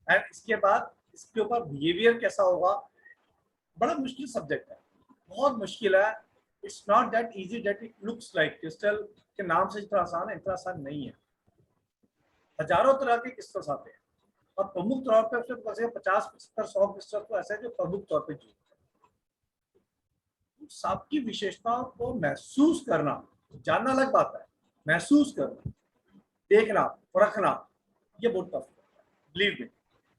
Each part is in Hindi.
एंड इसके बाद इसके ऊपर बिहेवियर कैसा होगा, बड़ा मुश्किल सब्जेक्ट है, बहुत मुश्किल है। It's not that easy that it looks like. Crystal के नाम से जितना आसान है, इतना आसान नहीं है। हजारों तरह के क्रिस्टल्स आते हैं और प्रमुख तौर पर 50-70-100 क्रिस्टल तो ऐसे हैं जो प्रमुख तौर पर जुड़ते हैं। सबकी विशेषताओं को महसूस करना, जानना अलग बात है, महसूस करना, देखना, परखना, ये बहुत टफ है। Believe me,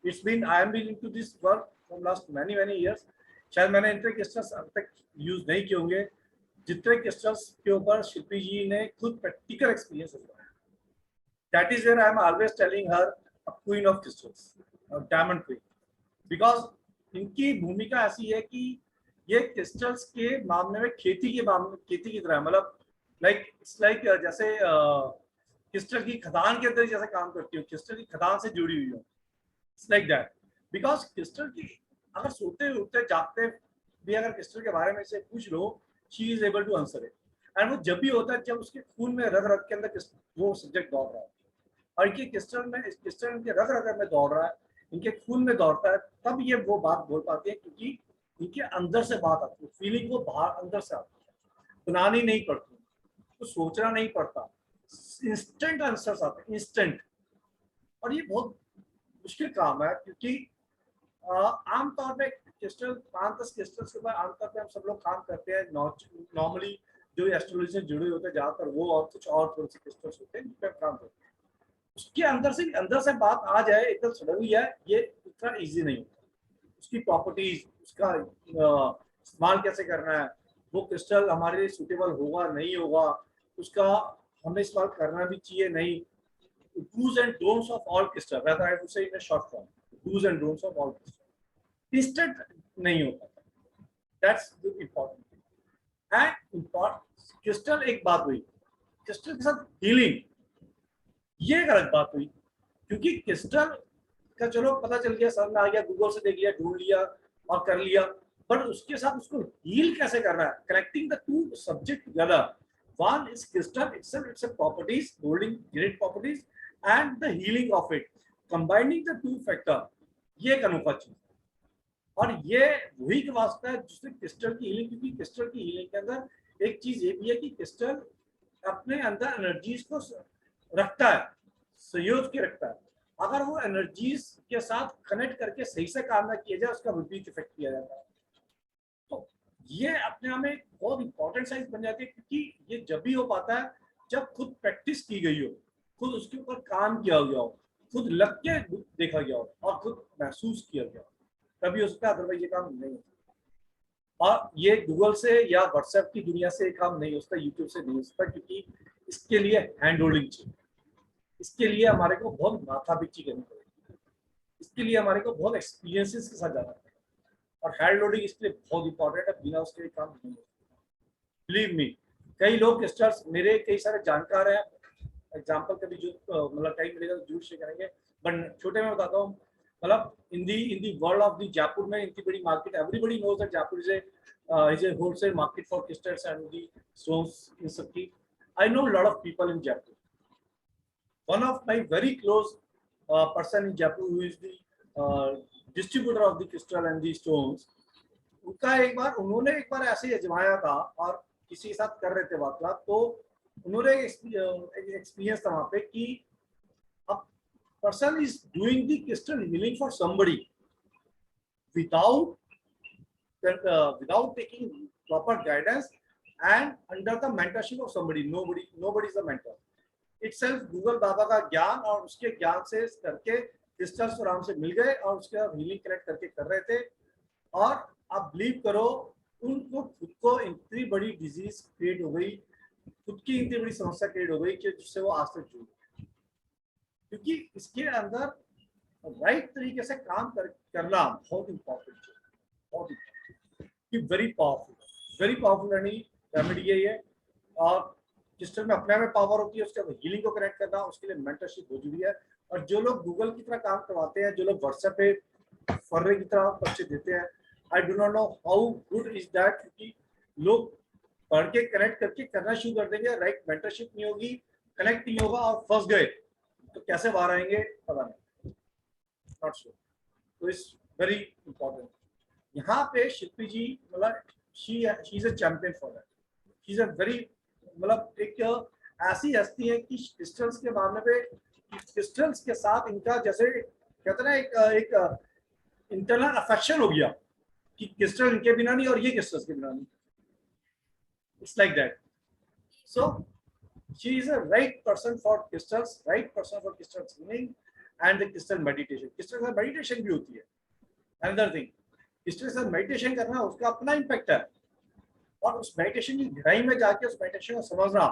it's been I am been into this work from last many years. शायद मैंने इतने क्रिस्टल्स अब तक यूज नहीं किए होंगे जितने क्रिस्टल्स के ऊपर शिल्पी जी ने खुद प्रैक्टिकल एक्सपीरियंस हुआ है। That is where I am always telling her a queen of crystals, diamond queen, because इनकी भूमिका ऐसी है कि ये क्रिस्टल्स के मामले में खेती की तरह, मतलब लाइक जैसे क्रिस्टल की खदान के अंदर जैसे काम करती हो, क्रिस्टल की खदान से जुड़ी हुई हो, it's like that. Because crystal की अगर सोते उठते जागते भी अगर क्रिस्टल के बारे में से पूछ लो, she is able to answer it. And वो जब भी होता है जब उसके खून में रग रग के अंदर वो सब्जेक्ट दौड़ रहा है, और इनके क्रिस्टल इनके रग रग में दौड़ रहा है, इनके खून में दौड़ता है, तब ये वो बात बोल पाती है, क्योंकि इनके अंदर से बात आती है, फीलिंग वो बाहर अंदर से आती है, बनानी नहीं पड़ती, तो सोचना नहीं पड़ता, इंस्टेंट आंसर्स आते हैं, इंस्टेंट। और ये बहुत मुश्किल काम है, क्योंकि आमतौर पे क्रिस्टल 5-10 क्रिस्टल्स के ऊपर आमतौर पे हम सब लोग काम करते हैं। नॉर्मली जो एस्ट्रोलॉजी से जुड़े होते हैं ज्यादातर वो, और कुछ और थोड़े से क्रिस्टल्स होते हैं जिन पर काम करते हैं। उसके अंदर से बात आ जाए एकदम सडनली है, ये इतना इजी नहीं होता। उसकी प्रॉपर्टीज, उसका इस्तेमाल कैसे करना है, वो क्रिस्टल हमारे लिए सूटेबल होगा नहीं होगा, उसका हमें इस्तेमाल करना भी चाहिए नहीं, dos and don'ts of all crystal, rather I would say in a short form, dos and don'ts of all crystal instant नहीं होता। That's the important thing. And important crystal एक बात हुई, क्रिस्टल के साथ हीलिंग ये एक अलग बात हुई, क्योंकि क्रिस्टल का चलो पता चल गया, समझ में आ गया, गूगल से देख लिया, ढूंढ लिया और कर लिया, बट उसके साथ उसको हील कैसे करना है, connecting the two subject together. One is crystal itself, its properties, holding great properties, and the healing of it, combining the two factor, ये एक अनोखा चीज। और ये वही का वास्ता है जिससे क्रिस्टल की हीलिंग, क्योंकि क्रिस्टल की हीलिंग के अंदर एक चीज ये भी है कि क्रिस्टल अपने अंदर एनर्जीज को रखता है, संयोज के रखता है। अगर वो एनर्जीज के साथ कनेक्ट करके सही से काम ना किया जाए, उसका विपरीत इफेक्ट किया जाता है। तो ये अपने आप में बहुत इंपॉर्टेंट साइंस बन जाती है, क्योंकि ये जब भी हो पाता है जब खुद प्रैक्टिस की गई हो, खुद उसके ऊपर काम किया गया हो, खुद लग के देखा गया हो और खुद महसूस किया गया हो, तभी हो सकता है, अदरवाइज ये काम नहीं होता। और ये गूगल से या व्हाट्सएप की दुनिया से काम नहीं हो सकता, यूट्यूब से नहीं हो सकता, क्योंकि इसके लिए हैंड होल्डिंग चाहिए, इसके लिए हमारे को बहुत माथापच्ची करनी पड़ेगी, इसके लिए हमारे को बहुत एक्सपीरियंसेस के साथ जाना पड़ेगा, और हैंड लोडिंग इसके लिए बहुत इंपॉर्टेंट है, बिना उसके लिए काम नहीं होता। बिलीव मी, कई लोग क्रिस्टल्स, मेरे कई सारे जानकार हैं, एग्जाम्पल कभी जो मतलब टाइम मिलेगा तो जरूर शेयर करेंगे, बट छोटे में बताता हूँ। मतलब in the world of the Jaipur में इनकी बड़ी market, everybody knows that Jaipur is a wholesale market for crystals and the stones इन सब की। I know lot of people in Jaipur. One of my very close person in Jaipur who is the distributor of the crystal and the stones, उन्होंने एक बार ऐसे ही आजमाया था और किसी के साथ कर रहे थे वार्तालाप, तो उन्होंने एक एक्सपीरियंस था वहां पे कि a person is doing the crystal healing for somebody without taking proper guidance and under the mentorship of somebody. Nobody is a mentor. Itself Google बाबा का ज्ञान और उसके ज्ञान से करके क्रिस्टल्स आराम से मिल गए और उसके बाद हीलिंग कनेक्ट करके कर रहे थे। और आप बिलीव करो, उनको खुद को इतनी बड़ी डिजीज क्रिएट हो गई, खुद की इतनी बड़ी समस्या क्रिएट हो गई कि जिससे वो आज तक जुड़ गए, क्योंकि इसके अंदर राइट तरीके से काम करना बहुत इंपॉर्टेंट है, बहुत इंपॉर्टेंट, वेरी पावरफुल रेमेडी है ये। और क्रिस्टल में अपने में पावर होती है, उसके हीलिंग को कनेक्ट करना, उसके लिए मेंटरशिप बहुत जरूरी है। और जो लोग गूगल की तरह काम करवाते हैं, जो लोग व्हाट्सएप पे फर्रे की तरह पर्चे देते हैं, I do not know how good is that, क्योंकि लोग पढ़ के कनेक्ट करके करना शुरू कर देंगे, राइट मेंटरशिप नहीं होगी, कनेक्ट नहीं होगा और फंस गए तो कैसे बाहर आएंगे पता नहीं, नॉट श्योर। तो इट्स वेरी इंपॉर्टेंट। यहाँ पे शिल्पी जी मतलब she is a champion for that. She is a very मतलब एक ऐसी हस्ती है कि क्रिस्टल्स के मामले पे, क्रिस्टल्स के साथ इनका जैसे कहते हैं ना एक इंटरनल अफेक्शन हो गया कि क्रिस्टल इनके बिना नहीं और ये क्रिस्टल्स के बिना नहीं। It's like that. So she is a right person for crystals, right person for crystal healing and the crystal meditation. crystal का meditation भी होती है। another thing, crystal से meditation करना उसका अपना impact है, और उस मेडिटेशन की गहराई में जाके उस मेडिटेशन को समझना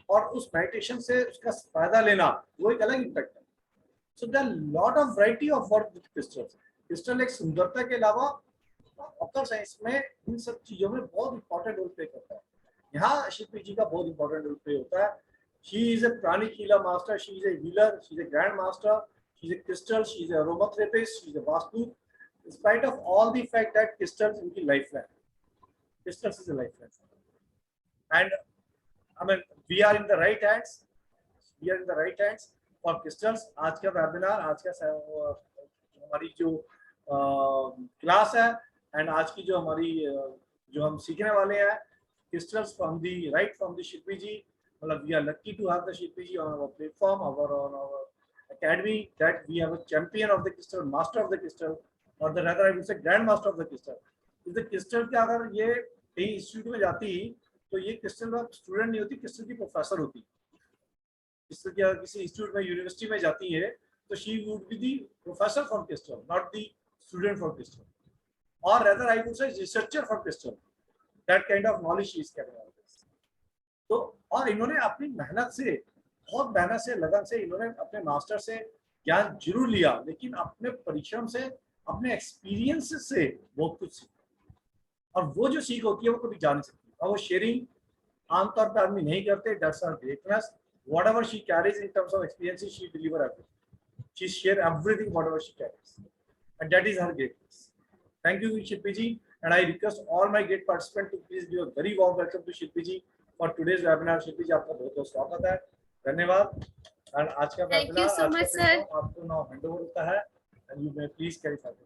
और उस मेडिटेशन से उसका फायदा लेना वो एक अलग इम्पैक्ट है। So there lot of variety of work with crystals. Crystal एक सुंदरता के अलावा ऑक्टर साइंस में इन सब चीजों में बहुत इंपॉर्टेंट रोल प्ले करता है। यहाँ शिल्पी जी का बहुत इंपॉर्टेंट रोल प्ले होता है। She is a pranic healer master, she is a healer, she is a grand master, she is a crystal, she is a aromatherapist, she is a vastu. In spite of all the fact that crystals इनकी lifeline, crystals is a lifeline, and I mean we are in the right hands, we are in the right hands for crystals। आज का वेबिनार, आज का हमारी जो क्लास है एंड आज की जो हमारी जो हम सीखने वाले हैं crystals from the right from the Shilpi ji. We are lucky to have the Shilpi ji on our platform, on our academy, that we have a champion of the crystal, master of the crystal, or the rather I would say grand master of the crystal। इस crystal के अगर ये कहीं इंस्टीट्यूट में जाती तो ये क्रिस्टल का स्टूडेंट नहीं होती, क्रिस्टल की प्रोफेसर होती। क्रिस्टल की अगर किसी इंस्टीट्यूट में यूनिवर्सिटी में जाती है तो she would be the professor for crystal, not the student for crystal, और rather I would say researcher for crystal. That kind of knowledge she is carrying out. तो और इन्होंने अपनी मेहनत से, बहुत मेहनत से, लगन से इन्होंने अपने मास्टर से ज्ञान जरूर लिया, लेकिन अपने परिश्रम से, अपने एक्सपीरियंस से बहुत कुछ सीखा। और वो जो सीख होती है वो कभी जा नहीं सकती, और वो शेयरिंग आमतौर पर आदमी नहीं करते। That's her greatness. whatever she carries in terms of experiences, she deliver everything, she share everything whatever she carries, and that is her greatness। thank you Shilpi ji, and I request all my great participants to please give a very warm welcome to Shilpi ji for today's webinar। शिल्पी जी आपका बहुत बहुत स्वागत है, धन्यवाद। और आज का वेबिनार आपको नाउ हैंड ओवर होता है, and you may please carry forward.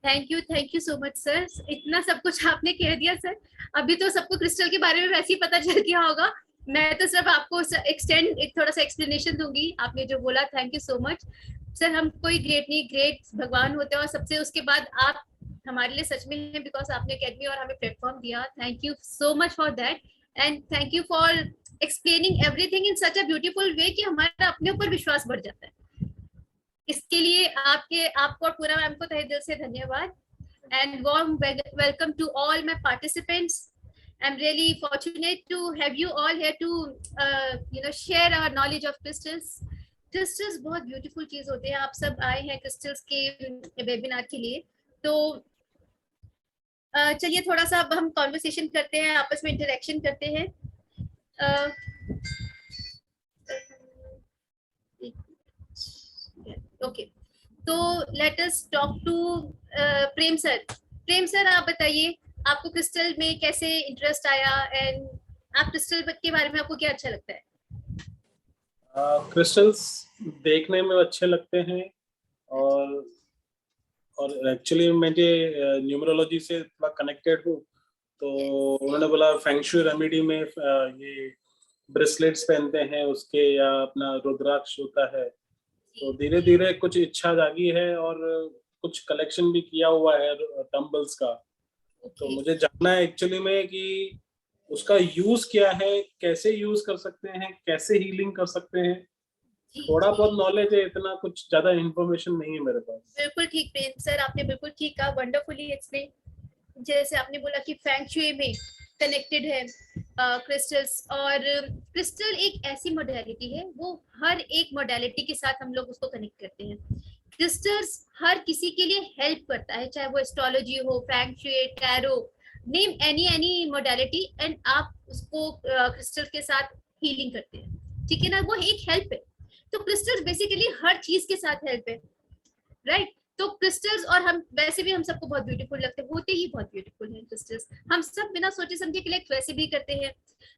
Thank you so much sir. इतना सब कुछ आपने कह दिया सर। अभी तो सबको क्रिस्टल के बारे में वैसे ही पता चल गया होगा, मैं तो सिर्फ आपको एक्सटेंड एक थोड़ा सा एक्सप्लेनेशन दूंगी आपने जो बोला। Thank you so much sir. हम कोई ग्रेट नहीं, ग्रेट भगवान होते हैं, और सबसे उसके बाद आप हमारे लिए सच में हैं, बिकॉज आपने अकेडमी और हमें प्लेटफॉर्म दिया। Thank you so much for that, and thank you for explaining everything in such a beautiful way कि हमारा अपने ऊपर विश्वास बढ़ जाता है। इसके लिए आपको और पूरा मैम को तहे दिल से धन्यवाद, and warm welcome to all my participants. I'm really fortunate to have you all here to share our knowledge of crystals। crystals बहुत beautiful चीज होते हैं। आप सब आए हैं crystals के वेबिनार के लिए, तो चलिए थोड़ा सा अब हम कॉन्वर्सेशन करते हैं, आपस में इंटरेक्शन करते हैं। ओके, तो let us talk to Prem sir. Prem sir आप बताइए, आपको क्रिस्टल में कैसे इंटरेस्ट आया, एंड आप क्रिस्टल के बारे में आपको क्या अच्छा लगता है? क्रिस्टल्स देखने में अच्छे लगते हैं, और एक्चुअली मुझे न्यूमरोलॉजी से थोड़ा कनेक्टेड हूँ, तो उन्होंने बोला फेंगशुई रेमेडी में ये ब्रेसलेट्स पहनते हैं उसके, या अपना रुद्राक्ष होता है, तो धीरे धीरे कुछ इच्छा जागी है और कुछ कलेक्शन भी किया हुआ है टम्बल्स का। तो मुझे जानना है एक्चुअली में कि उसका यूज क्या है, कैसे यूज कर सकते हैं, कैसे हीलिंग कर सकते हैं। थोड़ा बहुत नॉलेज है, इतना कुछ ज्यादा इंफॉर्मेशन नहीं है मेरे पास। बिल्कुल ठीक प्रेम सर, आपने बिल्कुल ठीक कहा, वंडरफुली एक्सप्लेन। जैसे आपने बोला कि फेंगशुई में कनेक्टेड है क्रिस्टल्स, और क्रिस्टल एक ऐसी मोडालिटी है, वो हर एक मोडालिटी के साथ हम लोग उसको कनेक्ट करते हैं। क्रिस्टल्स हर किसी के लिए हेल्प करता है, चाहे वो एस्ट्रोलॉजी हो, feng shui, tarot, name any modality, and आप उसको क्रिस्टल के साथ हीलिंग करते हैं, ठीक है ना, वो एक हेल्प है। तो क्रिस्टल्स बेसिकली हर चीज के साथ हेल्प है, राइट? तो क्रिस्टल्स, और हम वैसे भी हम सबको बहुत ब्यूटीफुल लगते हैं, होते ही बहुत ब्यूटीफुल हैं क्रिस्टल्स, हम सब बिना सोचे समझे कलेक्ट वैसे भी करते हैं,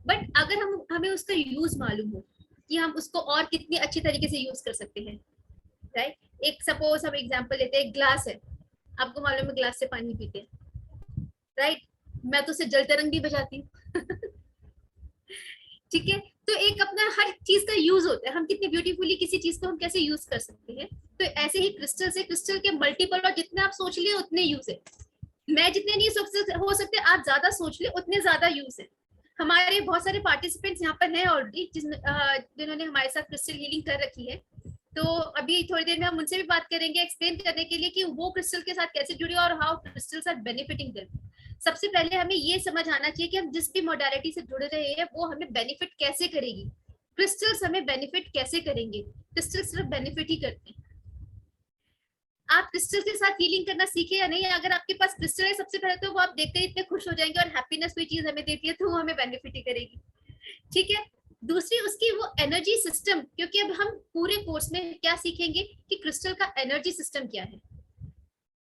बट अगर हमें उसका यूज मालूम हो, कि हम उसको और कितनी अच्छी तरीके से यूज कर सकते हैं, राइट। एक सपोज हम एग्जांपल लेते हैं, ग्लास है, आपको मालूम है ग्लास से पानी पीते हैं, राइट। मैं तो उसे जल तरंग भी बजाती हूँ ठीक है, तो एक अपना हर चीज का यूज होता है, हम कितनी ब्यूटीफुली किसी चीज को हम कैसे यूज कर सकते हैं। तो ऐसे ही क्रिस्टल से, क्रिस्टल के मल्टीपल, और जितने आप सोच लिए उतने यूज है। मैं जितने नहीं हो सकते, आप ज्यादा सोच लिए उतने ज्यादा यूज है। हमारे बहुत सारे पार्टिसिपेंट्स यहाँ पर हैं ऑलरेडी, जिन्होंने हमारे साथ क्रिस्टल हीलिंग कर रखी है। तो अभी थोड़ी देर में हम उनसे भी बात करेंगे, एक्सप्लेन करने के लिए कि वो क्रिस्टल के साथ कैसे जुड़े और how crystals are benefiting them. सबसे पहले हमें ये समझ आना चाहिए कि हम जिस भी मॉडलिटी से जुड़ रहे हैं वो हमें बेनिफिट कैसे करेगी, क्रिस्टल्स हमें बेनिफिट कैसे करेंगे। क्रिस्टल्स सिर्फ बेनिफिट ही करते हैं। आप क्रिस्टल के साथ हीलिंग करना सीखे या नहीं, अगर आपके पास क्रिस्टल है सबसे पहले तो वो आप देखते ही इतने खुश हो जाएंगे, और हैप्पीनेस कोई चीज हमें देती है तो वो हमें बेनिफिट ही करेगी, ठीक है। दूसरी उसकी वो एनर्जी सिस्टम, क्योंकि अब हम पूरे कोर्स में क्या सीखेंगे कि क्रिस्टल का एनर्जी सिस्टम क्या है,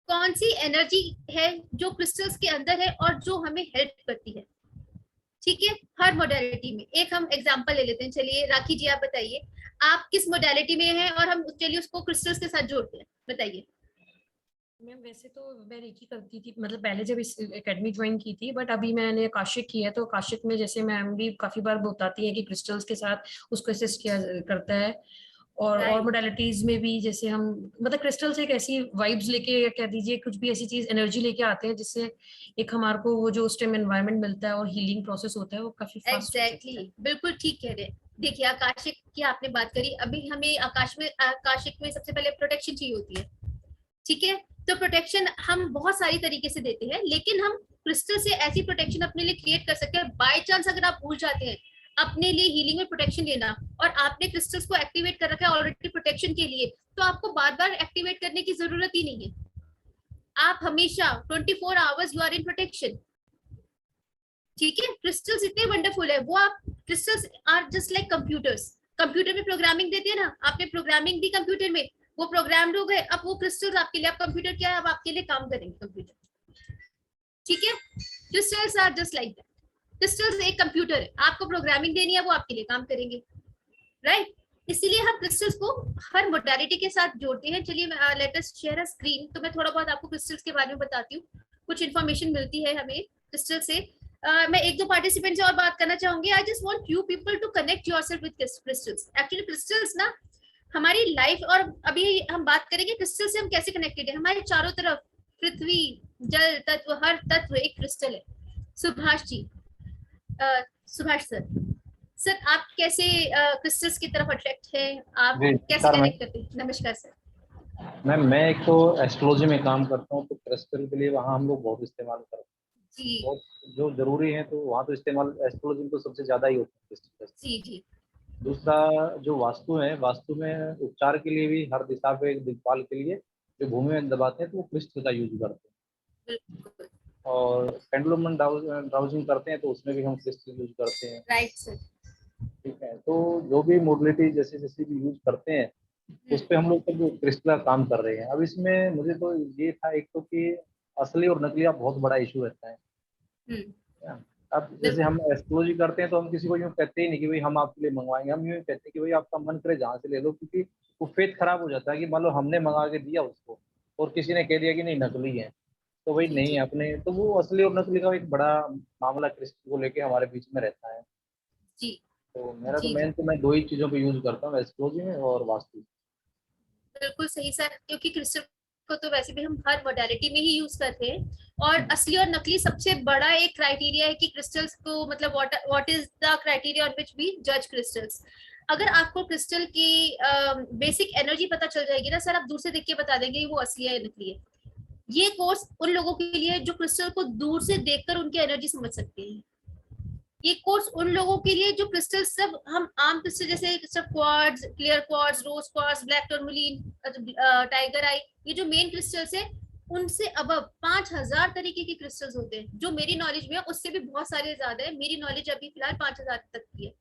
कौन सी एनर्जी है जो क्रिस्टल्स के अंदर है और जो हमें हेल्प करती है, ठीक है। हर मोडालिटी में एक हम एग्जांपल ले लेते हैं। चलिए राखी जी, आप बताइए आप किस मोडालिटी में हैं और हम चलिए उसको क्रिस्टल्स के साथ जोड़ते हैं, बताइए। मैम वैसे तो मैं रेकी करती थी, मतलब पहले जब इस एकेडमी ज्वाइन की थी, बट अभी मैंने आकाशिक की है। तो आकाशिक में जैसे मैम भी काफी बार बताती है कि क्रिस्टल्स के साथ उसको असिस्ट किया करता है। और मोडालिटीज में भी जैसे हम मतलब क्रिस्टल्स एक ऐसी वाइब्स लेके, या कह दीजिए कुछ भी ऐसी चीज एनर्जी लेके आते हैं जिससे एक हमारे को वो जो उस टाइम एनवायरनमेंट मिलता है और हीलिंग प्रोसेस होता है वो काफी फास्ट एग्जैक्टली, बिल्कुल ठीक कह रहे हैं। देखिए आकाशिक की आपने बात करी, अभी हमें आकाशिक में सबसे पहले प्रोटेक्शन चाहिए होती है, ठीक है। तो प्रोटेक्शन हम बहुत सारी तरीके से देते हैं, लेकिन हम क्रिस्टल से ऐसी प्रोटेक्शन अपने लिए क्रिएट कर सकते हैं। बाय चांस अगर आप भूल जाते हैं अपने लिए हीलिंग में प्रोटेक्शन लेना, और आपने क्रिस्टल्स को एक्टिवेट कर रखा है ऑलरेडी प्रोटेक्शन के लिए, तो आपको बार बार एक्टिवेट करने की जरूरत ही नहीं है। आप हमेशा 24 hours you are in protection, ठीक है। क्रिस्टल्स इतने वंडरफुल है, वो आप crystals are just like computers. Computer में प्रोग्रामिंग देते हैं ना, आपने प्रोग्रामिंग दी कंप्यूटर में, वो प्रोग्राम्ड हो गए, अब वो क्रिस्टल्स आपके लिए, अब कंप्यूटर क्या है, अब आपके लिए काम करेंगे कंप्यूटर, ठीक है। Crystals are just like that. Crystals एक कंप्यूटर है, आपको प्रोग्रामिंग देनी है, वो आपके लिए काम करेंगे, राइट। इसीलिए हम क्रिस्टल्स को हर मोडालिटी के साथ जोड़ते हैं। चलिए let us share a screen, तो मैं थोड़ा बहुत आपको क्रिस्टल्स के बारे में बताती हूँ, कुछ इन्फॉर्मेशन मिलती है हमें क्रिस्टल से। मैं एक दो पार्टिसिपेंट से और बात करना चाहूंगी। I just want you people to connect yourself with crystals. Actually crystals ना हमारी लाइफ, और अभी हम बात करेंगे क्रिस्टल से हम कैसे कनेक्टेड है। हमारे चारों तरफ पृथ्वी, जल तत्व, हर तत्व एक क्रिस्टल है। सुभाष जी, सुभाष सर आप कैसे क्रिस्टल्स की तरफ अट्रैक्ट है, आप कैसे कनेक्ट करते हैं? नमस्कार सर। मैम मैं एक तो एस्ट्रोलॉजी में काम करता हूँ, तो क्रिस्टल के लिए वहाँ हम लोग बहुत इस्तेमाल करते हैं जी, बहुत, जो जरूरी है तो वहाँ तो इस्तेमाल एस्ट्रोलॉजी में तो सबसे ज्यादा ही होता है क्रिस्टल। जी जी। दूसरा जो वास्तु है, वास्तु में उपचार के लिए भी हर दिशा पे दिक्पाल के लिए जो भूमि में दबाते हैं तो वो क्रिस्टल का यूज करते हैं। बिल्कुल और पेंडुलम ड्राउजिंग करते हैं तो उसमें भी हम क्रिस्टल यूज करते हैं, राइट सर। ठीक है। तो जो भी मॉडलिटी जैसे जैसे भी यूज करते हैं उस पे हम लोग सब क्रिस्टल का काम कर रहे हैं। अब इसमें मुझे तो ये था एक तो कि असली और नकली का बहुत बड़ा इशू रहता है। अब जैसे हम एस्ट्रोलॉजी करते हैं तो हम किसी को यूँ कहते ही नहीं कि भाई हम आपके लिए मंगवाएंगे, हम यूँ कहते हैं कि भाई आपका मन करे जहाँ से ले लो, क्योंकि वो फेथ खराब हो जाता है कि मान लो हमने मंगा के दिया उसको और किसी ने कह दिया कि नहीं नकली है, तो भाई नहीं अपने, तो वो असली और नकली का एक बड़ा मामला क्रिस्टल को लेके हमारे बीच में रहता है। जी तो मेरा तो मेन तो मैं दो ही चीजों पे यूज करता हूँ, एस्ट्रोलॉजी में और वास्तु। बिल्कुल सही सर, क्योंकि क्रिस्टल को तो वैसे भी हम हर मॉडलिटी में ही यूज करते हैं। और असली और नकली सबसे बड़ा एक क्राइटेरिया है कि क्रिस्टल्स को, मतलब what is the criteria on which we जज क्रिस्टल्स। अगर आपको क्रिस्टल की बेसिक एनर्जी पता चल जाएगी ना सर, आप दूर से देख के बता देंगे वो असली है या नकली है। ये कोर्स उन लोगों के लिए जो क्रिस्टल को दूर से देखकर उनकी एनर्जी समझ सकते हैं। ये कोर्स उन लोगों के लिए जो क्रिस्टल सब हम आम क्रिस्टल जैसे सब quartz, clear quartz, rose quartz, black टूरमैलिन, tiger आई, ये जो मेन क्रिस्टल्स है उनसे अब 5000 तरीके के क्रिस्टल्स होते हैं। जो मेरी नॉलेज में है उससे भी बहुत सारे ज्यादा है, मेरी नॉलेज अभी फिलहाल 5000 तक की है।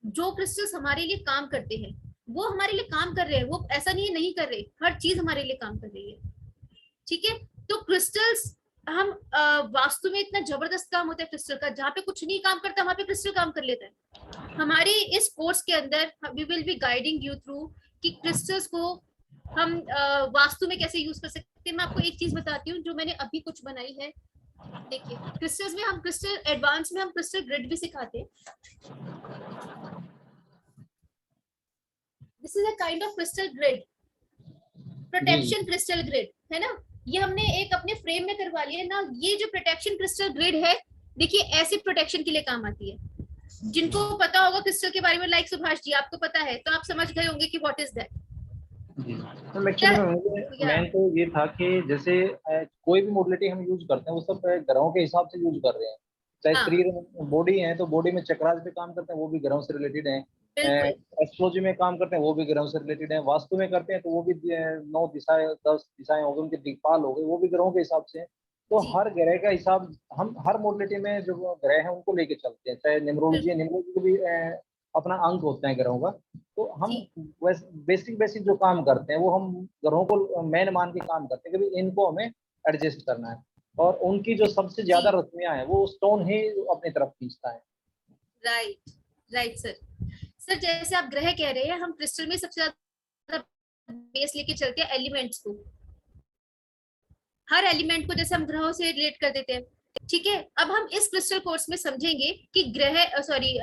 जो क्रिस्टल्स हमारे लिए काम करते हैं वो हमारे लिए काम कर रहे हैं, वो ऐसा नहीं है नहीं कर रहे, हर चीज हमारे लिए काम कर रही है, ठीक है। तो क्रिस्टल्स हम वास्तु में इतना जबरदस्त काम होता है क्रिस्टल का, जहाँ पे कुछ नहीं काम करता वहां पे क्रिस्टल काम कर लेता है। हमारे इस कोर्स के अंदर we will be guiding you through कि क्रिस्टल्स को हम वास्तु में कैसे यूज कर सकते हैं। मैं आपको एक चीज बताती हूँ जो मैंने अभी कुछ बनाई है। देखिए क्रिस्टल्स में हम क्रिस्टल एडवांस में हम क्रिस्टल ग्रिड भी सिखाते हैं। This is a kind of crystal grid, protection crystal grid है ना। ये हमने एक अपने फ्रेम में करवा लिया ना। ये जो प्रोटेक्शन क्रिस्टल ग्रिड है, देखिए ऐसे प्रोटेक्शन के लिए काम आती है। जिनको पता होगा क्रिस्टल के बारे में, लाइक सुभाष जी आपको पता है तो आप समझ गए होंगे कि व्हाट इज दैट। जी तो एक्चुअली मेन तो ये था कि जैसे कोई भी मॉडलिटी हम यूज करते हैं वो सब ग्रहों के हिसाब से यूज कर रहे हैं। चाहे हाँ। शरीर बॉडी है तो बॉडी में चक्रास पे काम करते हैं, वो भी ग्रहों से रिलेटेड है। बिल्कुल एस्ट्रोलॉजी में काम करते हैं, वो भी ग्रहों से रिलेटेड है। वास्तु में करते हैं तो वो भी 9 दिशाएं 10 दिशाएं हो गई, उनके दिक्पाल हो गए, वो भी ग्रहों के हिसाब से है। तो जी। हर ग्रह का हिसाब हम हर मॉडलिटी में जो ग्रह है उनको लेके चलते हैं। चाहे न्यूमरोलॉजी है, न्यूमरोलॉजी को भी अपना अंक होता है ग्रहों का। तो हम जी। बेसिक जो काम करते हैं वो हम ग्रहों को मेन मान के काम करते हैं कि इनको हमें एडजस्ट करना है। और उनकी जो सबसे ज्यादा रश्मियां हैं वो स्टोन ही अपनी तरफ खींचता है। Right right sir. सर जैसे आप ग्रह कह रहे हैं, हम क्रिस्टल में सबसे ज्यादा बेस लेके चलते हैं एलिमेंट्स को। हर एलिमेंट को जैसे हम ग्रहों से रिलेट कर देते हैं, ठीक है। अब हम इस क्रिस्टल कोर्स में समझेंगे कि ग्रह सॉरी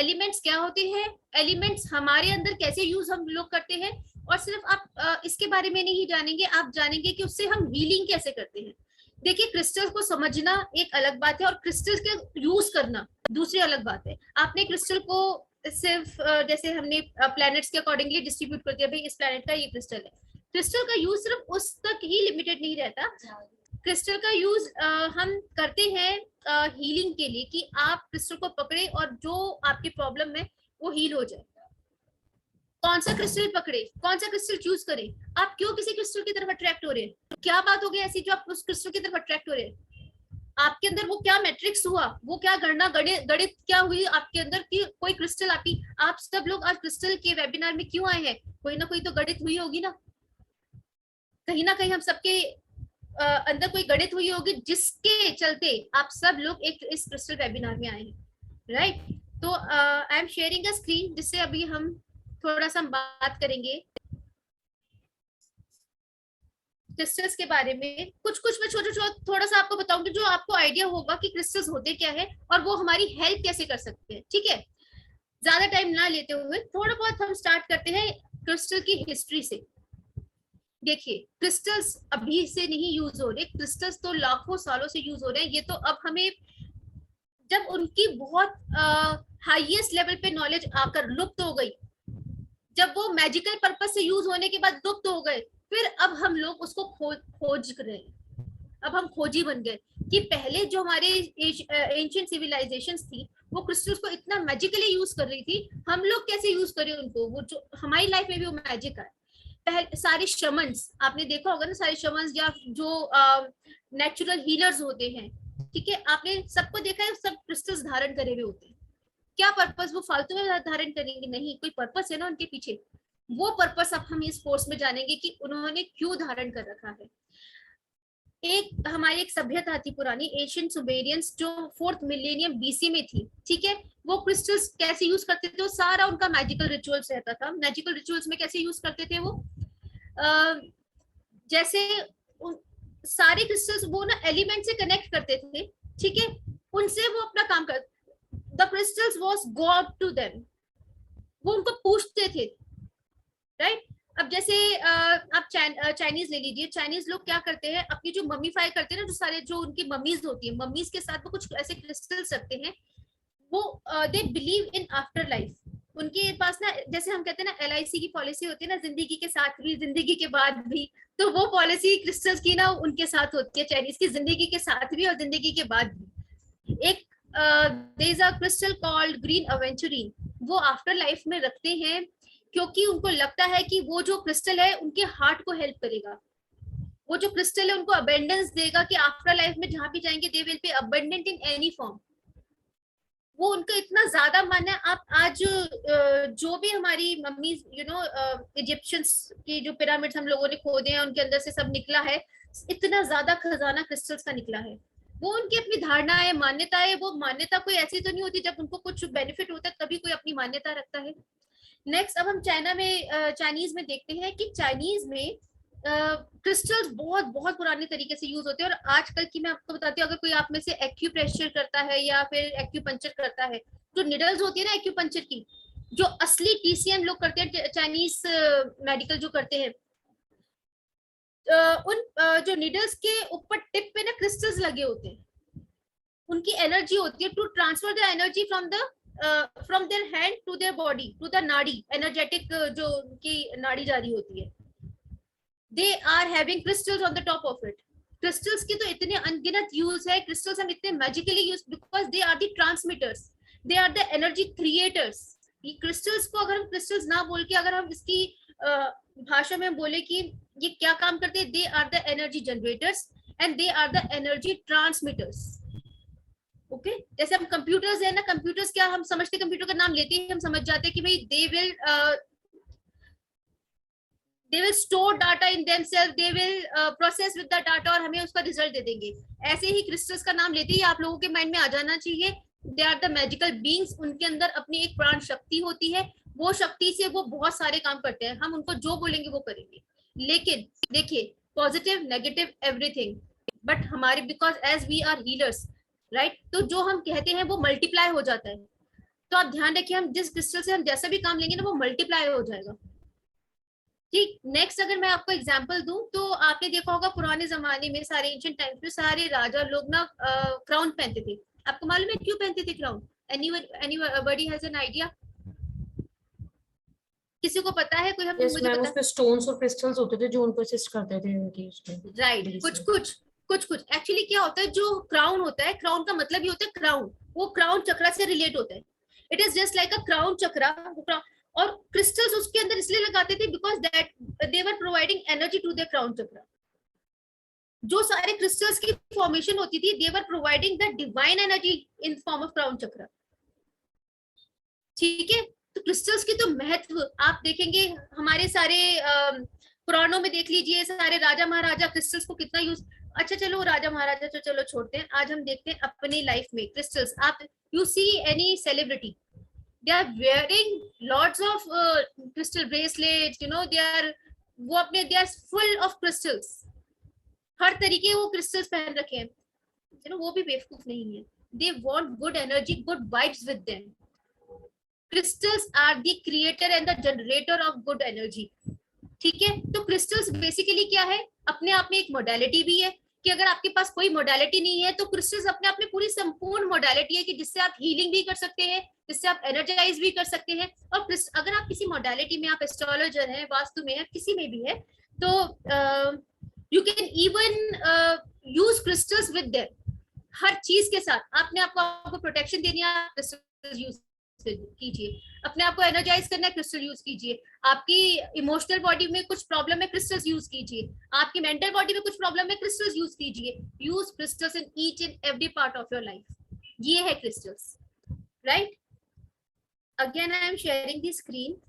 एलिमेंट्स क्या होते हैं, एलिमेंट्स हमारे अंदर कैसे यूज हम लोग करते हैं। और सिर्फ आप इसके बारे में नहीं जानेंगे, आप जानेंगे कि उससे हम हीलिंग कैसे करते हैं। देखिए क्रिस्टल को समझना एक अलग बात है और क्रिस्टल के यूज करना दूसरी अलग बात है। आपने क्रिस्टल को सिर्फ जैसे हमने प्लैनेट्स के अकॉर्डिंगली डिस्ट्रीब्यूट कर दिया, भाई इस प्लैनेट का ये क्रिस्टल है। क्रिस्टल का यूज सिर्फ उस तक ही लिमिटेड नहीं रहता। क्रिस्टल का यूज हम करते हैं हीलिंग के लिए, कि आप क्रिस्टल को पकड़े और जो आपकी प्रॉब्लम है वो हील हो जाए। कौन सा क्रिस्टल पकड़े, कौन सा क्रिस्टल चूज करें, आप क्यों किसी क्रिस्टल की तरफ अट्रैक्ट हो रहे हैं, क्या बात हो गई ऐसी जो आप उस क्रिस्टल की तरफ अट्रैक्ट हो रहे हैं। आपके अंदर वो क्या मैट्रिक्स हुआ, वो क्या गणना गणित क्या हुई आपके अंदर कि कोई क्रिस्टल आपकी। आप सब लोग आज क्रिस्टल के वेबिनार में क्यों आए हैं, कोई ना कोई तो गणित हुई होगी ना कहीं हम सबके अंदर कोई गणित हुई होगी जिसके चलते आप सब लोग एक इस क्रिस्टल वेबिनार में आए हैं, राइट। तो आई एम शेयरिंग अ स्क्रीन जिससे अभी हम थोड़ा सा बात करेंगे क्रिस्टल्स के बारे में। कुछ मैं छोटा थोड़ा सा आपको बताऊंगी जो आपको आइडिया होगा कि क्रिस्टल्स होते क्या है और वो हमारी हेल्प कैसे कर सकते हैं, ठीक है। ज्यादा टाइम ना लेते हुए थोड़ा बहुत हम स्टार्ट करते हैं क्रिस्टल की हिस्ट्री से। देखिए क्रिस्टल्स अभी से नहीं यूज हो रहे, क्रिस्टल्स तो लाखों सालों से यूज हो रहे हैं। ये तो अब हमें जब उनकी बहुत हाईएस्ट लेवल पे नॉलेज आकर लुप्त हो गई, जब वो मैजिकल पर्पस से यूज होने के बाद लुप्त हो गए, फिर अब हम लोग उसको खोज रहे हैं। अब हम खोजी बन गए कि पहले जो हमारे एंशिएंट सिविलाइजेशंस थी वो क्रिस्टल्स को इतना मैजिकली यूज कर रही थी, हम लोग कैसे यूज करें उनको, वो जो हमारी लाइफ में भी वो मैजिक है। पहले सारे शमन्स आपने देखा होगा ना, सारे शमन्स या जो नेचुरल हीलर्स होते हैं, ठीक है, आपने सबको देखा है, सब क्रिस्टल्स धारण करे हुए होते हैं। क्या पर्पस, वो फालतू में धारण करेंगे नहीं, कोई पर्पस है ना उनके पीछे। वो पर्पस अब हम इस कोर्स में जानेंगे कि उन्होंने क्यों धारण कर रखा है। एक हमारी एक सभ्यता थी पुरानी, एशियन सुमेरियंस, जो 4th मिलेनियम बीसी में थी, ठीक है। वो क्रिस्टल्स कैसे यूज करते थे, वो सारा उनका मैजिकल रिचुअल्स रहता था। मैजिकल रिचुअल्स में कैसे यूज करते थे वो, जैसे सारे क्रिस्टल्स वो ना एलिमेंट से कनेक्ट करते थे, ठीक है, उनसे वो अपना काम कर, the crystals was god to them, वो उनको पूछते थे, राइट। अब जैसे आप चाइनीज ले लीजिए, चाइनीज लोग क्या करते हैं, अपनी जो मम्मीफाई करते हैं ना, जो सारे जो उनकी मम्मीज होती है, मम्मीज के साथ वो कुछ ऐसे क्रिस्टल्स रखते हैं, वो they believe in after life. उनके पास ना, जैसे हम कहते हैं ना LIC की पॉलिसी होती है ना, जिंदगी के साथ भी जिंदगी के बाद भी, तो वो पॉलिसी क्रिस्टल्स की ना उनके साथ होती है, चाइनीज की, जिंदगी के साथ भी और जिंदगी के बाद भी। एक there is a crystal called green aventurine, वो आफ्टर लाइफ में रखते हैं क्योंकि उनको लगता है कि वो जो क्रिस्टल है उनके हार्ट को हेल्प करेगा, वो जो क्रिस्टल है उनको अबेंडेंस देगा कि आफ्टर लाइफ में जहां भी जाएंगे they will be abundant in any form. वो उनका इतना ज्यादा मानना है। आप आज जो भी हमारी मम्मी इजिप्शियंस की जो पिरामिड्स हम लोगों ने खोदे हैं, उनके अंदर से सब निकला है, इतना ज्यादा खजाना क्रिस्टल्स का निकला है। वो उनकी अपनी धारणा है, मान्यता है। वो मान्यता कोई ऐसी तो नहीं होती जब उनको कुछ बेनिफिट होता है तभी कोई अपनी मान्यता रखता है। नेक्स्ट अब हम चाइनीज में देखते हैं कि चाइनीज में क्रिस्टल्स बहुत बहुत पुराने तरीके से यूज होते हैं। और आजकल की मैं आपको बताती हूँ, अगर कोई आप में से एक्यूप्रेशर करता है या फिर एक्यूपंक्चर करता है, जो निडल्स होती है ना एक्यूपंक्चर की, जो असली TCM लोग करते हैं, चाइनीज मेडिकल जो करते हैं, उन जो निडल्स के ऊपर टिप पे ना क्रिस्टल्स लगे होते हैं। उनकी एनर्जी होती है to transfer the energy from their hand to their body to the नाड़ी, एनर्जेटिक जो उनकी नाड़ी जारी होती है। They are having crystals on the top of it. Crystals के तो इतने अनगिनत यूज है। क्रिस्टल्स हम इतने magically use because they are the transmitters, they are the energy creators. ये क्रिस्टल्स को अगर हम क्रिस्टल्स ना बोल के अगर हम इसकी भाषा में बोले कि ये क्या काम करते हैं, they are the energy generators and they are the energy transmitters. Okay, जैसे हम कंप्यूटर्स है ना, कंप्यूटर्स क्या हम समझते, कंप्यूटर का नाम लेते ही हम समझ जाते हैं कि भाई they will store data in themselves, they will process with the data और हमें उसका रिजल्ट दे देंगे। ऐसे ही क्रिस्टल्स का नाम लेते ही आप लोगों के माइंड में आ जाना चाहिए, they are the magical beings. उनके अंदर अपनी एक प्राण शक्ति होती है, वो शक्ति से वो बहुत सारे काम करते हैं। हम उनको जो बोलेंगे वो करेंगे। लेकिन देखिए, पॉजिटिव नेगेटिव एवरीथिंग, बट हमारे because as we are healers right, तो जो हम कहते हैं वो मल्टीप्लाई हो जाता है। तो आप ध्यान रखिए, हम जिस क्रिस्टल से हम जैसा भी काम लेंगे ना वो मल्टीप्लाई हो जाएगा। ठीक, नेक्स्ट अगर मैं आपको एग्जांपल दूं तो आपने देखा होगा पुराने जमाने में, सारे एंशिएंट टाइम्स में सारे राजा लोग ना क्राउन पहनते थे। आपको मालूम है क्यों पहनते थे crown? Anybody has an idea? किसी को पता है? कोई हम yes, मुझे पता है। स्टोन्स और क्रिस्टल्स होते थे जो उनको असिस्ट करते थे उनकी राइट। कुछ एक्चुअली क्या होता है, जो क्राउन होता है, क्राउन का मतलब ही होता है क्राउन, वो क्राउन चक्रा से रिलेट होता है। It is just like a crown chakra. और क्रिस्टल्स उसके अंदर इसलिए लगाते थे because that they were providing energy to the crown chakra. जो सारे क्रिस्टल्स की फॉर्मेशन होती थी, they were providing the divine energy in form of crown chakra. ठीक है, तो क्रिस्टल्स की तो महत्व आप देखेंगे हमारे सारे पुराणों में देख लीजिए, सारे राजा महाराजा क्रिस्टल्स को कितना यूज। अच्छा चलो राजा महाराजा तो चलो छोड़ते हैं, आज हम देखते हैं अपनी लाइफ में क्रिस्टल्स। आप you see any celebrity, they are wearing lots of crystal bracelets, you know, वो अपने they are full of crystals, हर तरीके वो क्रिस्टल्स पहन रखे हैं। you know, वो भी बेवकूफ नहीं है। they want good energy, good vibes with them. crystals are the creator and the generator of good energy. ठीक है, तो क्रिस्टल्स बेसिकली क्या है, अपने आप में एक मोडालिटी भी है कि अगर आपके पास कोई मोडालिटी नहीं है तो क्रिस्टल्स अपने आप में पूरी संपूर्ण मोडालिटी है कि जिससे आप हीलिंग भी कर सकते हैं, जिससे आप एनर्जाइज भी कर सकते हैं। और अगर आप किसी मोडालिटी में, आप एस्ट्रोलॉजर हैं, वास्तु में है, किसी में भी है, तो you can even use crystals with them. हर चीज के साथ आपने आपको प्रोटेक्शन देनी है, आप क्रिस्टल यूज कीजिए। अपने आप को एनर्जाइज करना है, क्रिस्टल यूज कीजिए। आपकी इमोशनल बॉडी में कुछ प्रॉब्लम है, क्रिस्टल्स यूज कीजिए। आपकी मेंटल बॉडी में कुछ प्रॉब्लम है, क्रिस्टल्स यूज कीजिए। Use crystals in each and every part of your life. ये है crystals, right? Again I am sharing the screen.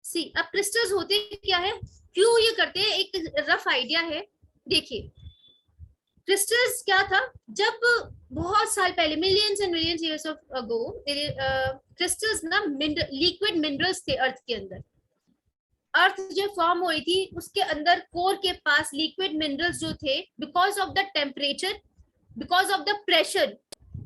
See, अब क्रिस्टल्स होते क्या है, क्यों ये करते हैं, एक रफ आइडिया है। देखिए, क्रिस्टल्स क्या था, जब बहुत साल पहले, millions and millions years of ago, crystals ना लिक्विड मिनरल्स थे अर्थ के अंदर। अर्थ जो फॉर्म हुई थी उसके अंदर कोर के पास लिक्विड मिनरल्स जो थे, because of the temperature, because of the pressure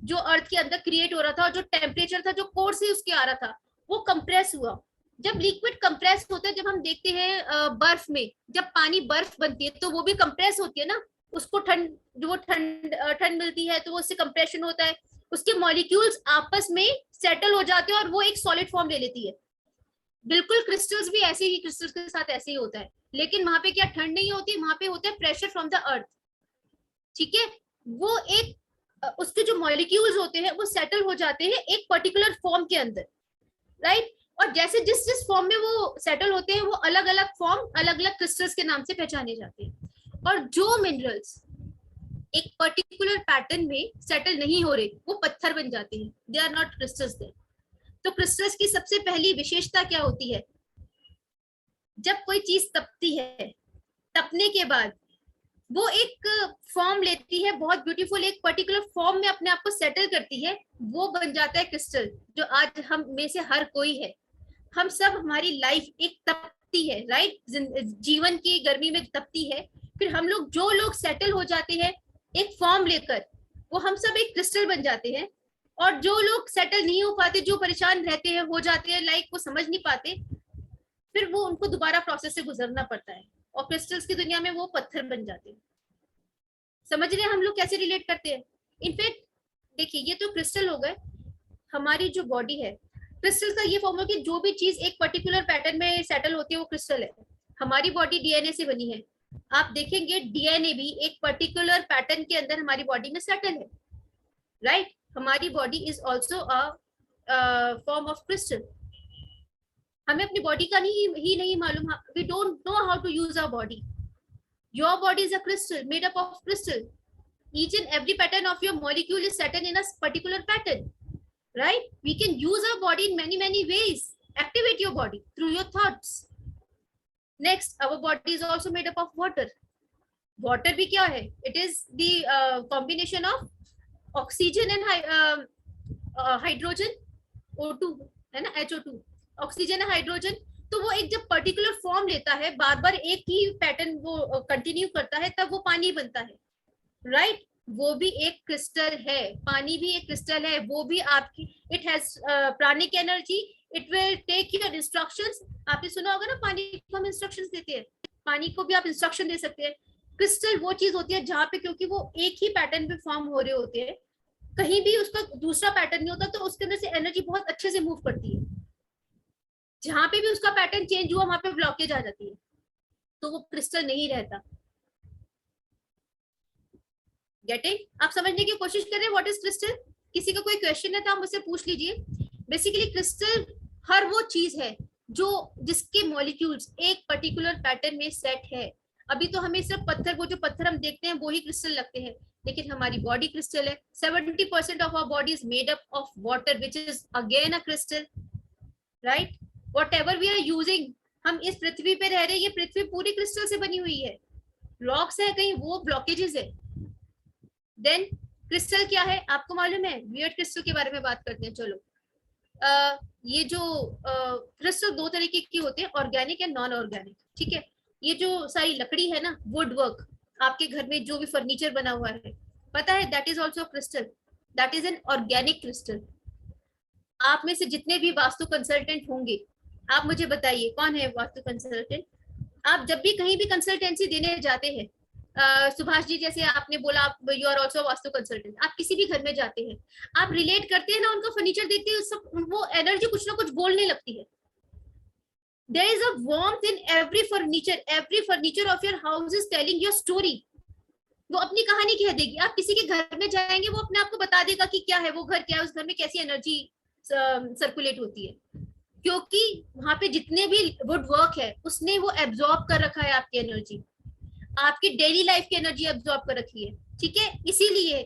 जो अर्थ के अंदर क्रिएट हो रहा था, और जो टेम्परेचर था जो कोर से उसके आ रहा था, वो कंप्रेस हुआ। जब लिक्विड कंप्रेस होता है, जब हम देखते हैं बर्फ में, जब पानी बर्फ बनती है तो वो भी कंप्रेस होती है ना, उसको ठंड मिलती है तो वो उससे कंप्रेशन होता है, उसके मॉलिक्यूल्स आपस में सेटल हो जाते हैं और वो एक सॉलिड फॉर्म ले लेती है। बिल्कुल क्रिस्टल्स भी ऐसे ही, क्रिस्टल्स के साथ ऐसे ही होता है, लेकिन वहां पे क्या ठंड नहीं होती, वहां पे होता है प्रेशर फ्रॉम द अर्थ। ठीक है, वो एक उसके जो मॉलिक्यूल्स होते हैं वो सेटल हो जाते हैं एक पर्टिकुलर फॉर्म के अंदर, राइट? और जैसे जिस फॉर्म में वो सेटल होते हैं, वो अलग अलग फॉर्म, अलग अलग क्रिस्टल्स के नाम से पहचाने जाते हैं। और जो मिनरल्स एक पर्टिकुलर पैटर्न में सेटल नहीं हो रहे, वो पत्थर बन जाते हैं, they are not crystals there. तो क्रिस्टल्स की सबसे पहली विशेषता क्या होती है, जब कोई चीज तपती है, तपने के बाद वो एक फॉर्म लेती है, बहुत ब्यूटीफुल एक पर्टिकुलर फॉर्म में अपने आप को सेटल करती है, वो बन जाता है क्रिस्टल, जो आज हम में से हर कोई है। हम सब, हमारी लाइफ एक तपती है, राइट, जीवन की गर्मी में तपती है, फिर हम लोग, जो लोग सेटल हो जाते हैं एक फॉर्म लेकर, वो हम सब एक क्रिस्टल बन जाते हैं। और जो लोग सेटल नहीं हो पाते, जो परेशान रहते हैं, हो जाते हैं, लाइक वो समझ नहीं पाते, फिर वो उनको दोबारा प्रोसेस से गुजरना पड़ता है, और क्रिस्टल्स की दुनिया में वो पत्थर बन जाते हैं। समझ रहे हैं हम लोग कैसे रिलेट करते हैं? इनफैक्ट देखिए, ये तो क्रिस्टल हो गए। हमारी जो बॉडी है, क्रिस्टल का ये फॉर्म है कि जो भी चीज एक पर्टिकुलर पैटर्न में सेटल होती है वो क्रिस्टल है। हमारी बॉडी डीएनए से बनी है, आप देखेंगे डीएनए भी एक पर्टिकुलर पैटर्न के अंदर हमारी बॉडी में सेटल है, राइट। हमारी body is also a form of crystal. हमें अपनी बॉडी का ही नहीं मालूम, we don't know how to use our body. Your body is a crystal made up of crystal. Each and every pattern of your molecule is set in a particular pattern, right? We can use our body in many ways. Activate your body through your thoughts. Next, our body is also made up of water. Water भी क्या है? It is the combination of oxygen and hydrogen, O2 है ना, HO2, ऑक्सीजन है, हाइड्रोजन। तो वो एक जब पर्टिकुलर फॉर्म लेता है, बार बार एक ही पैटर्न वो कंटिन्यू करता है, तब वो पानी बनता है, राइट। वो भी एक क्रिस्टल है, पानी भी एक क्रिस्टल है, वो भी आपकी, it has pranic energy, it will take your instructions. आपने सुना होगा ना, पानी को हम इंस्ट्रक्शंस देते हैं, पानी को भी आप इंस्ट्रक्शन दे सकते हैं। क्रिस्टल वो चीज होती है जहाँ पे, क्योंकि वो एक ही पैटर्न पे फॉर्म हो रहे होते हैं, कहीं भी उसका दूसरा पैटर्न नहीं होता, तो उसके अंदर से एनर्जी बहुत अच्छे से मूव करती है। जहाँ पे भी उसका पैटर्न चेंज हुआ, वहां पे ब्लॉकेज आ जाती है, तो वो क्रिस्टल नहीं रहता। गेटिंग? आप समझने की कोशिश कर रहे हैं व्हाट इज क्रिस्टल? किसी का कोई क्वेश्चन है तो आप मुझसे पूछ लीजिए। बेसिकली क्रिस्टल हर वो चीज है जो, जिसके मॉलिक्यूल्स एक पर्टिकुलर पैटर्न में सेट है। अभी तो हमें सिर्फ पत्थर, वो जो पत्थर हम देखते हैं वो ही क्रिस्टल लगते हैं, लेकिन हमारी बॉडी क्रिस्टल है। 70% of our body is made up of water, which is again a crystal, right. Whatever we are using, हम इस पृथ्वी पे रह रहे हैं, ये पृथ्वी पूरी क्रिस्टल से बनी हुई है। रॉक्स है कहीं, वो ब्लॉकेजेस है। देन क्रिस्टल क्या है आपको मालूम है? वियर्ड क्रिस्टल के बारे में बात करते हैं। चलो, ये जो क्रिस्टल दो तरीके की होते हैं, ऑर्गेनिक एंड नॉन ऑर्गेनिक, ठीक है। ये जो सारी लकड़ी है ना, वुड वर्क, आपके घर में जो भी फर्नीचर बना हुआ है, पता है, that is also crystal, that is an organic crystal. आप में से जितने भी वास्तु कंसल्टेंट होंगे, आप मुझे बताइए कौन है वास्तु कंसल्टेंट? आप जब भी कहीं भी कंसल्टेंसी देने जाते हैं, सुभाष जी जैसे आपने बोला, आप you are also vastu consultant, आप किसी भी घर में जाते हैं, आप रिलेट करते हैं ना, उनका फर्नीचर देखते हैं, सब वो एनर्जी कुछ ना कुछ बोलने लगती है। There is a warmth in every furniture of your house is telling your story. वो अपनी कहानी कह देगी। आप किसी के घर में जाएंगे, वो अपने आप को बता देगा कि क्या है वो घर, क्या है उस घर में, कैसी एनर्जी सर्कुलेट होती है, क्योंकि वहां पे जितने भी वुड वर्क है, उसने वो एब्जॉर्ब कर रखा है आपकी एनर्जी, आपकी डेली लाइफ की एनर्जी एब्जॉर्ब कर रखी है, ठीक है। इसीलिए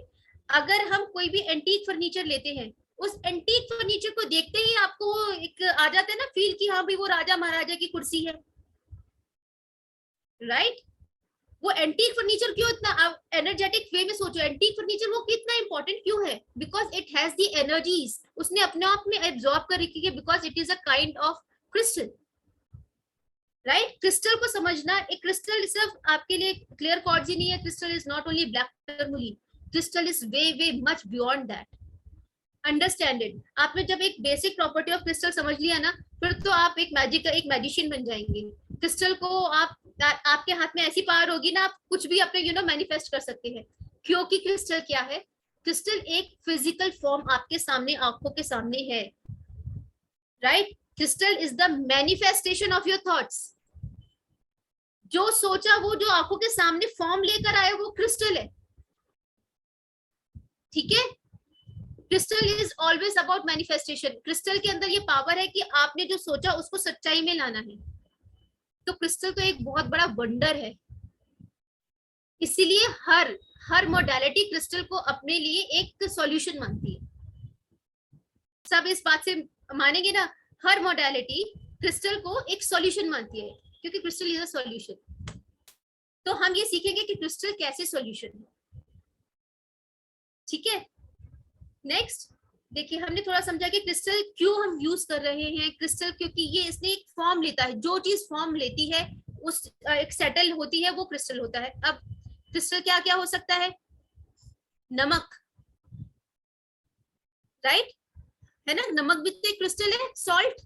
अगर हम कोई भी एंटीक फर्नीचर लेते हैं, उस एंटीक फर्नीचर को देखते ही आपको एक आ जाता है ना फील कि हाँ भाई वो राजा महाराजा की कुर्सी है, राइट। वो एंटीक फर्नीचर क्यों इतना एनर्जेटिक वे में सोचो, एंटीक फर्नीचर वो कितना इंपॉर्टेंट क्यों है? Because it has the energies, उसने अपने आप में एब्जॉर्ब कर रखी है, because it is a kind of crystal, right. Crystal को समझना, एक क्रिस्टल सिर्फ आपके लिए क्लियर कॉर्ड्स ही नहीं है, crystal is not only black tourmaline, crystal is way much beyond that. Understand it. आपने जब एक बेसिक प्रॉपर्टी ऑफ क्रिस्टल समझ लिया ना, फिर तो आप एक मैजिशियन बन जाएंगे। क्रिस्टल को आपके हाथ में ऐसी पावर होगी ना, आप कुछ भी अपने मैनिफेस्ट कर सकते हैं, क्योंकि क्रिस्टल क्या है? क्रिस्टल एक फिजिकल फॉर्म आपके सामने, आंखों के सामने है, right. Crystal is the manifestation of your thoughts. जो सोचा वो जो आंखों के सामने फॉर्म लेकर आए, वो क्रिस्टल है, ठीक है। Crystal is always about manifestation. Crystal के अंदर ये पावर है कि आपने जो सोचा उसको सच्चाई में लाना है। तो क्रिस्टल तो एक बहुत बड़ा वंडर है। इसीलिए हर मोडालिटी क्रिस्टल को अपने लिए एक सॉल्यूशन मानती है। सब इस बात से मानेंगे ना, हर मोडालिटी क्रिस्टल को एक सॉल्यूशन मानती है, क्योंकि क्रिस्टल इज अ सॉल्यूशन। तो हम ये सीखेंगे कि क्रिस्टल कैसे सॉल्यूशन है। ठीक है, नेक्स्ट देखिए, हमने थोड़ा समझा कि क्रिस्टल क्यों हम यूज कर रहे हैं। क्रिस्टल क्योंकि ये इसने एक फॉर्म लेता है, जो चीज फॉर्म लेती है उस एक सेटल होती है, वो क्रिस्टल होता है। अब क्रिस्टल क्या क्या हो सकता है? नमक, राइट, है ना, नमक भी तो एक क्रिस्टल है। सॉल्ट,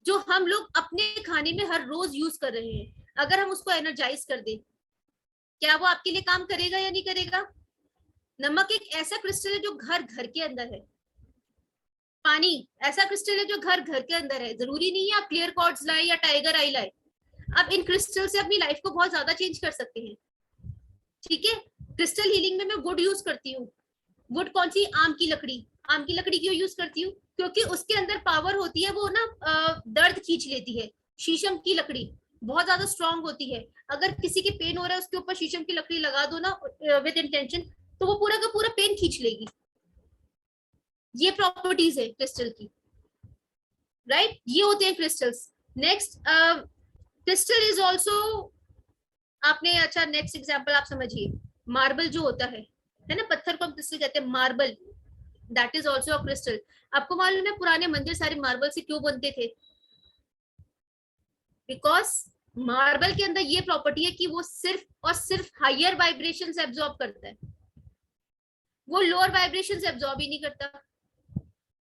जो हम लोग अपने खाने में हर रोज यूज कर रहे हैं, अगर हम उसको एनर्जाइज कर दें, क्या वो आपके लिए काम करेगा या नहीं करेगा? नमक एक ऐसा क्रिस्टल है जो घर घर के अंदर है। पानी ऐसा क्रिस्टल है जो घर घर के अंदर है। जरूरी नहीं है आप क्लियर क्वार्ट्ज लाए या टाइगर आई लाए, आप इन क्रिस्टल से अपनी लाइफ को बहुत ज्यादा चेंज कर सकते हैं। ठीक है, क्रिस्टल हीलिंग में मैं वुड यूज करती हूँ। वुड कौन सी? आम की लकड़ी। आम की लकड़ी क्यों यूज करती हूँ? क्योंकि उसके अंदर पावर होती है, वो ना दर्द खींच लेती है। शीशम की लकड़ी बहुत ज्यादा स्ट्रांग होती है। अगर किसी के पेन हो रहा है, उसके ऊपर शीशम की लकड़ी लगा दो ना विद इंटेंशन, तो वो पूरा का पूरा पेन खींच लेगी। ये प्रॉपर्टीज है क्रिस्टल की, राइट, ये होते हैं crystals. Next, crystal is also, आपने, अच्छा नेक्स्ट एग्जांपल आप समझिए, मार्बल जो होता है ना, पत्थर को हम क्रिस्टल कहते हैं, marble, that is also a crystal. आपको मालूम है पुराने मंदिर सारे मार्बल से क्यों बनते थे? बिकॉज मार्बल के अंदर ये प्रॉपर्टी है कि वो सिर्फ और सिर्फ हायर वाइब्रेशंस एब्जॉर्ब करता है, वो लोअर वाइब्रेशंस एब्जॉर्ब ही नहीं करता।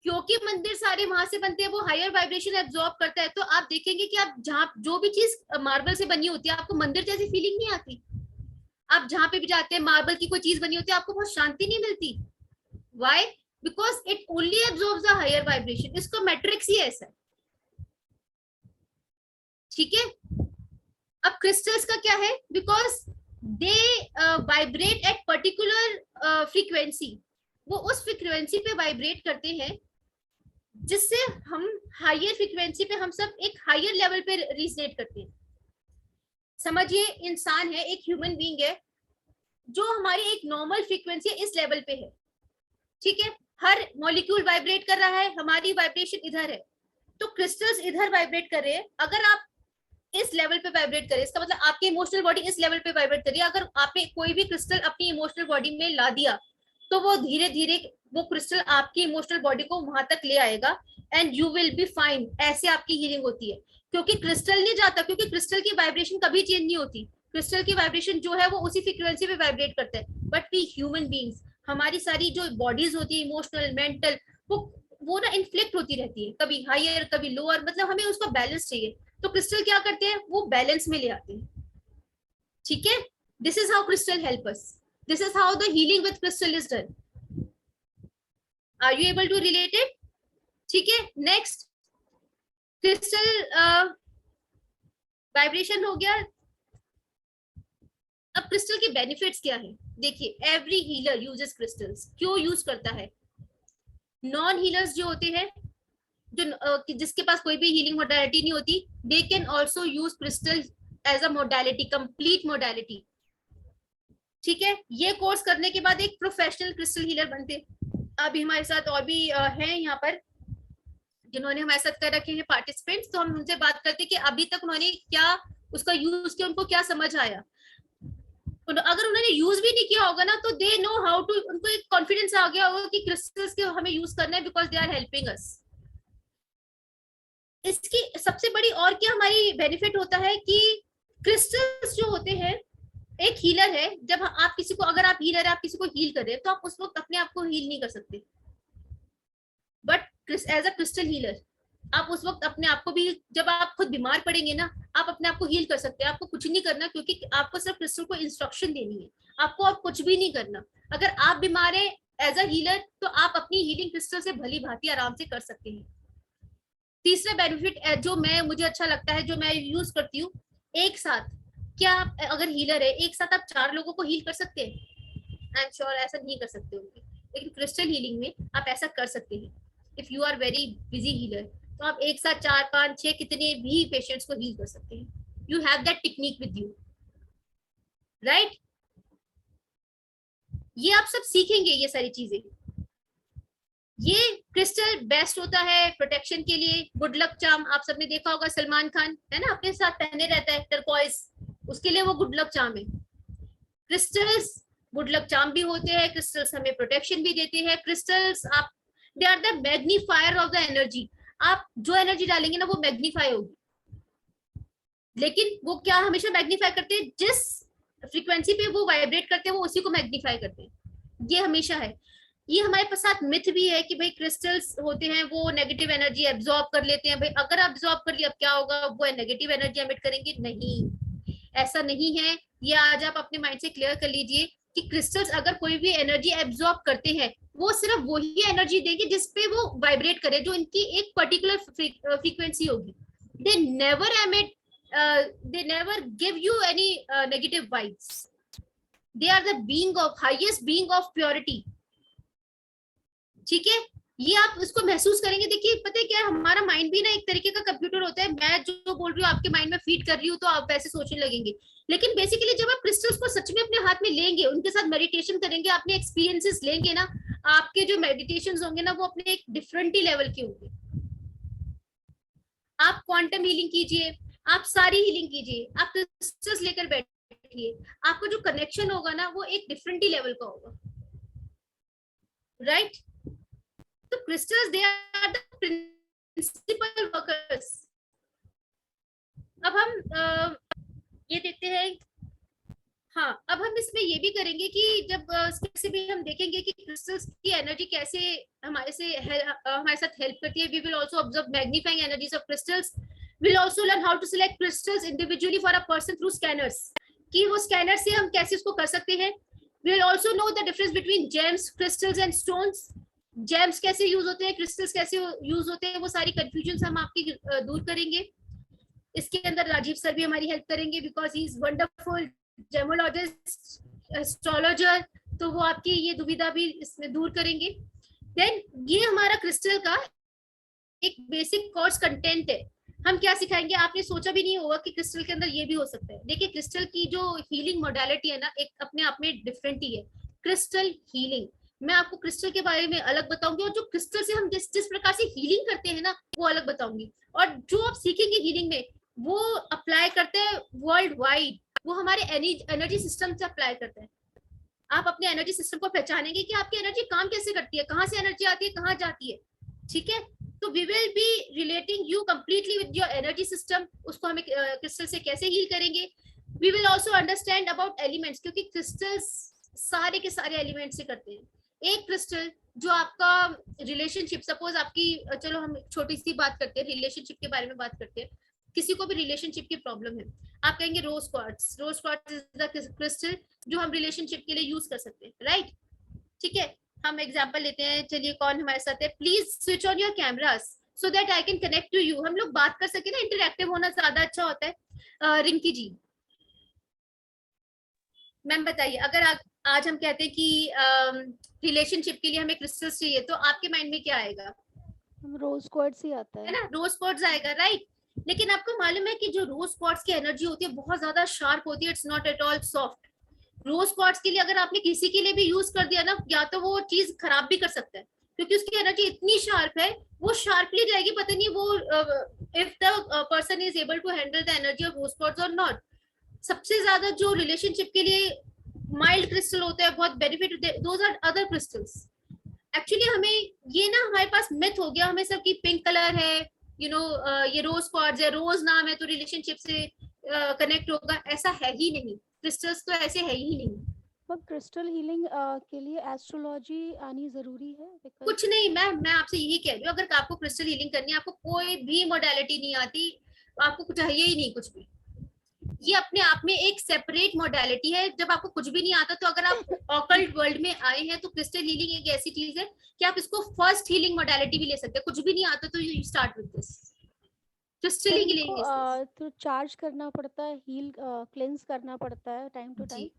क्योंकि मंदिर सारे वहां से बनते हैं, वो हायर वाइब्रेशन एब्जॉर्ब करता है। तो आप देखेंगे कि आप जहाँ जो भी चीज मार्बल से बनी होती है, आपको मंदिर जैसी फीलिंग नहीं आती। आप जहां पे भी जाते हैं, मार्बल की कोई चीज बनी होती है, आपको बहुत शांति नहीं मिलती। Why? Because it only absorbs the higher vibration. इसको मैट्रिक्स ही ऐसा है। ठीक है, अब क्रिस्टल्स का क्या है? Because they vibrate at particular frequency, वो उस फ्रीक्वेंसी पे वाइब्रेट करते हैं जिससे हम हायर फ्रीक्वेंसी पे, हम सब एक हायर लेवल पे रिजनेट करते हैं। समझिए, इंसान है, एक ह्यूमन बीइंग है, जो हमारी एक नॉर्मल फ्रीक्वेंसी इस लेवल पे है। ठीक है, हर मॉलिक्यूल वाइब्रेट कर रहा है, हमारी वाइब्रेशन इधर है, तो क्रिस्टल्स इधर वाइब्रेट कर रहे हैं। अगर आप इस लेवल पे वाइब्रेट करें, इसका मतलब आपकी इमोशनल बॉडी इस लेवल पे वाइब्रेट कर रही है। अगर आपने कोई भी क्रिस्टल अपनी इमोशनल बॉडी में ला दिया, तो वो धीरे धीरे वो क्रिस्टल आपकी इमोशनल बॉडी को वहां तक ले आएगा and you will be fine. ऐसे आपकी हीलिंग होती है, क्योंकि क्रिस्टल नहीं जाता, क्योंकि क्रिस्टल की वाइब्रेशन कभी चेंज नहीं होती। क्रिस्टल की वाइब्रेशन जो है वो उसी फ्रीक्वेंसी पे वाइब्रेट करता है। बट वी ह्यूमन बीइंग्स, हमारी सारी जो बॉडीज होती है, इमोशनल, मेंटल, वो ना इन्फ्लिक्ट होती रहती है, कभी हायर कभी लोअर, मतलब हमें उसका बैलेंस चाहिए। तो क्रिस्टल क्या करते हैं? वो बैलेंस में ले आते हैं। ठीक है, this is how crystal help us, this is how the healing with crystal is done. Are you able to relate it? ठीक है, नेक्स्ट, क्रिस्टल वाइब्रेशन हो गया। अब क्रिस्टल के बेनिफिट्स क्या है? देखिए, एवरी हीलर यूजेस क्रिस्टल्स। क्यों यूज करता है? नॉन हीलर्स जो होते हैं, जो जिसके पास कोई भी हीलिंग मोडालिटी नहीं होती, they can also use crystal as a modality, complete modality. ठीक है, ये कोर्स करने के बाद एक प्रोफेशनल क्रिस्टल हीलर बनते। अभी हमारे साथ और भी हैं यहाँ पर जिन्होंने हमारे साथ कर रखे हैं पार्टिसिपेंट्स, तो हम उनसे बात करते कि अभी तक उन्होंने क्या उसका यूज किया, उनको क्या समझ आया। तो अगर उन्होंने यूज भी नहीं किया होगा ना, तो दे नो हाउ टू, उनको एक कॉन्फिडेंस आ गया होगा कि क्रिस्टल्स के हमें यूज करना है, because they are helping us. इसकी सबसे बड़ी और क्या हमारी बेनिफिट होता है कि क्रिस्टल्स जो होते हैं, एक हीलर है, जब आप किसी को, अगर आप हीलर है, आप किसी को हील कर रहे हैं, तो आप उस वक्त अपने आप को हील नहीं कर सकते। But as a crystal healer आप उस वक्त अपने आप को भी, जब आप खुद बीमार पड़ेंगे ना, आप अपने आप को हील कर सकते हैं। आपको कुछ नहीं करना, क्योंकि आपको सिर्फ क्रिस्टल को इंस्ट्रक्शन देनी है, आपको अब कुछ भी नहीं करना। अगर आप बीमार है एज अ हीलर, तो आप अपनी हीलिंग क्रिस्टल से भली भांति आराम से कर सकते हैं। तीसरा बेनिफिट जो मुझे अच्छा लगता है, जो मैं यूज करती हूँ, एक साथ, क्या आप अगर हीलर है, एक साथ आप 4 लोगों को हील कर सकते हैं? आई एम श्योर ऐसा नहीं कर सकते होंगे, लेकिन क्रिस्टल हीलिंग में आप ऐसा कर सकते हैं। If you are very busy healer, तो आप एक साथ 4, 5, 6 कितने भी पेशेंट्स को हील कर सकते हैं। You have that technique with you, right? ये आप सब सीखेंगे, ये सारी चीजें। ये क्रिस्टल बेस्ट होता है प्रोटेक्शन के लिए। गुड लक चार्म आप सबने देखा होगा, सलमान खान है ना, अपने साथ पहने रहता है टर्कोइज, उसके लिए वो गुड लक चार्म है। क्रिस्टल्स गुड लक चार्म भी होते हैं, क्रिस्टल्स हमें प्रोटेक्शन भी देते हैं। क्रिस्टल्स आप they are the magnifier of the energy. आप जो एनर्जी डालेंगे ना वो मैग्नीफाई होगी, लेकिन वो क्या हमेशा मैग्नीफाई करते हैं, जिस फ्रीक्वेंसी पे वो वाइब्रेट करते हैं वो उसी को मैग्नीफाई करते हैं, ये हमेशा है। ये हमारे साथ मिथ भी है कि भाई क्रिस्टल्स होते हैं वो नेगेटिव एनर्जी एब्जॉर्ब कर लेते हैं। भाई अगर एब्जॉर्ब कर लिया अब क्या होगा, वो नेगेटिव एनर्जी एमिट करेंगे। नहीं, ऐसा नहीं है। ये आज आप अपने माइंड से क्लियर कर लीजिए कि क्रिस्टल्स अगर कोई भी एनर्जी एब्जॉर्ब करते हैं वो सिर्फ वही एनर्जी देंगे जिसपे वो वाइब्रेट करे, जो इनकी एक पर्टिकुलर फ्रीक्वेंसी होगी। They never emit, they never give you any negative vibes. They are the being of highest being of purity. ठीक है, ये आप उसको महसूस करेंगे। देखिए पता है क्या, हमारा माइंड भी ना एक तरीके का कंप्यूटर होता है। मैं जो बोल रही हूँ आपके माइंड में फीड कर रही हूँ तो आप वैसे सोचने लगेंगे, लेकिन बेसिकली जब आप क्रिस्टल्स को सच में अपने हाथ में लेंगे, उनके साथ मेडिटेशन करेंगे, अपने एक्सपीरियंसेस लेंगे ना, आपके जो मेडिटेशंस होंगे ना वो अपने एक डिफरेंट ही लेवल के होंगे। आप क्वांटम हीलिंग कीजिए, आप सारी हीलिंग कीजिए, आप क्रिस्टल्स लेकर बैठिए, आपको जो कनेक्शन होगा ना वो एक डिफरेंट ही लेवल का होगा, राइट? तो crystals they are the principal workers. अब हम ये देखते हैं, हाँ अब हम इसमें ये भी करेंगे कि जब से भी हम देखेंगे कि क्रिस्टल्स की एनर्जी कैसे हमारे साथ हेल्प करती है। We will also observe magnifying energies of crystals. We'll also learn how to select crystals individually for a person through scanners, कि वो स्कैनर से हम कैसे उसको कर सकते हैं। We'll also know the difference between gems, crystals and stones. Gems कैसे यूज होते हैं, क्रिस्टल्स कैसे यूज होते हैं, वो सारी कंफ्यूजन हम आपकी दूर करेंगे। इसके अंदर राजीव सर भी हमारी हेल्प करेंगे because he is wonderful gemmologist, astrologer, तो वो आपकी ये दुविधा भी इसमें दूर करेंगे। देन ये हमारा क्रिस्टल का एक बेसिक कोर्स कंटेंट है। हम क्या सिखाएंगे, आपने सोचा भी नहीं होगा कि क्रिस्टल के अंदर ये भी हो सकता है। देखिए क्रिस्टल की जो हीलिंग मोडालिटी है ना, एक अपने आप में डिफरेंट ही है। क्रिस्टल हीलिंग, मैं आपको क्रिस्टल के बारे में अलग बताऊंगी, और जो क्रिस्टल से हम जिस प्रकार से हीलिंग करते हैं ना वो अलग बताऊंगी। और जो आप सीखेंगे हीलिंग में वो अप्लाई करते हैं वर्ल्ड वाइड, वो हमारे एनर्जी सिस्टम से अप्लाई करते हैं। आप अपने एनर्जी सिस्टम को पहचानेंगे कि आपकी एनर्जी काम कैसे करती है, कहाँ से एनर्जी आती है, कहाँ जाती है, ठीक है। तो we will be relating you completely with your energy system, उसको हमें क्रिस्टल से कैसे हील करेंगे। We will also understand about elements, क्योंकि क्रिस्टल्स सारे के सारे एलिमेंट्स से करते हैं। एक क्रिस्टल जो आपका रिलेशनशिप, सपोज आपकी, चलो हम छोटी सी बात करते हैं, रिलेशनशिप के बारे में बात करते हैं। किसी को भी रिलेशनशिप की प्रॉब्लम है, आप कहेंगे rose quartz. Rose quartz is the crystal जो हम रिलेशनशिप के लिए यूज कर सकते हैं, राइट? ठीक है, हम एग्जांपल लेते हैं। चलिए कौन हमारे साथ है, please switch on your cameras so that I can connect to you. हम लोग बात कर सके ना, इंटरैक्टिव होना ज्यादा अच्छा होता है। रिंकी जी, मैम बताइए, अगर आज हम कहते हैं कि रिलेशनशिप के लिए हमें क्रिस्टल्स चाहिए, तो आपके माइंड में क्या आएगा? रोज क्वार्ट्ज ही आता है ना, रोज क्वार्ट्ज आएगा, राइट? लेकिन आपको मालूम है कि जो रोज क्वार्ट्ज की एनर्जी होती है बहुत ज्यादा शार्प होती है, it's not at all soft. Rose quartz के लिए अगर आपने किसी के लिए भी यूज कर दिया ना, या तो वो चीज खराब भी कर सकता है, क्योंकि उसकी एनर्जी इतनी शार्प है, वो शार्पली जाएगी। पता नहीं वो if the person is able to handle the energy of rose quartz और नॉट। सबसे ज्यादा जो रिलेशनशिप के लिए माइल्ड क्रिस्टल होता है, बहुत benefit, those are other crystals. Actually हमें ये ना हमारे पास मिथ हो गया, हमें सब की पिंक कलर है, यू नो, ये रोज क्वार्ट्ज है, रोज नाम है तो रिलेशनशिप से कनेक्ट होगा, ऐसा है ही नहीं। क्रिस्टल्स तो ऐसे है ही नहीं। पर क्रिस्टल हीलिंग के लिए एस्ट्रोलॉजी आनी जरूरी है? कुछ नहीं, मैं आपसे यही कह रही हूँ, अगर आपको क्रिस्टल हीलिंग करनी है, आपको कोई भी मोडालिटी नहीं आती, आपको कुछ चाहिए ही नहीं कुछ भी। ये अपने आप में एक सेपरेट मोडालिटी है। जब आपको कुछ भी नहीं आता, तो अगर आप ऑकल्ट वर्ल्ड में आए हैं तो क्रिस्टल हीलिंग एक ऐसी चीज है कि आप इसको फर्स्ट हीलिंग मोडालिटी भी ले सकते हैं। कुछ भी नहीं आता तो you start with this crystal healing. तो चार्ज करना पड़ता है, हील क्लेंस करना पड़ता है टाइम टू टाइम?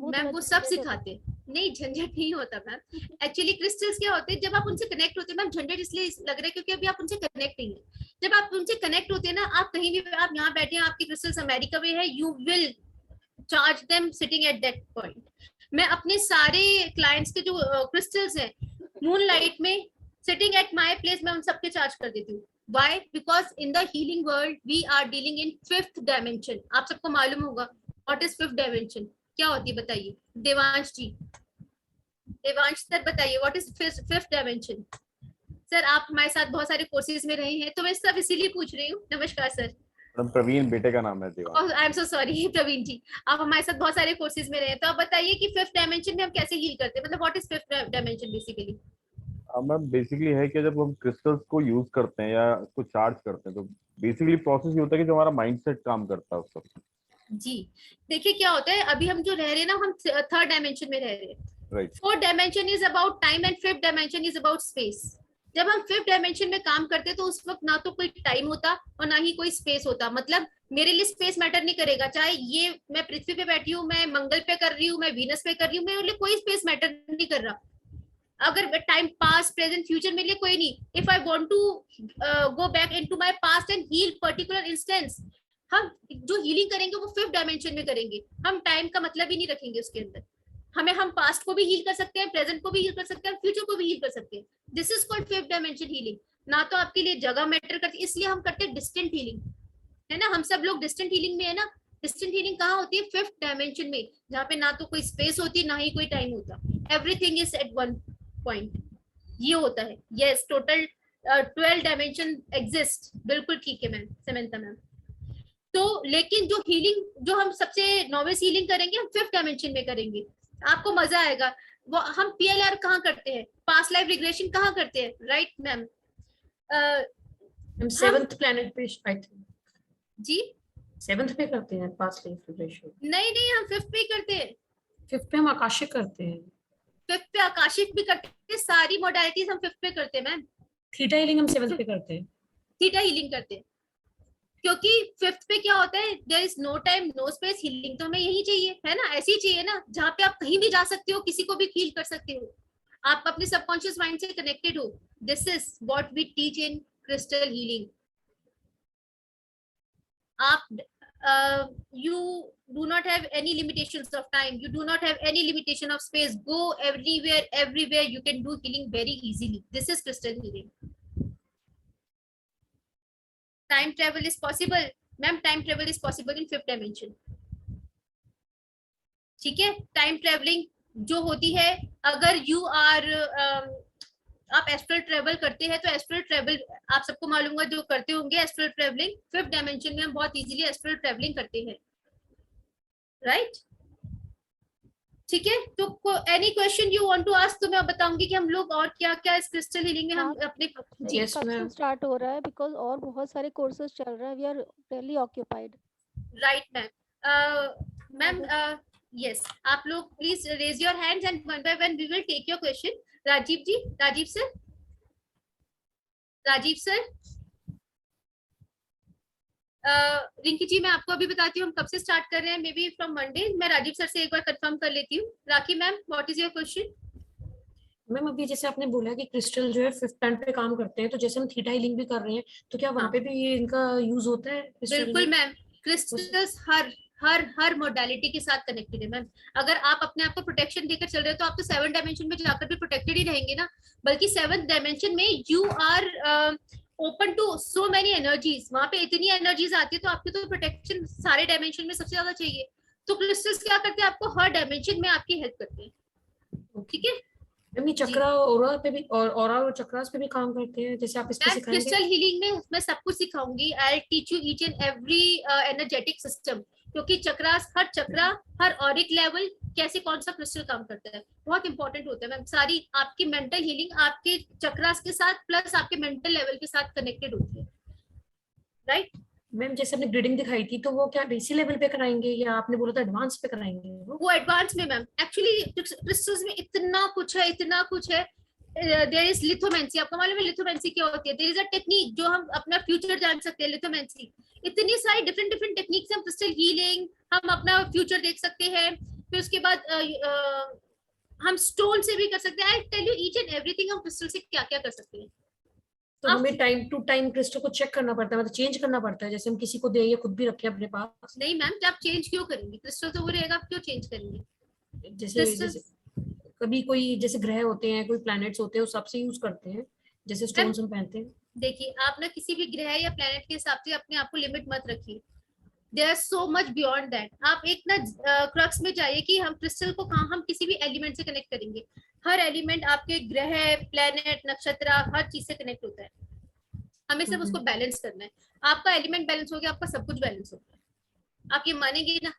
मैम वो सब सिखाते हैं, नहीं झंझट नहीं होता मैम। एक्चुअली क्रिस्टल्स क्या होते हैं, जब आप उनसे कनेक्ट होते हैं, मैम झंझट इसलिए लग रहा है क्योंकि अभी आप उनसे कनेक्ट नहीं है। जब आप उनसे कनेक्ट होते हैं ना, आप कहीं भी, आप यहाँ बैठे हैं, आपकी क्रिस्टल्स अमेरिका में है, you will charge them sitting at that point. मैं अपने सारे क्लाइंट्स के जो क्रिस्टल्स हैं मून लाइट में सिटिंग एट माई प्लेस, मैं उन सबके चार्ज कर देती हूँ। Why? Because in the healing world we are dealing in 5th dimension. आप सबको मालूम होगा व्हाट इज फिफ्थ डायमेंशन, क्या होती है बताइए देवांश जी, देवांश सर बताइए what is fifth dimension. Sir आप हमारे साथ बहुत सारे कोर्सेज में रहे हैं तो मैं सिर्फ इसीलिए पूछ रही हूँ। नमस्कार सर। मैडम प्रवीण बेटे का नाम है Devansh. I am so sorry Praveen ji, आप हमारे साथ बहुत सारे कोर्सेज में रहे हैं तो आप बताइए कि फिफ्थ डायमेंशन में हम कैसे हील करते हैं, मतलब what is fifth dimension basically. Ma'am basically है कि जब हम क्रिस्टल्स को यूज करते हैं या उसको चार्ज करते हैं तो बेसिकली प्रोसेस ये होता है कि जो हमारा माइंडसेट काम करता है उस पर। जी देखिए क्या होता है, अभी हम जो रह रहे हैं ना हम थर्ड डायमेंशन में रह रहे हैं, right. Fourth dimension is about time and fifth dimension is about space. जब हम फिफ्थ डायमेंशन में काम करते हैं तो उस वक्त ना तो कोई टाइम होता और ना ही कोई स्पेस होता, मतलब मेरे लिए स्पेस मैटर नहीं करेगा, चाहे ये मैं पृथ्वी पे बैठी हूँ, मैं मंगल पे कर रही हूँ, मैं वीनस पे कर रही हूँ, मेरे लिए कोई स्पेस मैटर नहीं कर रहा। अगर टाइम पास प्रेजेंट फ्यूचर मेरे लिए कोई नहीं, if I want to go back into my past and heal particular instance, हम जो हीलिंग करेंगे वो फिफ्थ डायमेंशन में करेंगे, हम टाइम का मतलब ही नहीं रखेंगे उसके अंदर। हम पास्ट को भी हील कर सकते हैं, प्रेजेंट को भी हील कर सकते हैं, फ्यूचर को भी हील कर सकते हैं। This is called fifth dimension healing. ना तो आपके लिए जगह मैटर करती, इसलिए हम करते हैं डिस्टेंट हीलिंग, है ना, हम सब लोग डिस्टेंट हीलिंग में है ना। डिस्टेंट हीलिंग कहाँ होती है, फिफ्थ डायमेंशन में, जहाँ पे ना तो कोई स्पेस होती ना ही कोई टाइम होता, everything is at one point, ये होता है। यस टोटल 12 डायमेंशन एग्जिस्ट, बिल्कुल ठीक है मैम समंता मैम। तो लेकिन जो हीलिंग जो हम सबसे नॉविस हीलिंग करेंगे हम फिफ्थ डायमेंशन में करेंगे, आपको मजा आएगा। वो हम पीएलआर कहाँ करते हैं, पास्ट लाइफ रिग्रेशन कहाँ करते हैं, राइट मैम। हम सेवंथ प्लेनेट पे आई थिंक जी सेवंथ पे करते हैं पास्ट लाइफ रिग्रेशन। नहीं नहीं, हम फिफ्थ पे ही करते हैं, फिफ्थ पे हम आकाशिक करते हैं, फिफ्थ पे आकाशिक भी करते हैं, सारी मोडालिटीज हम फिफ्थ पे करते हैं मैम। थीटा हीलिंग हम सेवंथ पे करते हैं, थीटा हीलिंग करते हैं, क्योंकि फिफ्थ पे क्या होता है, there is no time no space, healing तो हमें यही चाहिए है ना, ऐसी चाहिए ना जहाँ पे आप कहीं भी जा सकते हो, किसी को भी हील कर सकते हो, आप अपने सबकॉन्शियस माइंड से कनेक्टेड हो। This is what we teach in crystal healing. आप you do not have any limitations of time, you do not have any limitation of space, go everywhere you can do healing very easily. This is crystal healing. Time travel is possible ma'am, time travel is possible in fifth dimension, ठीक है। टाइम ट्रेवलिंग जो होती है, अगर यू आर आप एस्ट्रल ट्रेवल करते हैं तो एस्ट्रल ट्रेवल आप सबको मालूम होगा, जो करते होंगे एस्ट्रल ट्रेवलिंग फिफ्थ डायमेंशन में हम बहुत इजीली एस्ट्रल ट्रेवलिंग करते हैं, राइट ठीक है। तो any question you want to ask, तो मैं बताऊंगी कि हम लोग और क्या क्या इस क्रिस्टल हीलिंग में हम अपने जी Yes, कब से ma'am. स्टार्ट हो रहा है, बिकॉज और बहुत सारे कोर्सेज चल रहे हैं, we are really occupied. Right ma'am. Ma'am yes, आप लोग please raise your hands and one by one we will take your question. Rajiv ji, Rajiv sir, Rajiv sir, Rinki ji मैं आपको अभी बताती हूँ हम कब से स्टार्ट कर रहे हैं, मे बी फ्रॉम मंडे। मैं राजीव सर से एक बार कंफर्म कर लेती हूँ। Rakhi ma'am what is your question. Ma'am अभी जैसे आपने बोला कि क्रिस्टल जो है फिफ्थ प्लैनेट पे काम करते हैं, तो जैसे हम थीटा हीलिंग भी कर रहे हैं, तो क्या वहाँ पे भी ये इनका यूज होता है? बिल्कुल मैम, क्रिस्टल्स हर हर हर मोडालिटी के साथ कनेक्टेड है मैम। अगर आप अपने आप को प्रोटेक्शन देकर चल रहे हो तो आप तो सेवन डायमेंशन में जाकर भी प्रोटेक्टेड ही रहेंगे ना, बल्कि सेवन डायमेंशन में you are open to so many energies, वहां पे इतनी एनर्जीज आती है तो आपको तो प्रोटेक्शन सारे डायमेंशन में सबसे ज्यादा चाहिए। तो क्रिस्टल्स क्या करते हैं, आपको हर डायमेंशन में आपकी हेल्प करते हैं, ठीक है। मम्मी चक्रा ऑरा पे भी और ऑरा और चक्रास पे भी काम करते हैं, जैसे आप इस पे मैं सिखाएंगे? क्रिस्टल हीलिंग में मैं सब कुछ सिखाऊंगी। I teach you each and every energetic system, क्योंकि चक्रास, हर चक्रा, हर ऑरिक लेवल कैसे कौन सा क्रिस्टल काम करता है बहुत इंपॉर्टेंट होता है मैम। सारी आपकी मेंटल हीलिंग आपके चक्रास के साथ प्लस आपके मेंटल लेवल के साथ कनेक्टेड होती है, राइट। मैम जैसे आपने ग्रिडिंग दिखाई थी, तो वो क्या बेसिक लेवल पे कराएंगे या आपने बोला था एडवांस पे कराएंगे? वो एडवांस में मैम, एक्चुअली क्रिस्टल्स में इतना कुछ है, इतना कुछ है। देयर इज लिथोमेंसी, आपको मालूम है लिथोमेंसी क्या होती है? देयर इज अ टेक्निक जो हम अपना फ्यूचर जान सकते हैं, लिथोमेंसी। इतनी सारी डिफरेंट डिफरेंट टेक्निक से हम क्रिस्टल हीलिंग, हम अपना फ्यूचर देख सकते हैं। फिर उसके बाद हम स्टोन से भी कर सकते हैं। I tell you each and everything हम क्रिस्टल से क्या क्या कर सकते हैं। तो हमें टाइम टू टाइम क्रिस्टल को चेक करना पड़ता है, मतलब चेंज करना पड़ता है, जैसे हम किसी को दे या खुद भी रखें अपने पास? नहीं मैम, क्या आप चेंज क्यों करेंगे? क्रिस्टल तो वो रहेगा, आप क्यों चेंज करेंगे? जैसे जैसे कभी कोई जैसे ग्रह होते हैं, कोई प्लैनेट्स होते हैं, उस हिसाब से यूज करते हैं, जैसे स्टोन्स हम पहनते हैं। देखिए आप ना किसी भी ग्रह या प्लेनेट के हिसाब से अपने आप को लिमिट मत रखिए। They are so much beyond that. आप एक ना क्रक्स में जाइए कि हम क्रिस्टल को कहाँ हम किसी भी एलिमेंट से कनेक्ट करेंगे। हर एलिमेंट आपके ग्रह, प्लेनेट, नक्षत्र, हर चीज से कनेक्ट होता है। हमें सिर्फ उसको बैलेंस करना है। आपका एलिमेंट बैलेंस हो गया, आपका सब कुछ बैलेंस हो गया। आप ये मानेंगे ना,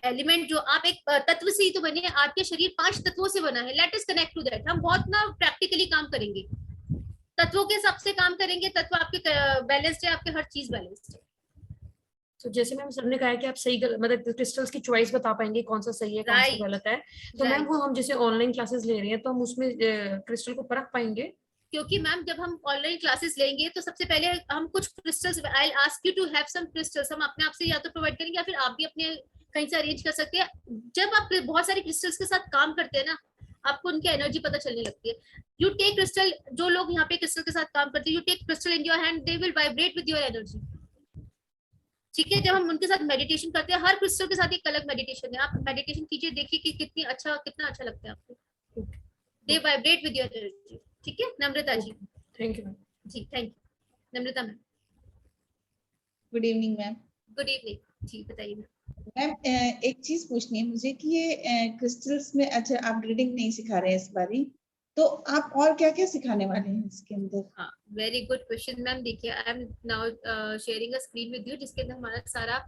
एलिमेंट जो आप एक तत्व से ही तो बने हैं, आपके शरीर 5 तत्वों से बना है। Let us connect to that. हम बहुत ना प्रैक्टिकली काम करेंगे, तत्वों के हिसाब से काम करेंगे। तत्व आपके बैलेंस्ड है, आपके हर चीज बैलेंस्ड है। तो जैसे मैम सबने कहा है कि आप सही मतलब क्रिस्टल्स की चॉइस बता पाएंगे कौन सा सही है कौन सा गलत है, तो मैम वो हम जैसे ऑनलाइन क्लासेस ले रहे हैं तो हम उसमें क्रिस्टल को परख पाएंगे? क्योंकि मैम जब हम ऑनलाइन क्लासेस लेंगे तो सबसे पहले हम कुछ crystals, I will ask you to have some crystals, हम अपने आप से या तो प्रोवाइड करेंगे या फिर आप भी अपने कहीं से अरेंज कर सकते हैं। जब आप बहुत सारे क्रिस्टल्स के साथ काम करते हैं ना, आपको उनकी एनर्जी पता चलने लगती है। यू टेक क्रिस्टल, जो लोग यहाँ पे क्रिस्टल के साथ काम करते हैं, you take crystal in your hand, they will vibrate with your energy. ठीक है, जब हम उनके साथ मेडिटेशन करते हैं, हर क्रिस्टल के साथ एक अलग मेडिटेशन है। आप मेडिटेशन कीजिए, देखिए कि कितना अच्छा लगता है आपको। They vibrate with your energy. ठीक है Namrata ji? Thank you ma'am. जी thank you. Namrata ma'am. Good evening ma'am. Good evening जी, बताइए मैम एक चीज पूछनी है मुझे कि ये क्रिस्टल्स में, अच्छा आप रीडिंग नहीं सिखा रहे हैं इस बारी, तो आप और क्या क्या सिखाने वाले हैं इसके अंदर? हाँ, वेरी गुड क्वेश्चन मैम। देखिए I am now sharing a screen with you, जिसके अंदर हमारा सारा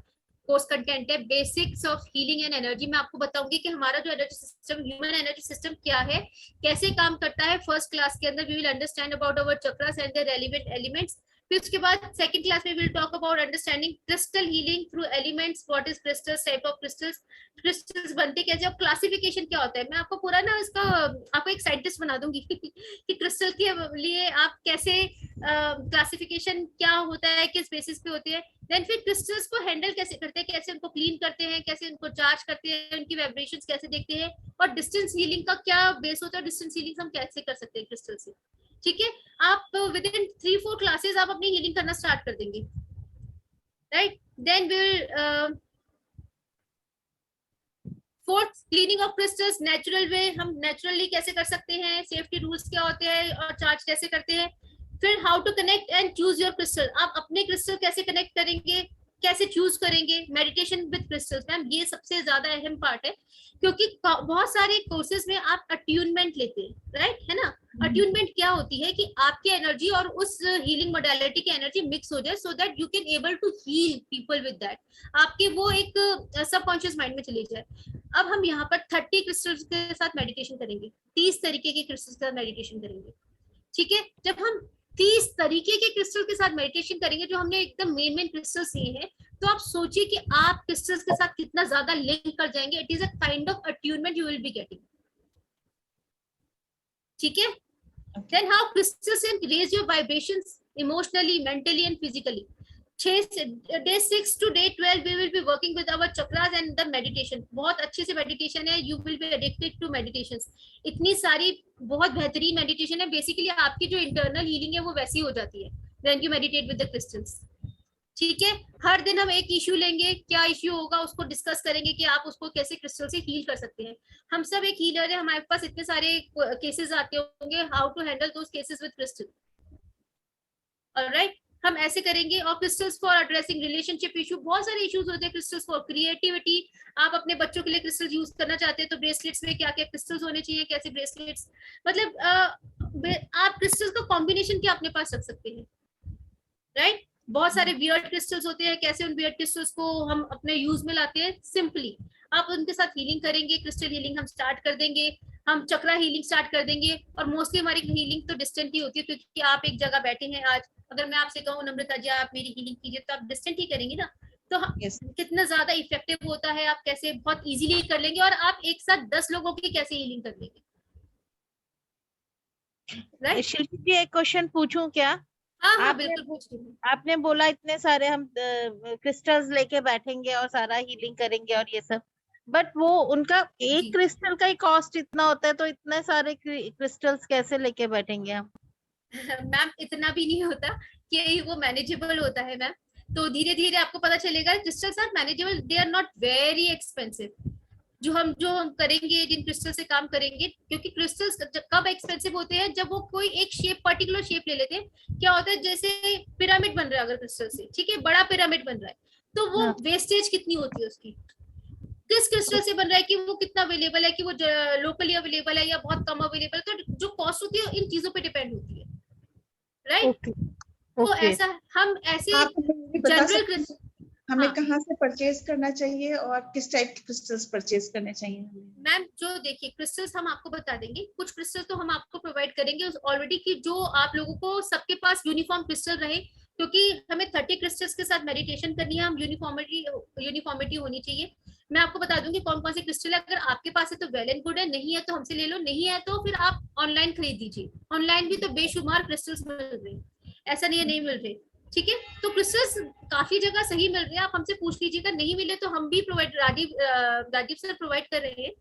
कोर्स कंटेंट है, basics of healing and energy. मैं आपको बताऊंगी कि हमारा जो energy system, human energy system क्या है, कैसे काम करता है। फर्स्ट क्लास के अंदर we will understand about our chakras and the relevant elements. फिर उसके बाद सेकंड क्लास में will talk about understanding crystal healing through elements, what is crystals, type of crystals, crystals बनते कैसे, और क्लासिफिकेशन क्या होता है। मैं आपको पूरा ना इसका आपको एक साइंटिस्ट बना दूंगी कि क्रिस्टल के लिए आप कैसे क्लासिफिकेशन क्या होता है, किस बेसिस पे होती है। देन फिर क्रिस्टल्स को हैंडल कैसे करते हैं, कैसे उनको क्लीन करते हैं, कैसे उनको चार्ज करते हैं, उनकी वाइब्रेशंस कैसे देखते हैं, और डिस्टेंस हीलिंग का क्या बेस होता है, डिस्टेंस हीलिंग हम कैसे कर सकते हैं क्रिस्टल से। ठीक है, आप विद इन 3-4 क्लासेस आप अपनी हीलिंग करना स्टार्ट कर देंगे, right. Then we will fourth, cleaning of crystals natural way, हम नेचुरली कैसे कर सकते हैं, सेफ्टी रूल्स क्या होते हैं और चार्ज कैसे करते हैं। फिर how to connect and choose your crystal, आप अपने क्रिस्टल कैसे कनेक्ट करेंगे, कैसे चूज करेंगे। मेडिटेशन विद क्रिस्टल्स मैम, ये सबसे ज्यादा अहम पार्ट है, क्योंकि बहुत सारे कोर्सेज में आप अट्यूनमेंट लेते हैं, राइट, है ना। अट्यूनमेंट क्या होती है कि आपकी एनर्जी और उस हीलिंग मोडालिटी की एनर्जी मिक्स हो जाए, so that you can able to heal people with that, आपके वो एक सबकॉन्शियस माइंड में चली जाए। अब हम यहाँ पर 30 क्रिस्टल्स के साथ मेडिटेशन करेंगे, 30 तरीके के क्रिस्टल्स के साथ मेडिटेशन करेंगे। ठीक है, जब हम 30 तरीके के क्रिस्टल के साथ मेडिटेशन करेंगे, जो हमने एकदम मेन क्रिस्टल्स लिए हैं, तो आप सोचिए कि आप क्रिस्टल्स के साथ कितना ज्यादा लिंक कर जाएंगे। It is a kind of attunement you will be getting. ठीक है, then how crystals can raise your vibrations emotionally, mentally and physically. Day 6 to day 12 we will be working with our chakras and the meditation. बहुत अच्छे से मेडिटेशन है, you will be addicted to meditations. इतनी सारी बहुत बेहतरीन मेडिटेशन है। बेसिकली आपकी जो इंटरनल हीलिंग है वो वैसी हो जाती है when you meditate with the crystals. ठीक है, हर दिन हम एक इश्यू लेंगे, क्या इश्यू होगा उसको डिस्कस करेंगे कि आप उसको कैसे क्रिस्टल से हील कर सकते हैं। हम सब एक हीलर है, हमारे पास इतने सारे केसेस आते होंगे, how to handle those cases with crystal. Alright, हम ऐसे करेंगे। और crystals for addressing relationship issue, बहुत सारे इश्यूज होते हैं। क्रिस्टल्स फॉर क्रिएटिविटी, आप अपने बच्चों के लिए क्रिस्टल यूज करना चाहते हैं तो ब्रेसलेट्स में क्या क्या क्रिस्टल्स होने चाहिए, कैसे ब्रेसलेट्स, मतलब आप क्रिस्टल्स का कॉम्बिनेशन क्या अपने पास रख सकते हैं, राइट। बहुत सारे वियर्ड क्रिस्टल्स होते हैं, कैसे उन वियर्ड क्रिस्टल्स को हम अपने यूज में लाते हैं। सिंपली आप उनके साथ हीलिंग करेंगे, क्रिस्टल हीलिंग हम स्टार्ट कर देंगे, हम चक्रा हीलिंग स्टार्ट कर देंगे। और मोस्टली हमारी हीलिंग तो डिस्टेंट ही होती है, क्योंकि आप एक जगह बैठे हैं। आज अगर मैं आपसे कहूँ नम्रता जी आप मेरी हीलिंग कीजिए, तो आप डिस्टेंट ही करेंगे ना। तो yes. कितना ज्यादा इफेक्टिव होता है, आप कैसे बहुत इजीली कर लेंगे, और आप एक साथ 10 लोगों की कैसे हीलिंग कर लेंगे, राइट। शिल्पी जी एक क्वेश्चन पूछूं क्या? हाँ बिल्कुल पूछिए। आपने बोला इतने सारे हम क्रिस्टल्स लेके बैठेंगे और सारा हीलिंग करेंगे और ये सब, बट वो उनका एक क्रिस्टल का ही कॉस्ट इतना होता है, तो इतने सारे क्रिस्टल्स कैसे लेके बैठेंगे हम? मैम इतना भी नहीं होता कि वो मैनेजेबल होता है मैम, तो धीरे धीरे आपको पता चलेगा। Crystals are manageable, they are not very expensive. जो हम करेंगे, जिन क्रिस्टल से काम करेंगे, क्योंकि क्रिस्टल्स कब एक्सपेंसिव होते हैं, जब वो कोई एक शेप, पर्टिकुलर शेप ले लेते हैं। क्या होता है, जैसे पिरामिड बन रहा है अगर क्रिस्टल से, ठीक है, बड़ा पिरामिड बन रहा है, तो वो हाँ। वेस्टेज कितनी होती है उसकी, किस क्रिस्टल से बन रहा है, कि वो कितना अवेलेबल है, कि वो लोकली अवेलेबल है या बहुत कम अवेलेबल है, तो जो कॉस्ट होती है इन चीजों पे डिपेंड होती है, राइट। ओके तो ओके ऐसा हम ऐसे आप हमें ये बता सकते जनरल, हैं हमें हाँ। कहाँ से परचेज करना चाहिए और किस टाइप के क्रिस्टल्स परचेज करने चाहिए हमें? मैम जो देखिए क्रिस्टल्स हम आपको बता देंगे, कुछ क्रिस्टल तो हम आपको प्रोवाइड करेंगे ऑलरेडी, कि जो आप लोगों को सबके पास यूनिफॉर्म क्रिस्टल रहे, क्योंकि हमें 30 क्रिस्टल्स के साथ मेडिटेशन करनी है, हम यूनिफॉर्मिटी होनी चाहिए। मैं आपको बता दूंगी कौन कौन से क्रिस्टल है, अगर आपके पास है तो वेल एंड गुड है, नहीं है तो हमसे ले लो, नहीं है तो फिर आप ऑनलाइन खरीद लीजिए। ऑनलाइन भी तो बेशुमार क्रिस्टल्स मिल रहे हैं, ऐसा नहीं है नहीं मिल रहे, ठीक है। तो क्रिस्टल्स काफी जगह सही मिल रहे हैं, आप हमसे पूछ लीजिएगा, नहीं मिले तो हम भी प्रोवाइड, राजीव सर प्रोवाइड कर रहे हैं,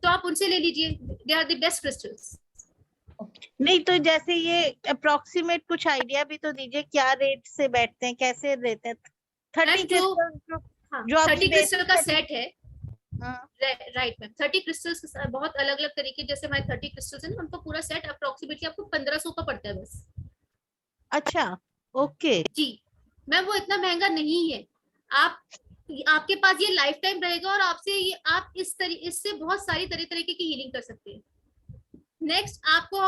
तो आप उनसे ले लीजिए, they are the best crystals. नहीं तो जैसे ये अप्रोक्सीमेट कुछ आइडिया भी तो दीजिए, क्या रेट से बैठते हैं, कैसे रहते हैं? 30 क्रिस्टल जो आपकी 30 क्रिस्टल का basic सेट है, हाँ राइट मैम। 30 क्रिस्टल्स बहुत अलग अलग तरीके, जैसे हमारे 30 क्रिस्टल्स हैं, उनका पूरा सेट अप्रोक्सीमेटली आपको 1500 का पड़ता है बस। अच्छा ओके जी मैम, वो इतना महंगा नहीं है। आप, आपके पास ये लाइफ टाइम रहेगा, और आपसे ये आप इससे बहुत सारी तरीके की हीलिंग कर सकते हैं। नेक्स्ट आपको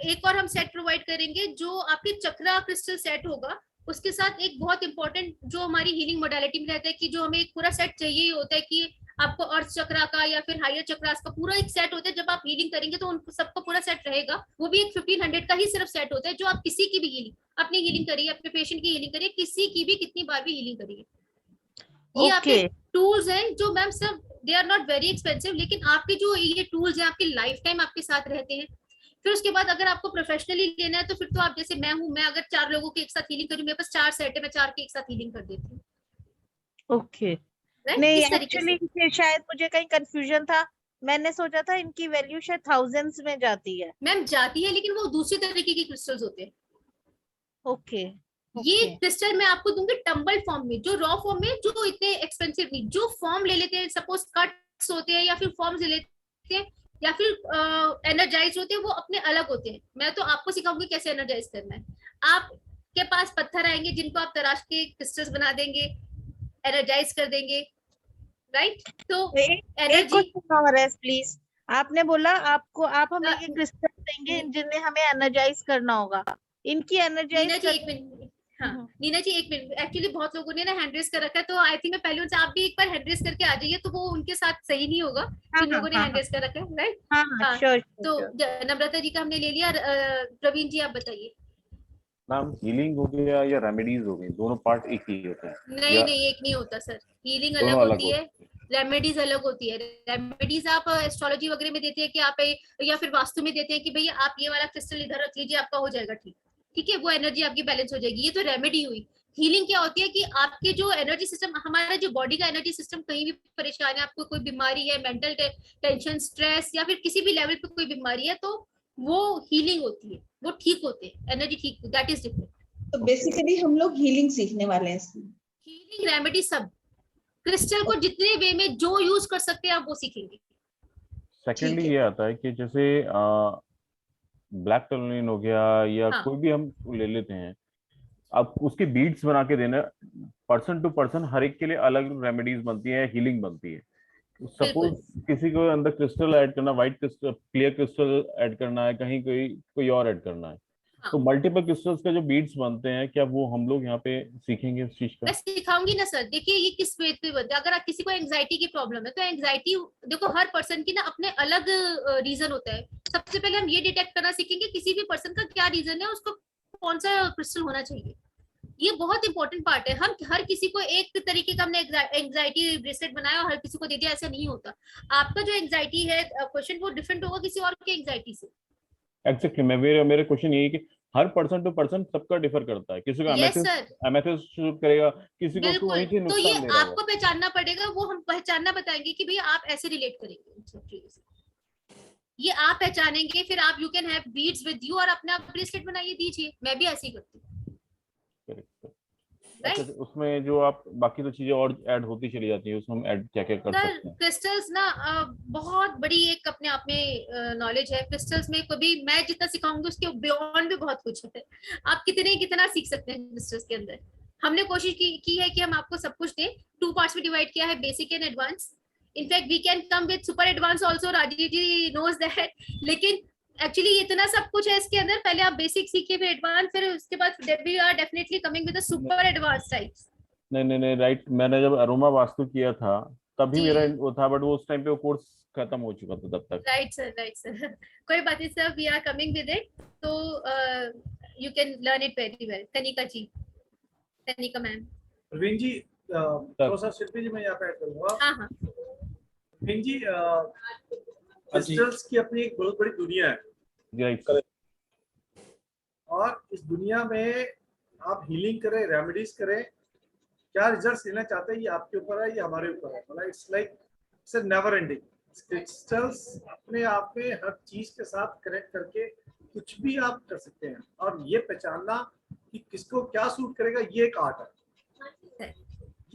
एक और हम सेट प्रोवाइड करेंगे, जो आपके चक्रा क्रिस्टल सेट होगा, उसके साथ एक बहुत इंपॉर्टेंट जो हमारी हीलिंग मोडालिटी में रहता है, कि जो हमें एक पूरा सेट चाहिए ही होता है, कि आपको अर्थ चक्रा का या फिर हायर चक्रास का पूरा एक सेट होता है। जब आप हीलिंग करेंगे तो उन सबका पूरा सेट रहेगा, वो भी एक 1500 का ही सिर्फ सेट होता है, जो आप किसी की भी हीलिंग, अपनी हीलिंग करिए, अपने पेशेंट की हीलिंग करिए, किसी की भी कितनी बार भी हीलिंग करिए। ये आपके टूल्स हैं जो मैम सब they are not very expensive, लेकिन आपके जो ये टूल्स हैं आपकी लाइफ टाइम आपके साथ रहते हैं। फिर उसके बाद अगर आपको प्रोफेशनली लेना है तो फिर तो आप, जैसे मैं हूँ, मैं अगर 4 लोगों के एक साथ हीलिंग करूँ, मेरे पास 4 सेट है, मैं 4 के एक साथ हीलिंग कर देती हूँ। ओके राइट, नहीं इस तरीके से। एक्चुअली शायद मुझे कहीं कंफ्यूजन था, मैंने सोचा था इनकी वैल्यू शायद थाउजेंड्स में जाती है। मैम जाती है, लेकिन वो दूसरी तरीके के क्रिस्टल्स होते हैं। ओके ये क्रिस्टल मैं आपको दूंगी टम्बल फॉर्म में, जो रॉ फॉर्म में, जो इतने एक्सपेंसिव नहीं, जो फॉर्म ले लेते हैं, सपोज कट्स होते हैं या फिर फॉर्म्स ले लेते हैं या फिर एनर्जाइज होते हैं, वो अपने अलग होते हैं। मैं तो आपको सिखाऊंगी कैसे एनर्जाइज करना है। आपके पास पत्थर आएंगे जिनको आप तराश के क्रिस्टल्स बना देंगे, एनर्जाइज कर देंगे, राइट। तो एनर्जी और है प्लीज, आपने बोला आपको आप हमें ये क्रिस्टल देंगे जिन्हें हमें एनर्जाइज करना होगा, इनकी एनर्जाइज नीना जी एक मिनट, हाँ नीना जी एक मिनट, एक्चुअली बहुत लोगों ने ना हैंड रेस कर रखा है, तो आई थिंक मैं पहले उनसे, आप भी एक बार हैंड रेस करके आ जाइए, तो वो उनके साथ सही नहीं होगा जिन लोगों ने हैंड रेस कर रखा है, राइट। हाँ श्योर। तो नम्रता जी का हमने ले लिया, प्रवीण जी आप बताइए। मैम हीलिंग हो गया या रेमेडीज हो गई, दोनों पार्ट एक ही होते हैं? नहीं नहीं, एक नहीं होता सर, हीलिंग अलग दोनों अलग होती है, रेमेडीज अलग होती है। रेमेडीज आप एस्ट्रोलॉजी वगैरह में देते हैं कि आप, या फिर वास्तु में देते हैं कि भैया आप ये वाला क्रिस्टल इधर रख लीजिए, आपका हो जाएगा ठीक, ठीक है, वो एनर्जी आपकी बैलेंस हो जाएगी, ये तो रेमेडी हुई। हीलिंग क्या होती है कि आपके जो एनर्जी सिस्टम, हमारा जो बॉडी का एनर्जी सिस्टम कहीं भी परेशान है, आपको कोई बीमारी है, मेंटल टेंशन, स्ट्रेस या फिर किसी भी लेवल पे कोई बीमारी है, तो वो हीलिंग होती है, वो ठीक होते हैं, एनर्जी ठीक, दैट इज डिफरेंट। तो बेसिकली हम लोग हीलिंग सीखने वाले हैं इसमें। हीलिंग रेमेडी सब, क्रिस्टल को जितने वे में जो यूज कर सकते हैं आप वो सीखेंगे। सेकेंडली ये आता है कि जैसे ब्लैक टर्मलिन हो गया या हाँ। कोई भी हम ले लेते हैं, अब उसके बीड्स बना के देना, पर्सन टू पर्सन हर एक के लिए अलग रेमेडीज बनती है, हीलिंग बनती है। सपोज किसी को अंदर क्रिस्टल ऐड करना, white crystal, clear crystal add करना है, कहीं कोई और ऐड करना है, हाँ। तो मल्टीपल क्रिस्टल्स का जो बीड्स बनते हैं, क्या वो हम लोग यहाँ पे सीखेंगे इस चीज का? मैं सिखाऊंगी ना सर, देखिए ये किस वे पे बनता है। अगर आप किसी को एंजाइटी की प्रॉब्लम है, तो एंजाइटी देखो हर पर्सन की ना अपने अलग रीजन होता है। सबसे पहले हम ये डिटेक्ट करना सीखेंगे किसी भी पर्सन का क्या रीजन है, उसको कौन सा क्रिस्टल होना चाहिए। ये बहुत इंपॉर्टेंट पार्ट है। हम हर किसी को एक तरीके का हमने एंजाइटी ब्रेसलेट बनाया और हर किसी को दे दिया, ऐसा नहीं होता। आपका जो एंजाइटी है क्वेश्चन, वो डिफरेंट होगा किसी और के एंजाइटी से। एग्जैक्टली, मेरे क्वेश्चन यही कि हर पर्सन टू पर्सन सबका डिफर करता है, किसी को एमेथिस्ट शूट करेगा, किसी को बिल्कुल, वही चीज तो ये नुकसान दे रहा आपको पहचानना पड़ेगा, वो हम पहचानना बताएंगे कि भैया आप ऐसे रिलेट करेंगे इन सब चीजों से। ये आप पहचानेंगे, फिर आप you can have beads with you और अपना ब्रेसलेट बनाइए, दीजिए। मैं भी ऐसे ही करती हूँ। अच्छा, उसमें जो आप बाकी तो चीजें और ऐड होती चली जाती है, उसमें हम ऐड क्या क्या कर सकते हैं? क्रिस्टल्स ना बहुत बड़ी एक अपने आप में नॉलेज है। क्रिस्टल्स में कभी मैं जितना सिखाऊंगी उसके बियॉन्ड भी बहुत कुछ है। आप कितना सीख सकते हैं क्रिस्टल्स के अंदर। हमने कोशिश की है कि हम आपको सब कुछ दें। 2 पार्ट्स में डिवाइड किया है, basic and advance. In fact we can come with super advance also, Rajiv ji knows that. लेकिन एक्चुअली इतना सब कुछ है इसके अंदर, पहले आप बेसिक सीखिए फिर एडवांस, फिर उसके बाद we are definitely coming with the super advance types. नहीं राइट, मैंने जब अरोमा वास्तु किया था तभी जी। मेरा वो था, बट वो उस टाइम पे वो कोर्स खत्म हो चुका था तब तक। राइट सर कोई बात नहीं sir, we are coming with it, तो you can learn it very well. Kanika ji, Kanika ma'am. Praveen ji, थोड़ा सा शिल्पी जी मैं यहाँ पे ऐड करूंगा। हाँ। प्रवीण जी, क्रिस्टल्स की अपनी एक बहुत बड़ी दुनिया है, राइट। और इस दुनिया में आप हीलिंग करें, रेमेडीज करें, क्या रिजल्ट्स लेना चाहते हैं ये आपके ऊपर है, ये हमारे ऊपर है। मतलब it's like it's never ending. Crystals अपने आप में हर चीज के साथ कनेक्ट करके कुछ भी आप कर सकते हैं, और ये पहचानना कि किसको क्या सूट करेगा ये एक आर्ट है,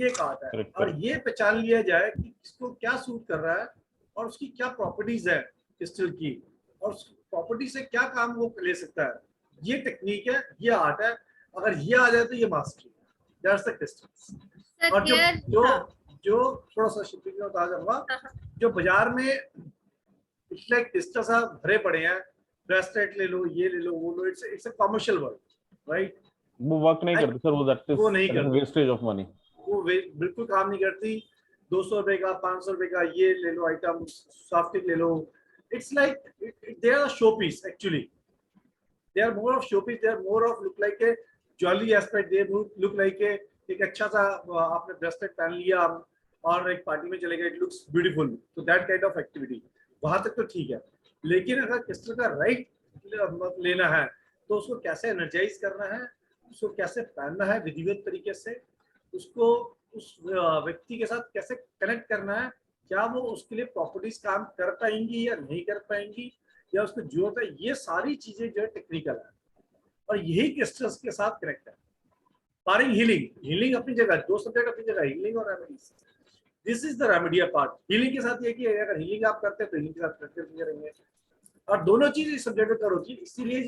ये एक आर्ट है। और ये पहचान लिया जाए कि किसको क्या सूट कर रहा है और उसकी क्या प्रॉपर्टीज है क्रिस्टल की, और उस प्रॉपर्टी से क्या काम वो ले सकता है, ये टेक्निक है, ये आर्ट है। अगर ये आ जाए तो ये मास्टरी है, दैट्स द क्रिस्टल्स। और जो थोड़ा सा शिपिंग में बता जाऊंगा, जो बाजार में पिछले क्रिस्टल साहब भरे पड़े हैं, ब्रेसलेट ले लो, ये ले लो, वो लो, it's a commercial work, right. वो वर्क नहीं करते सर, वो नहीं करते, वेस्टेज ऑफ मनी, वो बिल्कुल काम नहीं करती। 200 रुपए का, 500 रुपए का ये ले लो आइटम, सॉफ्टिक ले लो, it's like they are showpiece. Actually they are more of showpiece, they are more of look like a jewellery aspect, they look like a एक अच्छा सा आपने ब्रेसलेट पहन लिया और एक पार्टी में चले गए, इट लुक्स ब्यूटीफुल, तो दैट काइंड ऑफ एक्टिविटी, वहां तक तो ठीक है। लेकिन अगर क्रिस्टल का राइट लेना है तो उसको कैसे एनर्जाइज करना है, उसको कैसे पहनना है विधिवत तरीके से, उसको उस व्यक्ति के साथ कैसे कनेक्ट करना है, क्या वो उसके लिए प्रॉपर्टीज काम कर पाएंगी या नहीं कर पाएंगी, या उसको जरूरत है, ये सारी चीजें जो है टेक्निकल है, और यही क्रिस्टल्स के साथ कनेक्ट है। पारिंग हीलिंग अपनी जगह, 2 सब्जेक्ट अपनी जगह, हीलिंग और remedies. This is the remedial part. Healing के साथ ये कि अगर हीलिंग आप करते हैं तो हीलिंग के साथ करते रहेंगे, और दोनों चीज इस सब्जेक्ट में करो। इसीलिए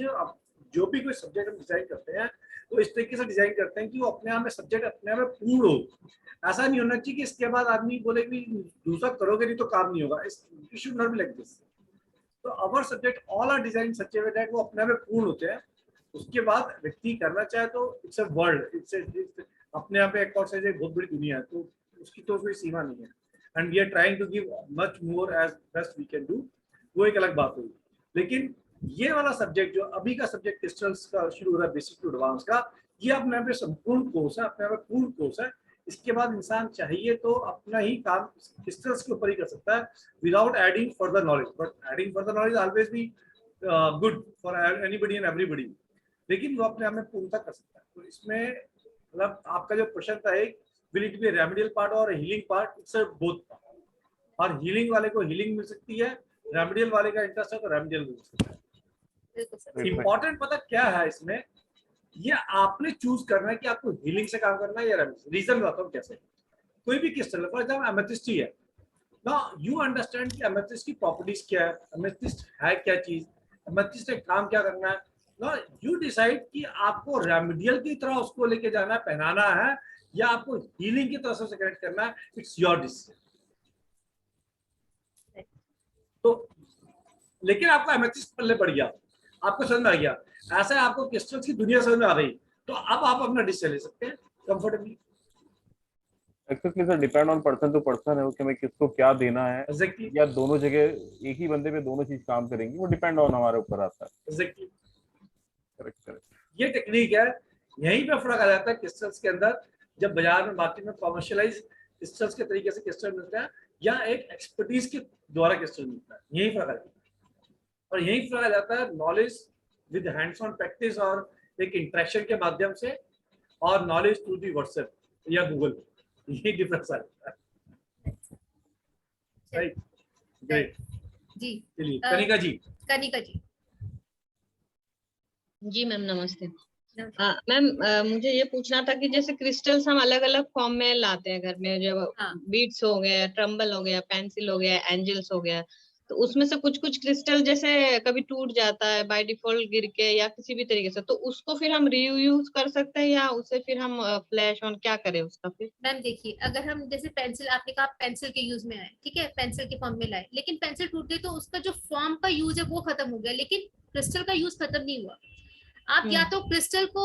जो भी कोई सब्जेक्ट हम डिजाइन करते हैं तो इस तरीके से डिजाइन करते हैं कि वो अपने आप में सब्जेक्ट अपने आप में पूर्ण हो। ऐसा नहीं होना चाहिए कि इसके बाद आदमी बोले कि दूसरा करोगे नहीं तो काम नहीं होगा। It should not be like this. तो our subject all are design such a way that वो अपने आप में पूर्ण होते हैं। उसके बाद व्यक्ति करना चाहे तो इट्स अ वर्ल्ड, इट्स अपने आप में एक और से बहुत बड़ी दुनिया है, तो उसकी तो कोई सीमा नहीं है। And we are trying to give much more as best we can do, वो एक अलग बात हुई। लेकिन ये वाला सब्जेक्ट जो अभी का सब्जेक्ट क्रिस्टल्स का शुरू हो रहा है, बेसिक टू एडवांस का, ये अपने आप में संपूर्ण कोर्स है, अपने आप में पूर्ण कोर्स है। इसके बाद इंसान चाहिए तो अपना ही काम क्रिस्टल्स के ऊपर ही कर सकता है without adding further knowledge. But adding further knowledge always be good for anybody and everybody, लेकिन वो अपने आप में पूर्णता कर सकता है। तो इसमें मतलब आपका जो प्रश्न था, एक will it be remedial part और healing part, it's both part. और हीलिंग वाले को हीलिंग मिल सकती है, रेमेडियल वाले का इंटरेस्ट है तो रेमेडियल मिल सकता है। इंपॉर्टेंट पता क्या है इसमें, ये आपने चूज करना है कि आपको हीलिंग से काम करना है या रेमेडियल। रीजन बताता हूँ कैसे। कोई भी क्रिस्टल, फॉर एग्जाम्पल एमेथिस्ट ही है ना, यू अंडरस्टैंड कि एमेथिस्ट की प्रॉपर्टीज क्या है, एमेथिस्ट है क्या चीज, एमेथिस्ट का काम क्या करना है ना। यू डिसाइड कि आपको रेमेडियल की तरह उसको लेके जाना है, पहनाना है, या आपको हीलिंग की तरह से कनेक्ट करना है। It's your decision. तो लेकिन आपको एमेथिस्ट पल्ले पड़ गया, आपको समझ में आ गया, ऐसा आपको क्रिस्टल्स की दुनिया समझ में आ गई, तो अब आप अपना डिसीजन ले सकते हैं comfortably. Actually sir depend on person to person है कि हमें किसको क्या देना है। Exactly. या दोनों जगह एक ही बंदे पे दोनों चीज काम करेंगी, वो डिपेंड ऑन हमारे ऊपर आता है। Exactly. करेक्ट। ये टेक्निक है, यहीं पे फर्क आ जाता है क्रिस्टल्स के अंदर। जब बाजार में मार्केट में कॉमर्शियलाइज क्रिस्टल्स के तरीके से क्रिस्टल मिलता है, या एक एक्सपर्टीज के द्वारा क्रिस्टल मिलता है, यही फर्क आ जाता है। और यही फर्क आ जाता है knowledge with hands on practice और एक इंटरेक्शन के माध्यम से, और नॉलेज थ्रू दी व्हाट्सएप या गूगल, यही डिफरेंस आ जाता है। राइट, ग्रेट जी। चलिए कनिका जी। कनिका जी। जी मैम नमस्ते। मैम मुझे ये पूछना था कि जैसे क्रिस्टल्स हम अलग अलग फॉर्म में लाते हैं घर में, जब बीड्स हो गया, ट्रम्बल हो गया, पेंसिल हो गया, एंजल्स हो गया, तो उसमें से कुछ कुछ क्रिस्टल जैसे कभी टूट जाता है बाय डिफॉल्ट गिर के या किसी भी तरीके से, तो उसको फिर हम रीयूज कर सकते हैं या उसे फिर हम फ्लैश ऑन क्या करें उसका फिर? मैम देखिए, अगर हम जैसे पेंसिल, आपने कहा पेंसिल के यूज में आए, ठीक है, पेंसिल के फॉर्म में लाए, लेकिन पेंसिल टूट गई तो उसका जो फॉर्म का यूज है वो खत्म हो गया, लेकिन क्रिस्टल का यूज खत्म नहीं हुआ। आप या तो क्रिस्टल को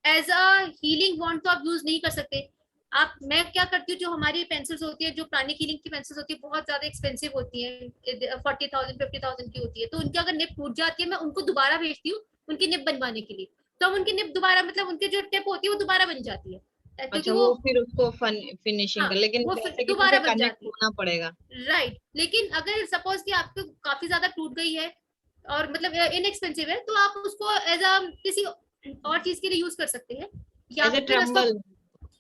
एज अ हीलिंग बॉन्ड तो आप यूज नहीं कर सकते। आप, मैं क्या करती हूँ, जो हमारी पेंसिल्स होती है, जो प्राणिक हीलिंग की पेंसिल्स होती है, बहुत ज्यादा एक्सपेंसिव होती है, 40,000 50,000 की होती है, तो उनकी अगर निप टूट जाती है, मैं उनको दोबारा भेजती हूँ उनकी निप बनवाने के लिए। तो हम उनकी निप दोबारा, मतलब उनकी जो टिप होती है वो दोबारा बन जाती है, क्योंकि अच्छा, वो फिर उसको फिनिशिंग हाँ, कर, लेकिन वो वैसे किसी दोबारा से बन कनेक्ट जाती है, होना पड़ेगा। राइट। लेकिन अगर सपोज कि आपको काफी ज्यादा टूट गई है और मतलब इनएक्सपेंसिव है, तो आप उसको एज अ किसी और चीज के लिए यूज कर सकते हैं, या एज ए फिर उसको ट्रम्बल।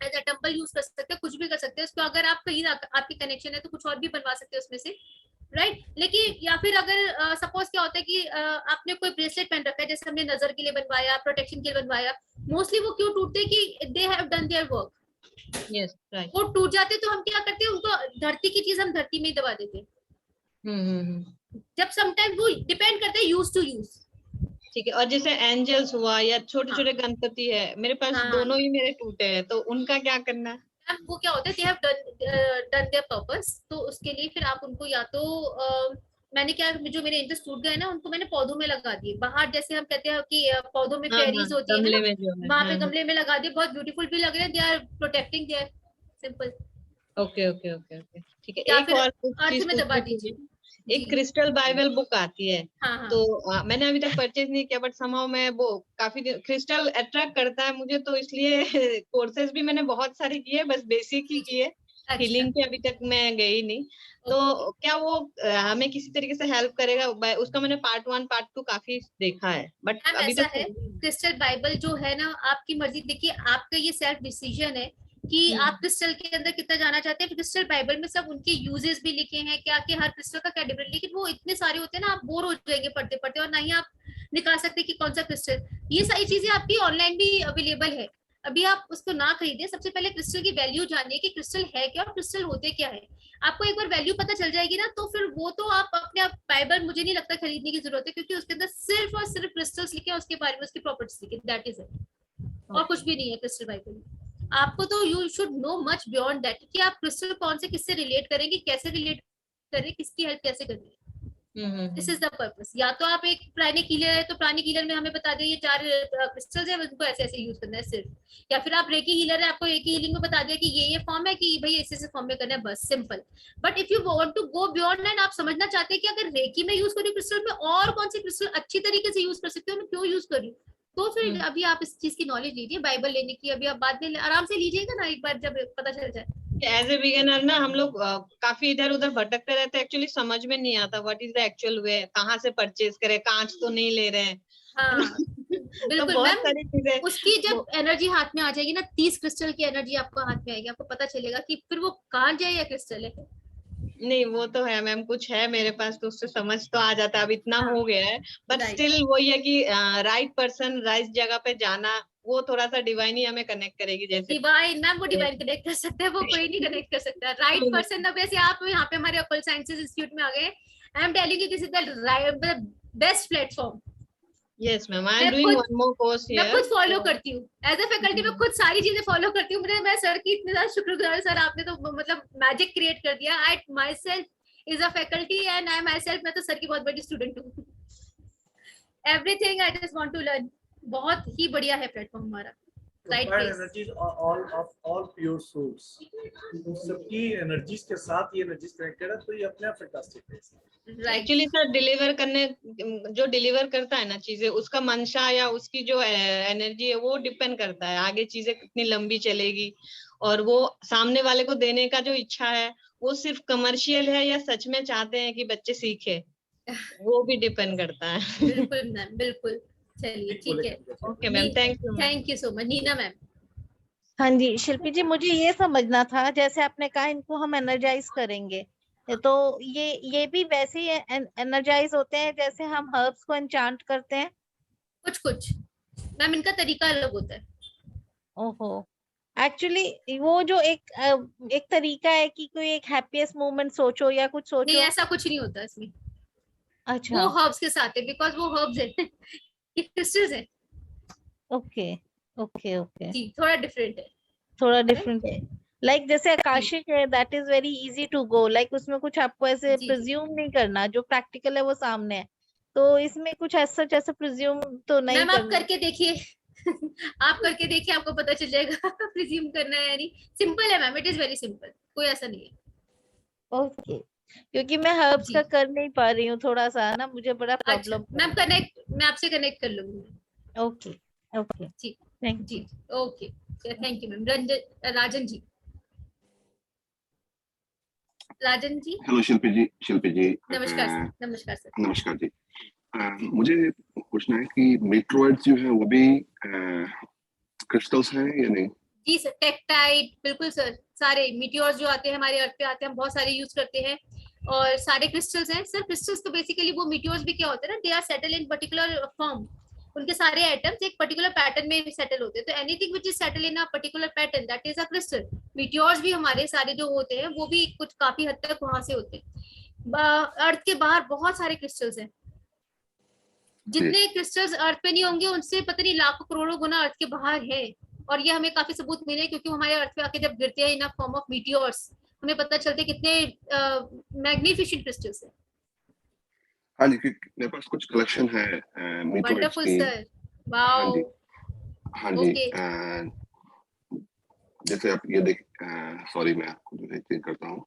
एज अ टेम्पल यूज कर सकते हैं, कुछ भी कर सकते हैं उसको। अगर आप कहीं आपकी कनेक्शन है तो कुछ और भी बनवा सकते हैं उसमें से, राइट। लेकिन या फिर अगर सपोज क्या होता है कि आपने कोई ब्रेसलेट पहन रखा है, जैसे हमने नजर के लिए बनवाया, प्रोटेक्शन के लिए बनवाया, मोस्टली वो क्यों टूटते हैं कि they have done their work, yes, right. वो टूट जाते हैं, तो हम क्या करते हैं, उनको धरती की चीज हम धरती में ही दबा देते हैं। जब समटाइम वो डिपेंड करता है यूज टू यूज। ठीक है, और जैसे एंजल्स हुआ या छोटे हाँ। छोटे गणपति है, मेरे पास हाँ। दोनों ही मेरे टूटे हैं, तो उनका क्या करना है? मैम वो क्या होता है, they have done there purpose, तो उसके लिए फिर आप उनको या तो मैंने क्या, जो मेरे इंटरेस्ट टूट गए ना, उनको मैंने पौधों में लगा दिए बाहर, जैसे हम कहते हैं कि पौधों में हाँ हाँ, फेरीज होती है गमले ना, में जो है, वहां हाँ पे हाँ। गमले में लगा दिए, बहुत ब्यूटीफुल भी लग रहे हैं, they are protecting there, simple. Okay okay okay okay, ठीक है। या एक फिर और अर्थ चीज में दबा पूछनी थी, दीजिए। एक क्रिस्टल बाइबल बुक आती है, हाँ हाँ। तो मैंने अभी तक परचेज नहीं किया, बट समहाउ मैं वो काफी क्रिस्टल अट्रैक्ट करता है मुझे, तो इसलिए कोर्सेज भी मैंने बहुत सारे किए, बस बेसिक ही किए, हीलिंग के अभी तक मैं गई नहीं। तो क्या वो हमें किसी तरीके से हेल्प करेगा? उसका मैंने पार्ट 1 पार्ट 2 काफी देखा है, बट मैम अभी ऐसा तक है, क्रिस्टल बाइबल जो है ना, आपकी मर्जी, देखिए आपका ये सेल्फ डिसीजन है कि आप क्रिस्टल के अंदर कितना जाना चाहते हैं। क्रिस्टल बाइबल में सब उनके यूजेस भी लिखे हैं, क्या कि हर क्रिस्टल का क्या डिफरेंट, लेकिन वो इतने सारे होते हैं ना, आप बोर हो जाएंगे पढ़ते पढ़ते, और ना ही आप निकाल सकते कि कौन सा क्रिस्टल। ये सारी चीजें आपकी ऑनलाइन भी अवेलेबल है, अभी आप उसको ना खरीदे, सबसे पहले क्रिस्टल की वैल्यू जानिए कि क्रिस्टल है क्या और क्रिस्टल होते क्या है। आपको एक बार वैल्यू पता चल जाएगी ना, तो फिर वो तो आप अपने आप, बाइबल मुझे नहीं लगता खरीदने की जरूरत है, क्योंकि उसके अंदर सिर्फ और सिर्फ क्रिस्टल्स लिखे हैं, उसके बारे में उसकी प्रॉपर्टीज लिखे, दैट इज इट, और कुछ भी नहीं है क्रिस्टल बाइबल में। आपको तो you should know much beyond that, कि आप क्रिस्टल कौन से किससे रिलेट करेंगे, कैसे रिलेट करें, किसकी हेल्प कैसे करनी है। This is the purpose. या तो आप एक प्राणिक हीलर है, तो प्राणिक हीलर में हमें बता दिया ये 4 क्रिस्टल्स है, उनको ऐसे ऐसे यूज करना है सिर्फ। या फिर आप रेकी हीलर है, आपको रेकी हीलिंग में बता दिया कि ये फॉर्म है, कि भाई ऐसे ऐसे फॉर्म में करना है, बस simple. But if you want to go beyond and आप समझना चाहते हैं कि अगर रेकी में यूज करूँ क्रिस्टल में, और कौन सी क्रिस्टल अच्छी तरीके से यूज कर सकते हो, मैं क्यों यूज करूँ, तो फिर अभी आप इस चीज की नॉलेज लीजिए। बाइबल लेने की अभी आप बाद में आराम से लीजिएगा ना, एक बार जब पता चल जाए। एज ए बिगिनर ना हम लोग काफी इधर उधर भटकते रहते हैं, एक्चुअली समझ में नहीं आता व्हाट इज द एक्चुअल वे, कहाँ से परचेज करें, कांच तो नहीं ले रहे हैं। हाँ तो बिल्कुल बहुत मैम, सारी चीजें उसकी जब एनर्जी हाथ में आ जाएगी ना, 30 क्रिस्टल की एनर्जी आपको हाथ में आएगी, आपको पता चलेगा कि फिर वो कांच है या क्रिस्टल है। नहीं, वो तो है मैम, कुछ है मेरे पास तो उससे समझ तो आ जाता है, अब इतना हो गया है, बट स्टिल वही है कि राइट पर्सन राइट जगह पे जाना, वो थोड़ा सा डिवाइन ही हमें कनेक्ट करेगी। जैसे डिवाइन मैम, वो डिवाइन कनेक्ट कर सकता है, वो कोई नहीं कनेक्ट कर सकता। राइट पर्सन, अब वैसे आप यहाँ पे हमारे अकल साइंसेज इंस्टीट्यूट में आ गए, I am telling you this is the best platform. Yes ma'am, I am doing one more course here. मैं खुद फॉलो करती हूँ एज अ फैकल्टी, में खुद सारी चीजें फॉलो करती हूँ। मैं सर की इतनी ज्यादा शुक्रगुजार, सर आपने तो मतलब मैजिक क्रिएट कर दिया। I myself is a faculty and I myself, मैं तो सर की बहुत बड़ी स्टूडेंट हूँ। Everything I just want to learn. बहुत ही बढ़िया है प्लेटफॉर्म हमारा। Combined energies are all pure souls. सबकी एनर्जीज के साथ ये एनर्जीज कनेक्टेड है, तो ये अपने आप फैंटास्टिक है। एक्चुअली सर डिलीवर करने, जो डिलीवर करता है ना चीजें, उसका मंशा या उसकी जो एनर्जी है वो डिपेंड करता है आगे चीजें कितनी लंबी चलेगी, और वो सामने वाले को देने का जो इच्छा है वो सिर्फ कमर्शियल है या सच में चाहते हैं कि बच्चे सीखे, वो भी डिपेंड करता है। बिल्कुल मैम, बिल्कुल। चलिए ठीक है, okay ma'am, thank you so much. Neena ma'am. हाँ जी शिल्पी जी, मुझे ये समझना था, जैसे आपने कहा इनको हम एनर्जाइज करेंगे, तो ये भी वैसे ही एनर्जाइज होते हैं जैसे हम हर्ब्स को एन्चांट करते हैं? कुछ कुछ मैम, इनका तरीका अलग होता है। ओहो, एक्चुअली वो जो एक तरीका है कि कोई एक हैप्पीएस्ट मोमेंट सोचो या कुछ नहीं, सोचो। ऐसा कुछ नहीं होता इसमें। वो अच्छा, हर्ब्स के साथ है, बिकॉज वो हर्ब्स है, ये क्रिस्टल्स है। ओके ओके ओके, जी, थोड़ा डिफरेंट है। थोड़ा डिफरेंट है। लाइक जैसे आकाशिक है, that is very easy to go, like उसमें कुछ आपको ऐसे जी, जी। प्रिज्यूम नहीं करना, जो प्रैक्टिकल है वो सामने है। तो इसमें कुछ ऐसा जैसा प्रिज्यूम तो नहीं मैम आप करना। करके देखिए, आप करके देखिए, आपको पता चल जाएगा प्रिज्यूम करना है या नहीं। सिंपल है ma'am, it is very simple, कोई ऐसा नहीं है। ओके, क्योंकि मैं हर्ब्स जी। का कर नहीं पा रही हूँ, थोड़ा सा ना मुझे बड़ा अच्छा प्रॉब्लम। मैम, मैं आपसे कनेक्ट कर लूंगी। ओके ओके, जी थैंक जी, okay, thank you ma'am. Rajan ji, Rajan ji, hello Shilpi ji नमस्कार सर। नमस्कार सर। नमस्कार जी। मुझे पूछना है कि मीटरॉइड्स जो है वो भी क्रिस्टल्स हैं या नहीं? जी सर, टेक्टाइट, बिल्कुल सर, सारे मीटियोर्स जो आते हैं हमारे अर्थ पे आते हैं, हम बहुत सारे यूज करते हैं, और सारे क्रिस्टल्स हैं सर। क्रिस्टल्स तो बेसिकली वो मीटियोर्स भी क्या होते हैं ना, they are settle in particular form. उनके सारे एटम्स एक पर्टिकुलर पैटर्न में सेटल होते हैं, तो anything which is settle in a particular pattern, that is a crystal. Meteors भी हमारे सारे जो होते हैं वो भी कुछ काफी हद तक वहां से होते हैं। अर्थ के बाहर बहुत सारे क्रिस्टल्स हैं, जितने क्रिस्टल्स अर्थ पे नहीं होंगे उनसे पता नहीं लाखों करोड़ों गुना अर्थ के बाहर है। और ये हमें काफी सबूत मिले, क्योंकि हमारे अर्थ पे आके जब गिरते हैं इन फॉर्म ऑफ मीटियोर्स, हमें पता चलते कितने मैग्निफिसेंट क्रिस्टल्स हैं। हाँ जी, क्योंकि मेरे पास कुछ कलेक्शन है मीटरॉइड्स वंडरफुल की। सर, हाँ वाओ। जी, हाँ जी। ओके, जैसे आप ये देख, सॉरी मैं आपको जो है चेंज करता हूँ।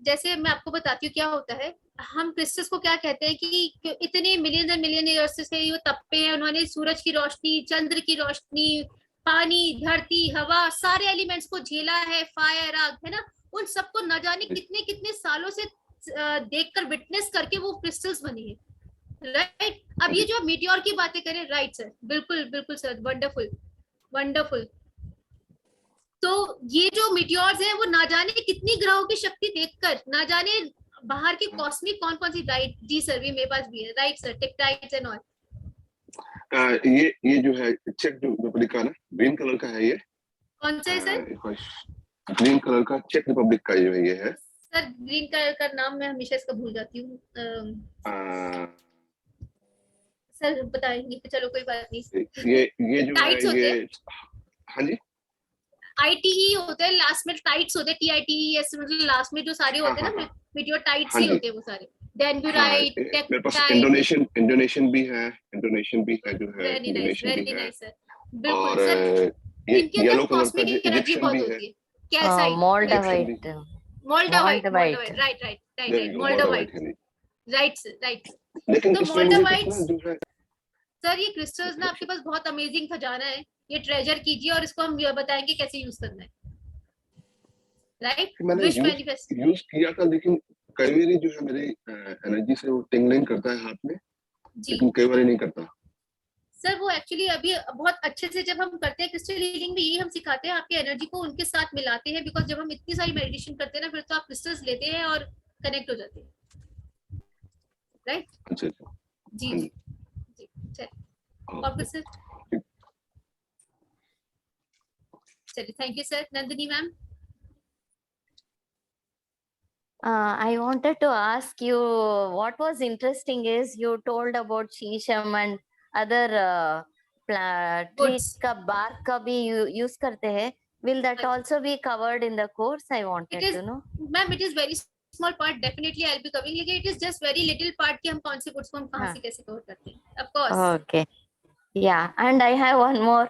जैसे मैं आपको बताती हूँ क्या होता है। हम क्रिस्टल्स को क्या कहते हैं कि इतने मिलियन एंड मिलियन ईयर्स से ये तपे हैं, उन्होंने सूरज की रोशनी, चंद्र की रोशनी, पानी, धरती, हवा, सारे एलिमेंट्स को झेला है, फायर, आग, है ना, उन सबको न जाने कितने कितने सालों से देखकर, विटनेस करके वो क्रिस्टल्स बने हैं, राइट। अब ये जो मीटियोर की बातें करें, राइट सर, बिल्कुल बिल्कुल सर, वंडरफुल वंडरफुल। तो ये जो मीटियोर्स हैं वो ना जाने कितनी ग्रहों की शक्ति देखकर, ना जाने बाहर की कॉस्मिक कौन कौन सी, राइट जी सर, भी मेरे पास भी है, राइट सर, टेक्टाइट्स एंड ऑल। ये जो है चेक रिपब्लिक का ना, ग्रीन कलर का है ये। कौन सा है सर? ग्रीन कलर का चेक रिपब्लिक का जो है ये है सर। ग्रीन कलर का नाम मैं हमेशा इसका भूल जाती हूँ, सर बताएंगे तो चलो कोई बात नहीं। ये जो टाइट्स है होते ये, हैं, हाँ जी, ITE होते हैं लास्ट में, टाइट्स होते हैं, TITES, मतलब लास्ट में जो सारे होते हैं ना मीटियोर, टाइट्स ही होते हैं वो सारे। डेंड्राइट, मेरे पास टेक्टाइट। इंडोनेशियन भी है, जो है वेरी नाइस, इंडोनेशियन भी वेरी है। नाइस सर, बिल्कुल और सर। ये इनके अंदर येलो कलर का कॉस्मिक जो एनर्जी इजिप्शियन बहुत भी है। होती है। Calcite, moldavite, moldavite, moldavite, right right There right, you go, moldavite, है नहीं। Right right. लेकिन तो इसमें मुझे कुछ ना मोल्डावाइट्स, जो है, सर ये क्रिस्टल्स ना आपके पास बहुत अमेजिंग खजाना है, ये ट्रेजर कीजिए और इसको हम बताएंगे कैसे यूज करना है, राइट। मैंने विश मैनिफेस्ट। यूज किया था, लेकिन कई बार जो है मेरी एनर्जी से वो टिंगलिंग करता है हाथ में, जी लेकिन कई बार नहीं करता। सर, वो एक्चुअली अभी बहुत अच्छे से जब हम करते हैं क्रिस्टल हीलिंग में, यही हम सिखाते हैं, आपकी एनर्जी को उनके साथ मिलाते हैं, बिकॉज जब हम इतनी सारी मेडिटेशन करते हैं ना, फिर तो आप क्रिस्टल्स लेते हैं और कनेक्ट हो जाते हैं, राइट। अच्छा अच्छा, जी हाँ जी जी, चलिए, और कुछ सर? चलिए, thank you sir. Nandini ma'am. I wanted to ask you, what was interesting is you told about शीशम and other trees का bark का भी use करते हैं. Will that also be covered in the course? I wanted to know. Ma'am, it is very small part. Definitely, I'll be covering. लेकिन it is just very little part कि हम कौन से course को हम कहाँ से कैसे cover करते हैं. Of course. Okay. Yeah, and I have one more.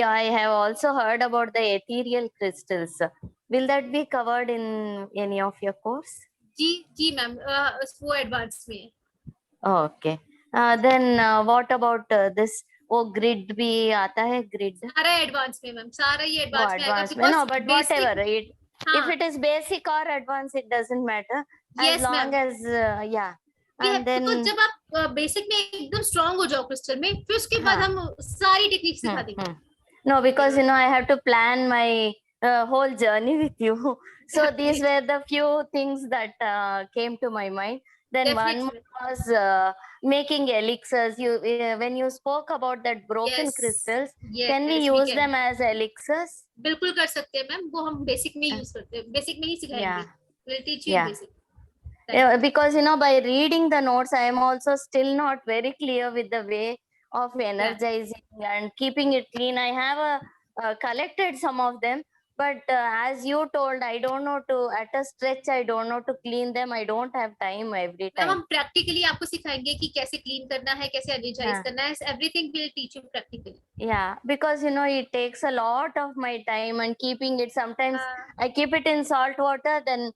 I have also heard about the ethereal crystals. Will that be covered in any of your course? जी मैम, वो एडवांस में है. Okay. Then what about this? वो ग्रिड भी आता है, ग्रिड सारा एडवांस में मैम, सारा ये एडवांस में आएगा, एडवांस में. No, but whatever it, हाँ. if it is basic or advanced, it doesn't matter, Yes, as long ma'am. as yeah. And then तो जब आप बेसिक में एकदम स्ट्रांग हो जाओ क्रिस्टल में, फिर उसके बाद हम सारी टेक्निक सिखा देंगे. No, because you know I have to plan my whole journey with you. So these were the few things that came to my mind. Then one Definitely. more was making elixirs. You when you spoke about that broken Yes. crystals, Yes, can we we use can. them as elixirs? बिल्कुल कर सकते हैं मैम, वो हम बेसिक में यूज करते हैं, बेसिक में ही सिखाएंगे. Yeah. We'll teach you in Yeah. basic. Yeah, because by reading the notes, I am also still not very clear with the way of energizing and keeping it clean. I have collected some of them, but as you told, I don't know at a stretch, I don't know to clean them. I don't have time every ma'am time. हम प्रैक्टिकली आपको सिखाएंगे कि कैसे क्लीन करना है, कैसे एनर्जाइज करना है. Everything will teach you practically. Yeah, because it takes a lot of my time and keeping it. Sometimes I keep it in salt water, then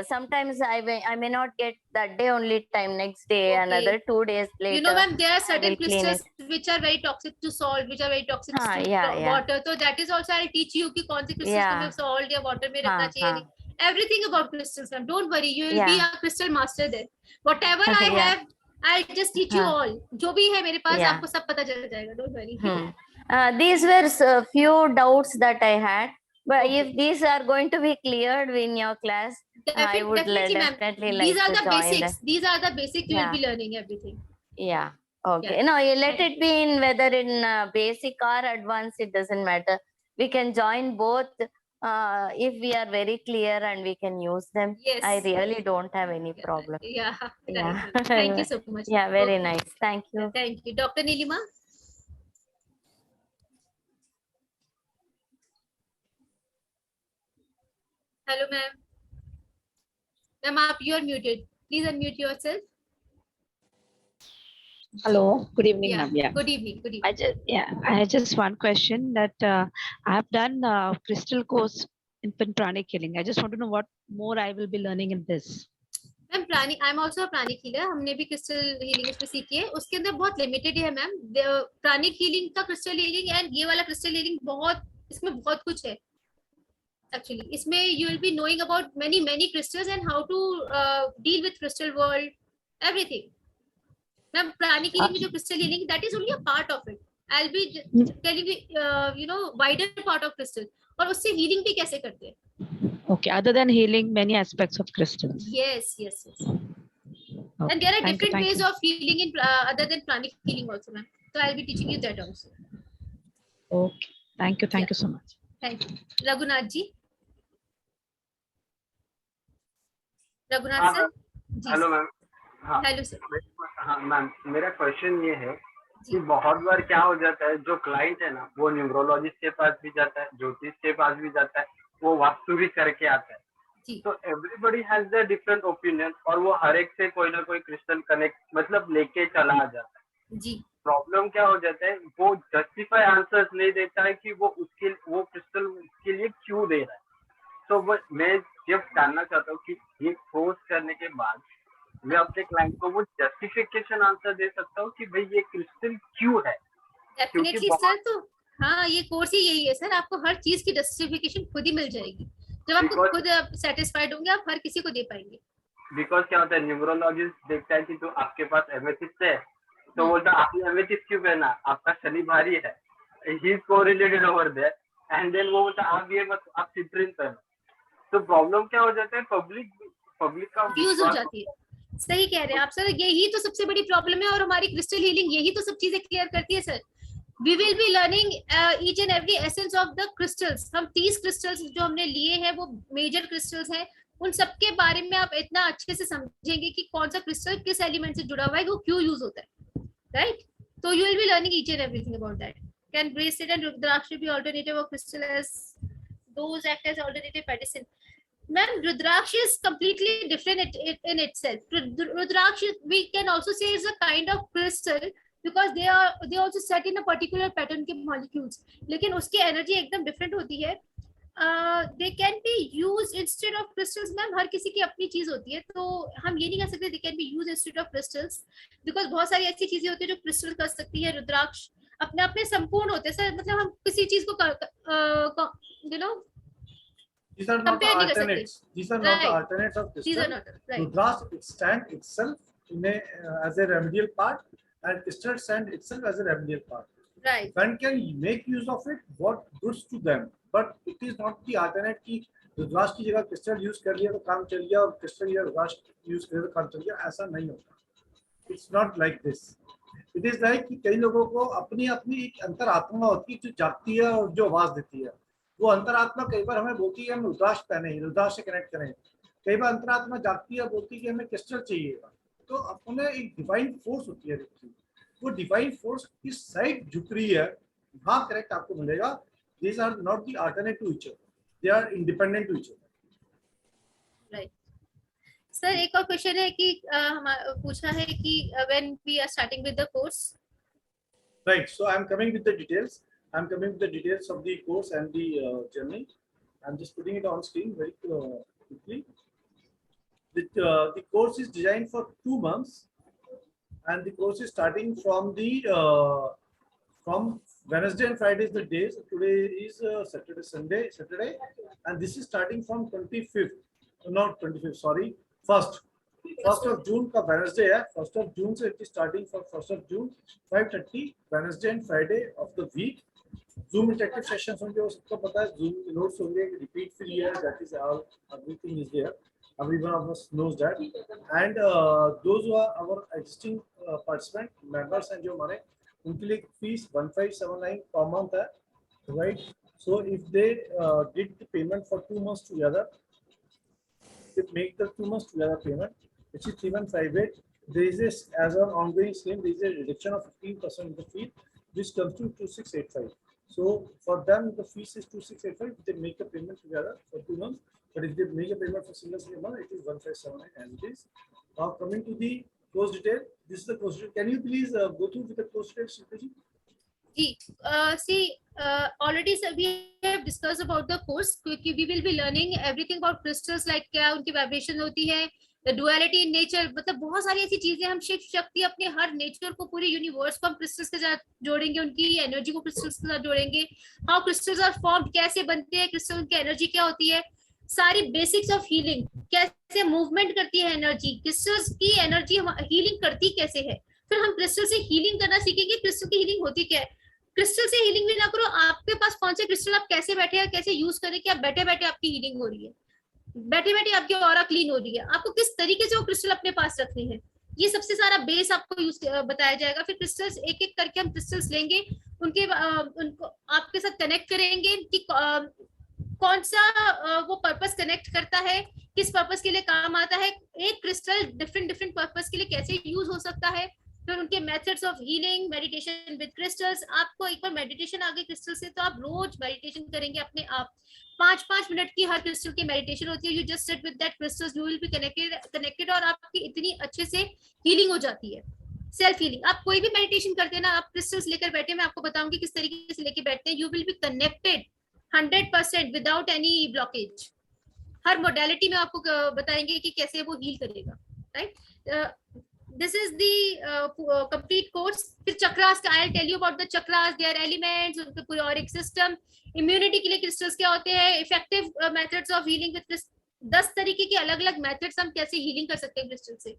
sometimes I may not get that day only time. Next day, another 2 days later. Ma'am, there are I certain will clean crystals it. which are very toxic to salt, which are very toxic to yeah. water. So that is also I'll teach you कि कौन से crystals Yeah. को हमें salt या water में रखना चाहिए. Everything about crystals, ma'am. Don't worry, you will be a crystal master then. Whatever I have, I'll just teach you all. जो भी है मेरे पास आपको सब पता चल जाएगा. Don't worry. These were few doubts that I had. But if these are going to be cleared in your class, I would definitely like These are to the join basics. them. These are the basics. You will be learning everything. Yeah. Okay. Yeah. No, you let it be in whether in basic or advanced, it doesn't matter. We can join both if we are very clear and we can use them. Yes. I really don't have any problem. Yeah. Yeah. Right. Thank you so much. Yeah, very Okay. nice. Thank you. Thank you. Dr. Nilima? Hello, ma'am. Ma'am, you are muted. Please unmute yourself. Hello, good evening, Yeah. ma'am. Yeah. Good evening. Good evening. I had just one question that I have done crystal course in pranic healing. I just want to know what more I will be learning in this. Ma'am प्राणी I am also pranic healer. हमने भी क्रिस्टल हीलिंग उसमें सीखी है. उसके अंदर बहुत लिमिटेड है मैम. प्राणिक हीलिंग का क्रिस्टल हीलिंग एंड ये वाला क्रिस्टल हीलिंग बहुत इसमें बहुत कुछ है एक्चुअली. इसमें you will be knowing about many crystals and how to deal with crystal world everything. Ma'am pranic healing में जो crystal healing that is only a part of it. I will be telling you wider part of crystal और उससे हीलिंग भी कैसे करते हैं. Okay, other than healing, many aspects of crystals. Yes. Okay. And there are Thank different you. ways of healing in other than pranic healing also, ma'am. So I'll be teaching you that also. Okay. Thank you so much. Thank you. Raghunath ji. Raghunath sir. Hello ma'am. हाँ हेलो सर. हाँ मैम, मेरा क्वेश्चन ये है कि बहुत बार क्या हो जाता है, जो क्लाइंट है ना वो न्यूमरोलॉजिस्ट के पास भी जाता है, ज्योतिष के पास भी जाता है, वो वास्तु भी करके आता है. तो everybody has the different opinion और वो हर एक से कोई ना कोई क्रिस्टल कनेक्ट मतलब लेके चला आ जाता है. जी. प्रॉब्लम क्या हो जाता है, वो जस्टिफाई आंसर्स नहीं देता है कि वो क्रिस्टल उसके लिए क्यों दे रहा है. तो मैं जब जानना चाहता हूँ कि ये कोर्स करने के बाद मैं अपने क्लाइंट को वो जस्टिफिकेशन आंसर दे सकता हूँ कि भाई ये क्रिस्टल क्यों है. Definitely sir. तो हाँ, ये कोर्स ही यही है सर. आपको हर चीज की जस्टिफिकेशन खुद ही मिल जाएगी. जब आप खुद सेटिस्फाइड होंगे आप हर किसी को दे पाएंगे. बिकॉज क्या होता है, न्यूमरोलॉजिस्ट देखता है कि तो आपके पास एमेथिस्ट है तो बोलता आपने एमेथिस्ट क्यों पहना, आपका शनि भारी है, he is correlated over there. And then वो बोलता आप ये मत, आप सिट्रिन पहनो. तो प्रॉब्लम क्या हो जाता है, पब्लिक का कंफ्यूज हो जाती है. सही कह रहे हैं आप सर. यही तो सबसे बड़ी प्रॉब्लम है और हमारी क्रिस्टल हीलिंग यही तो सब चीजें क्लियर करती है sir. We will be learning each and every essence of the crystals. हम 30 crystals जो हमने लिए हैं वो major crystals हैं. उन सब के बारे में आप इतना अच्छे से समझेंगे कि कौन सा क्रिस्टल किस एलिमेंट से जुड़ा हुआ है, वो क्यों यूज होता है, राइट? तो you will be learning each and everything about that. Can bracelet and Rudraksh be alternative of crystal as those act as alternative medicine? Ma'am, Rudraksh is completely different in itself. Rudraksh we can also say is a kind of crystal because they also set in a particular pattern के molecules. लेकिन उसकी energy एकदम different होती है. They can be used instead of crystals. Ma'am हर किसी की अपनी चीज होती है, तो हम ये नहीं कह सकते they can be used instead of crystals because बहुत सारी ऐसी चीजें होती है जो crystal कर सकती है. रुद्राक्ष अपने आप में संपूर्ण होते हैं सर. मतलब हम किसी चीज को these are not the alternates. These are not the alternates of crystal. These are not right. Rudraksh it stand itself in as a remedial part, and crystal stand itself as a remedial part. Right. One can make use of it what goods to them, but it is not the alternate ki रुद्राक्ष की जगह क्रिस्टल यूज कर लिया तो काम चल गया, और क्रिस्टल या रुद्राक्ष यूज कर लिया तो काम चल गया, ऐसा नहीं होता। It's not like this. It is like कि कई लोगों को अपनी अपनी एक अंतरात्मा होती है जो जागती है और जो आवाज देती है। वो अंतरात्मा कई बार हमें बोलती है हम रुद्राक्ष पहने, रुद्राक्ष से कनेक्ट करें। कई बार अंतरात्मा जागती है, बोलती है कि हमें क्रिस्टल चाहिएगा। तो अपने एक डिवाइन फोर्स होती है, वो डिवाइन फोर्स किस साइड झुक रही है, वहां करेक्ट आपको मिलेगा। These are not the alternate to each other, they are independent to each other. Right. Sir एक और क्वेश्चन है कि पूछा है कि when we are starting with the course. Right. So I am coming with the details. I am coming with the details of the course and the journey. I am just putting it on screen very quickly. The course is designed for 2 months, and the course is starting from the from Wednesday and Friday is the days. Today is Saturday, and this is starting from 25th. Not 25th, sorry, 1st of June का Wednesday है। 1st of June से it is starting from 1st of June 5:30 Wednesday and Friday of the week. Zoom interactive sessions होंगे, वो सबको पता है। Zoom notes होंगे, repeat free है, that is all, everything is there. Everyone of us knows that. And those who are our existing participant members and जो हमारे उनके लिए फीस 1579 per month है, right? So if they did the payment for 2 months together, they make the 2 months together payment, which is 3158. There is this as an ongoing scheme, there is a reduction of 15% of the fee, which comes to 2685. So for them the fees is 2685. They make a payment together for 2 months, but if they make a payment for single month, it is 1579 as it is. Now coming to the course detail, this is the course detail. Can you please go through with the course detail, Shilpa ji? See, already sir, we have discussed about the course, क्योंकि we will be learning everything about crystals, like क्या उनकी vibration होती है, the duality in nature, मतलब बहुत सारी ऐसी चीजें। हम शिव शक्ति अपने हर नेचर को, पूरे यूनिवर्स को हम क्रिस्टल्स के साथ जोड़ेंगे, उनकी एनर्जी को क्रिस्टल्स के साथ जोड़ेंगे। हाउ क्रिस्टल्स आर फॉर्म्ड, कैसे बनते हैं क्रिस्टल, की एनर्जी क्या होती है, सारी बेसिक्स ऑफ हीलिंग, कैसे मूवमेंट करती है एनर्जी, क्रिस्टल्स की एनर्जी हीलिंग करती कैसे है। फिर हम क्रिस्टल से हीलिंग करना सीखेंगे, क्रिस्टल की हीलिंग होती क्या है। क्रिस्टल से हीलिंग भी ना करो, आपके पास कौन से क्रिस्टल आप कैसे बैठे हैं, कैसे यूज करें कि आप बैठे बैठे आपकी हीलिंग हो रही है, बैठे बैठे आपकी ऑरा क्लीन हो रही है, आपको किस तरीके से वो क्रिस्टल अपने पास रखने हैं, ये सबसे सारा बेस आपको यूज बताया जाएगा। फिर क्रिस्टल्स एक एक करके हम क्रिस्टल्स लेंगे, उनको आपके साथ कनेक्ट करेंगे कि कौन सा वो पर्पस कनेक्ट करता है, किस पर्पस के लिए काम आता है, एक क्रिस्टल डिफरेंट पर्पस के लिए कैसे यूज हो सकता है। फिर उनके methods of healing, meditation with crystals. आपको एक बार मेडिटेशन आ गई क्रिस्टल से तो आप रोज मेडिटेशन करेंगे अपने आप। 5-5 मिनट की हर क्रिस्टल की मेडिटेशन होती है। You just sit with that crystals, you will be connected और आपकी इतनी अच्छे से हीलिंग हो जाती है, सेल्फ हीलिंग। आप कोई भी मेडिटेशन करते हैं ना, आप क्रिस्टल्स लेकर बैठे, मैं आपको बताऊंगी किस तरीके से लेके बैठते हैं। You will be connected 100% without any blockage. Her modality में आपको बताएंगे कि कैसे वो हील करेगा, right. This is the complete course. फिर चक्रास का I'll tell you about the chakras, their elements, उनके पूरे auric system, immunity के लिए crystals क्या होते हैं, effective methods of healing with crystals, 10 तरीके के अलग अलग methods हम कैसे healing कर सकते हैं crystal से।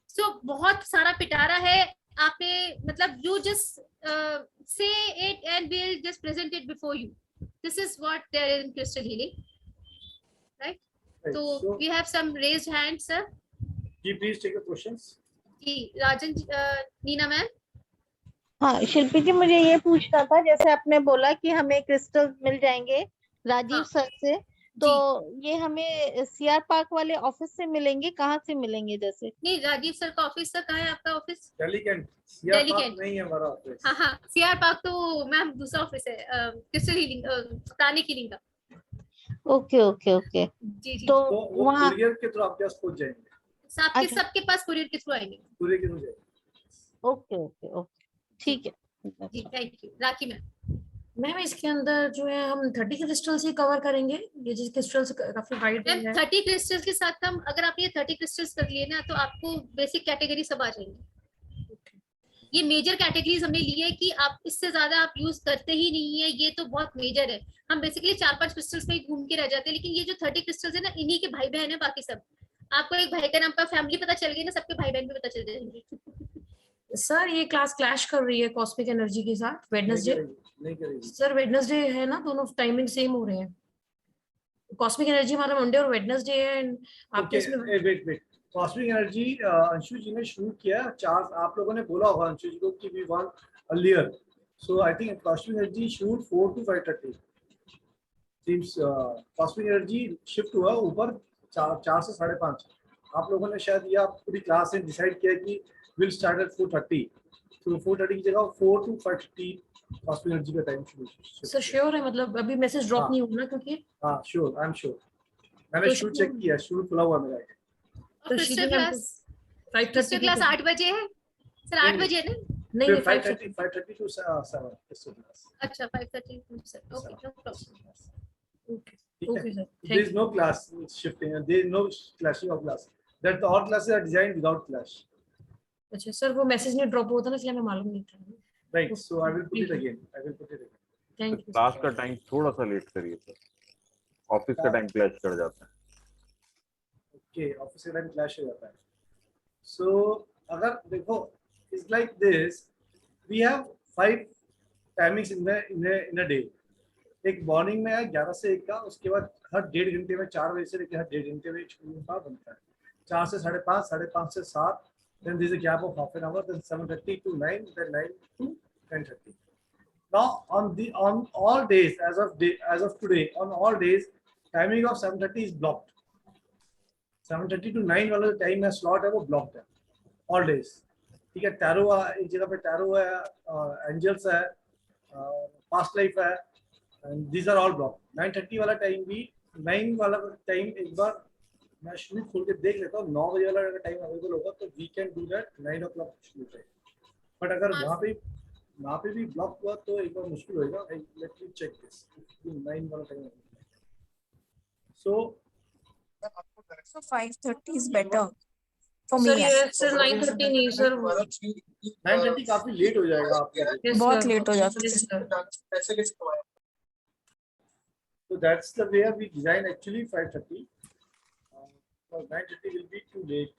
So बहुत सारा पिटारा है, आपने मतलब you just say it and we'll just present it before you. This is what there is in crystal healing, right? So we have some raised hands, sir. जी प्लीज टेक क्वेश्चंस। जी राजन, नीना मैम। हाँ शिल्पी जी, मुझे ये पूछना था, जैसे आपने बोला कि हमें क्रिस्टल मिल जाएंगे राजीव सर से, तो ये हमें सीआर पार्क वाले ऑफिस से मिलेंगे, कहाँ से मिलेंगे? जैसे नहीं, राजीव सर का ऑफिस सर कहाँ है आपका office? Delhi cantt. CR park नहीं है हमारा ऑफिस। हाँ, सीआर पार्क तो मैम दूसरा ऑफिस है, क्रिस्टल हीलिंग, प्राणिक हीलिंग का। ओके जी। तो वहाँ कुरियर के थ्रू आपके पास पहुंच जाएंगे। सबके पास कुरियर के थ्रू आएंगे। कुरियर के थ्रू जाएंगे। ओके ठीक है जी, थैंक यू। राखी मैम इसके अंदर जो है हम 30 क्रिस्टल्स ही कवर करेंगे, ये जो क्रिस्टल्स काफी वाइड है। 30 क्रिस्टल्स के साथ हम, अगर आप ये 30 क्रिस्टल्स कर लिए ना, तो आपको बेसिक कैटेगरी सब आ जाएंगे। ये मेजर कैटेगरीज हमने ली है कि आप इससे ज्यादा आप यूज करते ही नहीं है, ये तो बहुत मेजर है। हम बेसिकली 4-5 क्रिस्टल्स में ही घूम के रह जाते हैं, लेकिन ये जो 30 क्रिस्टल्स है ना, इन्हीं के भाई बहन है। बाकी सब आपको एक भाई का नाम का फैमिली पता चल गई ना, सबके भाई बहन भी पता चल जाएंगे। सर ये क्लास क्लैश कर रही है कॉस्मिक एनर्जी के साथ। वेडनेसडे नहीं करेगी सर, वेडनेसडे है ना, दोनों टाइमिंग सेम हो रहे हैं। कॉस्मिक एनर्जी हमारा मंडे और वेडनेसडे है and आपके इसमें वेट कॉस्मिक एनर्जी अंशु जी ने शुरू किया 4, आप लोगों ने बोला होगा अंशु जी को कि we want earlier, so I think cosmic energy should 4 to 5:30 seems cosmic energy shift हुआ ऊपर 4 से 5:30। आप लोगों ने शायद या पूरी क्लास ने डिसाइड किया कि विल स्टार्ट एट 4:30, तो 4:30 की जगह 4 to 5:30 कॉस्मिक एनर्जी का टाइम शुरू। सर श्योर है, मतलब अभी मैसेज ड्रॉप नहीं हुआ ना, क्योंकि हाँ श्योर, आई एम श्योर, मैंने शुरू चेक किया, शुरू खुला हुआ मेरा। क्रिस्टल क्लास 8 बजे है सर, 8 बजे है ना? नहीं 5:30 to 7 क्रिस्टल क्लास। अच्छा 5:30 to 7, okay no problem. Okay sir, there is no class shifting and there is no clashing of class, that all classes are designed without clash. अच्छा सर, वो मैसेज नहीं ड्रॉप हुआ था ना, इसलिए हमें मालूम नहीं था। Right, so I will put it again, thank you. Class का टाइम थोड़ा सा लेट करिए सर, ऑफिस का टाइम क्लैश कर जाता है। ओके, ऑफिस का टाइम क्लैश हो जाता है। सो अगर देखो it's like this, we have 5 timings in a day. एक मॉर्निंग में है 11 से 1 का, उसके बाद हर 1.5 घंटे में 4 बजे से लेकर हर 1.5 घंटे में का बनता है। 4 से 5:30, 5:30 से 7, then there is a gap of half an hour, then 7:30 to 9, then 9 to 10:30. Now on all days as of today, on all days timing of 7:30 is blocked. 7:30 to 9 वाला जो टाइम है स्लॉट है वो ब्लॉक्ड है ऑल डेज। ठीक है, टैरो एक जगह पे टैरो है, एंजल्स है, पास्ट लाइफ है, and these are all blocked. 9:30 वाला टाइम भी, 9 वाला टाइम एक बार मैं शुरू खोल के देख लेता हूँ, 9 बजे वाला अगर टाइम अवेलेबल होगा तो we can do that 9 o'clock शुरू करें। बट अगर वहाँ पे भी ब्लॉक हुआ तो एक बार मुश्किल होगा। लेट मी चेक दिस 9 वाला time. So 5:30 is better for me. Sir ये सर 9:30 नहीं सर, 9:30 काफी लेट हो जाएगा आपके, बहुत लेट हो जाता है। So that's the way we design actually 5:30. 9:30 will be too late.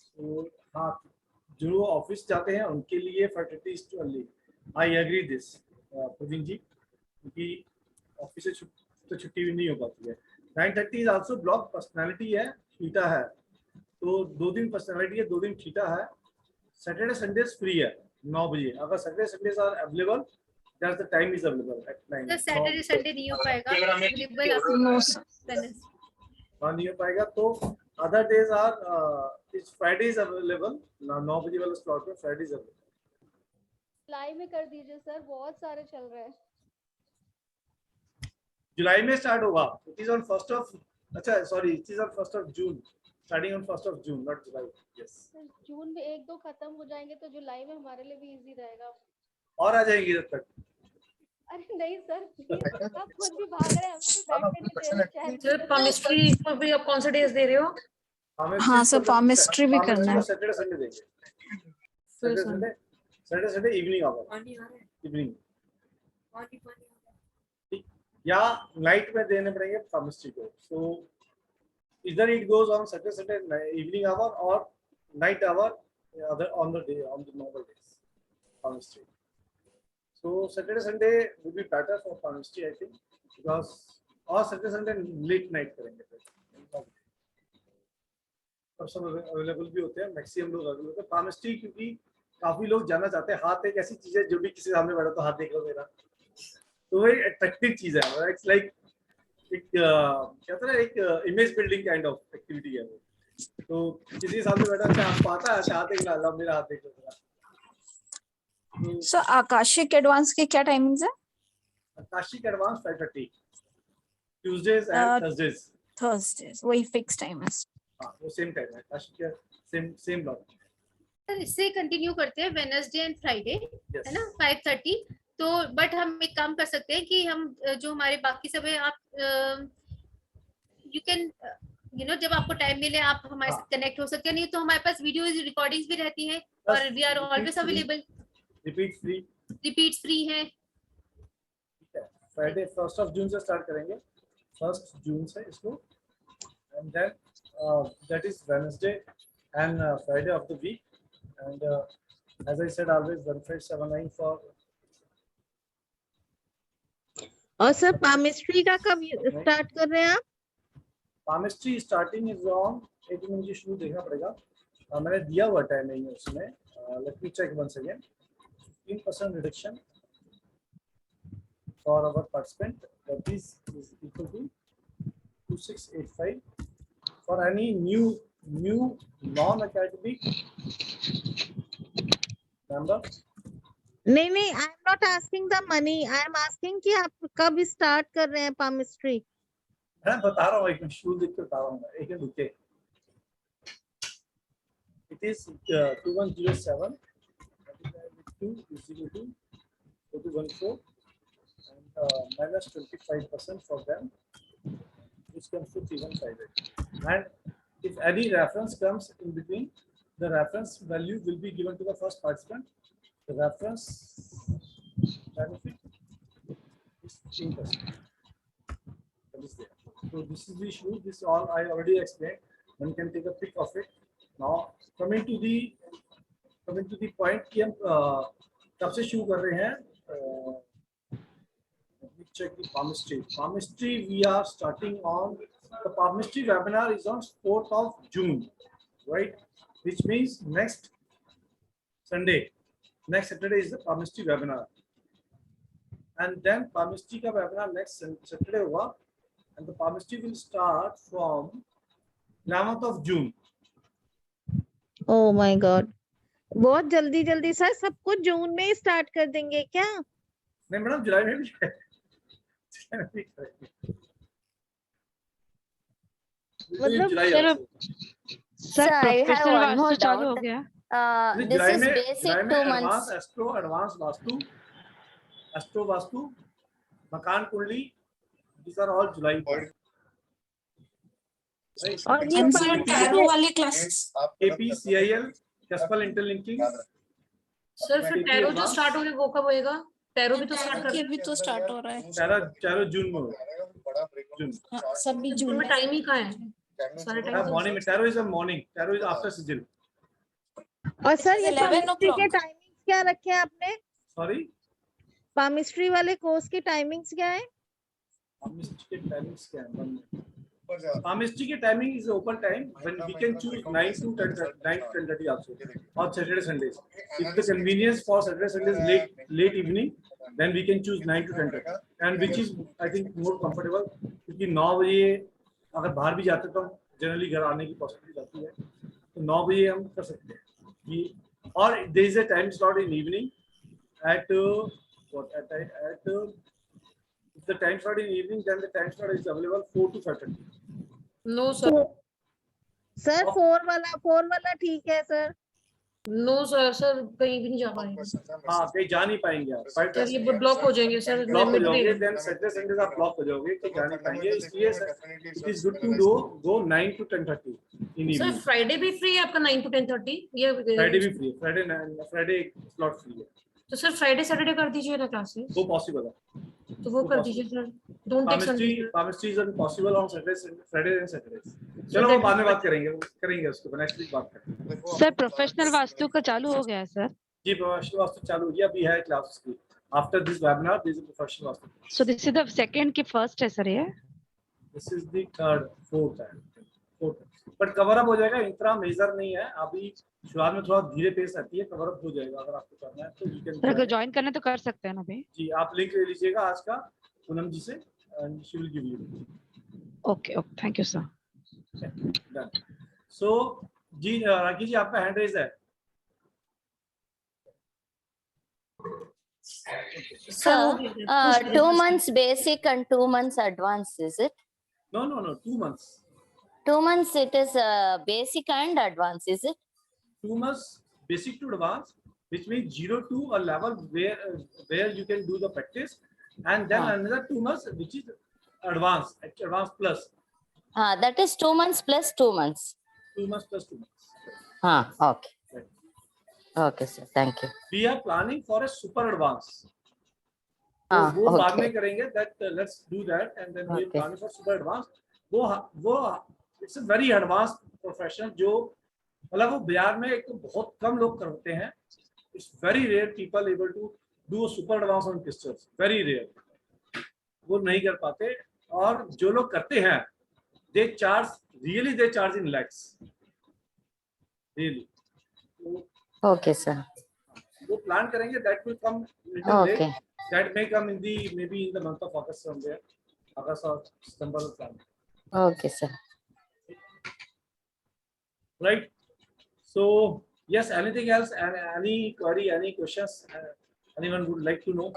So हाँ, जो ऑफिस जाते हैं उनके लिए 5:30 is too early. I agree this, Praveen जी, क्योंकि ऑफिस से तो छुट्टी भी नहीं हो पाती है। 9:30 is also block, पर्सनालिटी है, थीटा है, तो 2 दिन पर्सनालिटी है, 2 दिन थीटा है। सैटरडे संडेज फ्री है 9 बजे। अगर Saturday Sundays are available, that's the time is available at 9. Sir Saturday Sunday नहीं हो पाएगा, नहीं हो पाएगा तो अदर डेज आर इस फ्राइडे इज अवेलेबल। 9 बजे वाला स्लॉट में फ्राइडे इज अवेलेबल। जुलाई में कर दीजिए सर, बहुत सारे चल रहे हैं। जुलाई में स्टार्ट होगा, it is on 1st of, अच्छा sorry, it is on 1st of June, starting on 1st of June, not July. Yes, जून में 1-2 खत्म हो जाएंगे तो जुलाई में हमारे लिए भी इजी रहेगा। और आ जाएंगे जब तक। अरे नहीं सर, आप खुद भी भाग रहे हैं, हम तो बैठने नहीं दे रहे। सर केमिस्ट्री को भी आप कौन से डेज दे रहे हो? हाँ सर, केमिस्ट्री भी करना है। सैटरडे संडे देंगे, Saturday Sunday evening hour, evening या नाइट में देने पड़ेंगे केमिस्ट्री को। सो इधर it goes on Saturday Sunday evening hour और night hour other on the day, on the normal days chemistry. So Saturday Sunday would be better for chemistry, I think, because or Saturday Sunday late night करेंगे फिर। सब अवेलेबल भी होते हैं, मैक्सिमम लोग अवेलेबल होते हैं केमिस्ट्री, क्योंकि काफी लोग जानना चाहते हैं। हाथ एक ऐसी चीज है जो भी किसी सामने बैठा तो हाथ देख लो मेरा, तो वही अट्रैक्टिव चीज है। इट्स लाइक एक कहते हैं एक image building kind of activity है वो। तो किसी सामने बैठा अच्छा आपको आता है, हाथ देख लो, मेरा हाथ देख लो मेरा। सो आकाशिक एडवांस की क्या टाइमिंग्स है? Akashic advance 5:30 Tuesdays and Thursdays वही फिक्स टाइम है। हां, वो सेम टाइम है, आकाशिक का सेम ब्लॉक। सर इससे कंटिन्यू करते हैं वेडनेसडे एंड फ्राइडे, है ना, 5:30। तो बट हम एक काम कर सकते हैं कि हम जो हमारे बाकी सब है, आप यू कैन जब आपको टाइम मिले आप हमारे साथ कनेक्ट हो सकते हैं। नहीं तो हमारे पास वीडियो रिकॉर्डिंग्स भी रहती है और we are always available. Repeats free है। फ्राइडे 1st of June से स्टार्ट करेंगे, 1st June से इसको, and then that is Wednesday and Friday of the week, and as I said always 1579 for और सर पामिस्ट्री का कब स्टार्ट कर रहे हैं आप? पामिस्ट्री स्टार्टिंग इज ऑन, एक मिनट मुझे शुरू देखना पड़ेगा, मैंने दिया हुआ टाइमिंग है उसमें, let me check once again. 15% reduction for our participant, that is equal to 2685 for any new non academic member. नहीं I am not asking the money, I am asking कि आप कब स्टार्ट कर रहे हैं पामिस्ट्री? मैं बता रहा हूँ, एक मिनट शुरू देख के बता रहा हूँ, एक मिनट रुके। It is 2107 2 is equal to 4214 and minus 25% for them, which comes to 3158. And if any reference comes in between, the reference value will be given to the first participant. The reference benefit is 3%. That is there. So this is the issue. This all I already explained. One can take a pic of it. Now coming to the point कि हम कब से शुरू कर रहे हैं? Let me check the palmistry. Palmistry we are starting on, the palmistry webinar is on 4th of June, right? Which means next Sunday, next Saturday is the palmistry webinar, and then palmistry का webinar next Saturday होगा, and the palmistry will start from 11th of June. Oh my God, बहुत जल्दी सर सब कुछ जून में ही स्टार्ट कर देंगे क्या? नहीं मैडम, जुलाई में भी है। मतलब Sir, I have one more चालू हो doubt. गया। This is basic 2 months. Advance astro vastu, मकान कुंडली, these are all July. और ये टैरो वाली क्लासेस KP CIL कैस्पल इंटरलिंकिंग। सर फिर टैरो जो स्टार्ट हो गया वो कब होएगा? टैरो भी तो स्टार्ट कर, भी तो स्टार्ट हो रहा है। टैरो जून में होगा। जून सब भी जून में टाइम ही कहाँ है? सारे टाइम मॉर्निंग में। Tarot is a morning, tarot is after sigil. और सर ये 11 पामिस्ट्री के टाइमिंग्स क्या रखे हैं आपने? सॉरी, पामिस्ट्री वाले कोर्स की टाइमिंग्स क्या है? पामिस्ट्री के टाइमिंग्स क्या है? Palmistry के timing is open time when we can choose 9 to 10:30 also on Saturday Sundays. If the convenience for Saturday Sundays late evening, then we can choose 9 to 10:30, and which is I think more comfortable, क्योंकि 9 बजे अगर बाहर भी जाते तो जनरली घर आने की पॉसिबिलिटी जाती है, तो 9 बजे हम कर सकते हैं। और there is a time slot in evening at if the time slot in evening, then the time slot is available 4 to 5:30. No sir. Sir 4 वाला ठीक है सर। नो सर कहीं भी नहीं जा पाएंगे। हाँ, कहीं जा नहीं पाएंगे आप, सर ये ब्लॉक हो जाएंगे सर। ब्लॉक हो जाओगे, देन सैटरडे संडे आप ब्लॉक हो जाओगे, कहीं जा नहीं पाएंगे। इसलिए it is good to go 9 to 10:30 in evening. Sir Friday भी फ्री है आपका 9 to 10:30? ये फ्राइडे भी फ्री है, फ्राइडे स्लॉट फ्री है। तो सर फ्राइडे सैटरडे कर दीजिए ना क्लासेस। वो पॉसिबल है, तो वो कर दीजिए sir. Don't take Sunday. Palmistry is possible on Saturday, Friday and Saturday. चलो हम बाद में बात करेंगे उसको, नेक्स्ट वीक बात करेंगे। सर प्रोफेशनल वास्तु का चालू हो गया है सर? जी प्रोफेशनल वास्तु चालू हो गया, अभी है क्लासेस की। After this webinar this is professional vastu. So this is the second की फर्स्ट है सर ये? This is the third fourth है, बट कवर अप हो जाएगा। इतना मेजर नहीं है अभी, शुरुआत में थोड़ा धीरे पेस आती है, कवर अप हो जाएगा। अगर आपको करना है तो यू कैन, अगर ज्वाइन करना है तो कर सकते हैं ना भाई? जी आप लिंक ले लीजिएगा आज का पूनम जी से, and she will give you. Okay thank you sir. Done. So जी राखी जी आपका हैंड रेज है। Sir, 2 months basic and 2 months advanced, is it? No, 2 months. 2 months it is basic and advanced, is it? 2 months basic to advanced, which means 0 to a level where you can do the practice, and then another 2 months which is advanced plus. That is 2 months plus 2 months. 2 months plus 2 months. Okay. Okay sir, thank you. We are planning for a super advanced. वो बाद में करेंगे, that let's do that, and then we are planning for super advanced. वो it's a very advanced profession, जो मतलब वो बिहार में एक तो बहुत कम लोग करते हैं। It's very rare people able to do a super advanced on crystals, very rare. वो नहीं कर पाते, और जो लोग करते हैं they charge in lakhs really. Okay, sir. वो प्लान करेंगे, that will come little late, Okay. That may come in the maybe in the month of August somewhere, August or September plan. Okay, sir. Right? So yes, anything else, and any query, any questions anyone would like to know?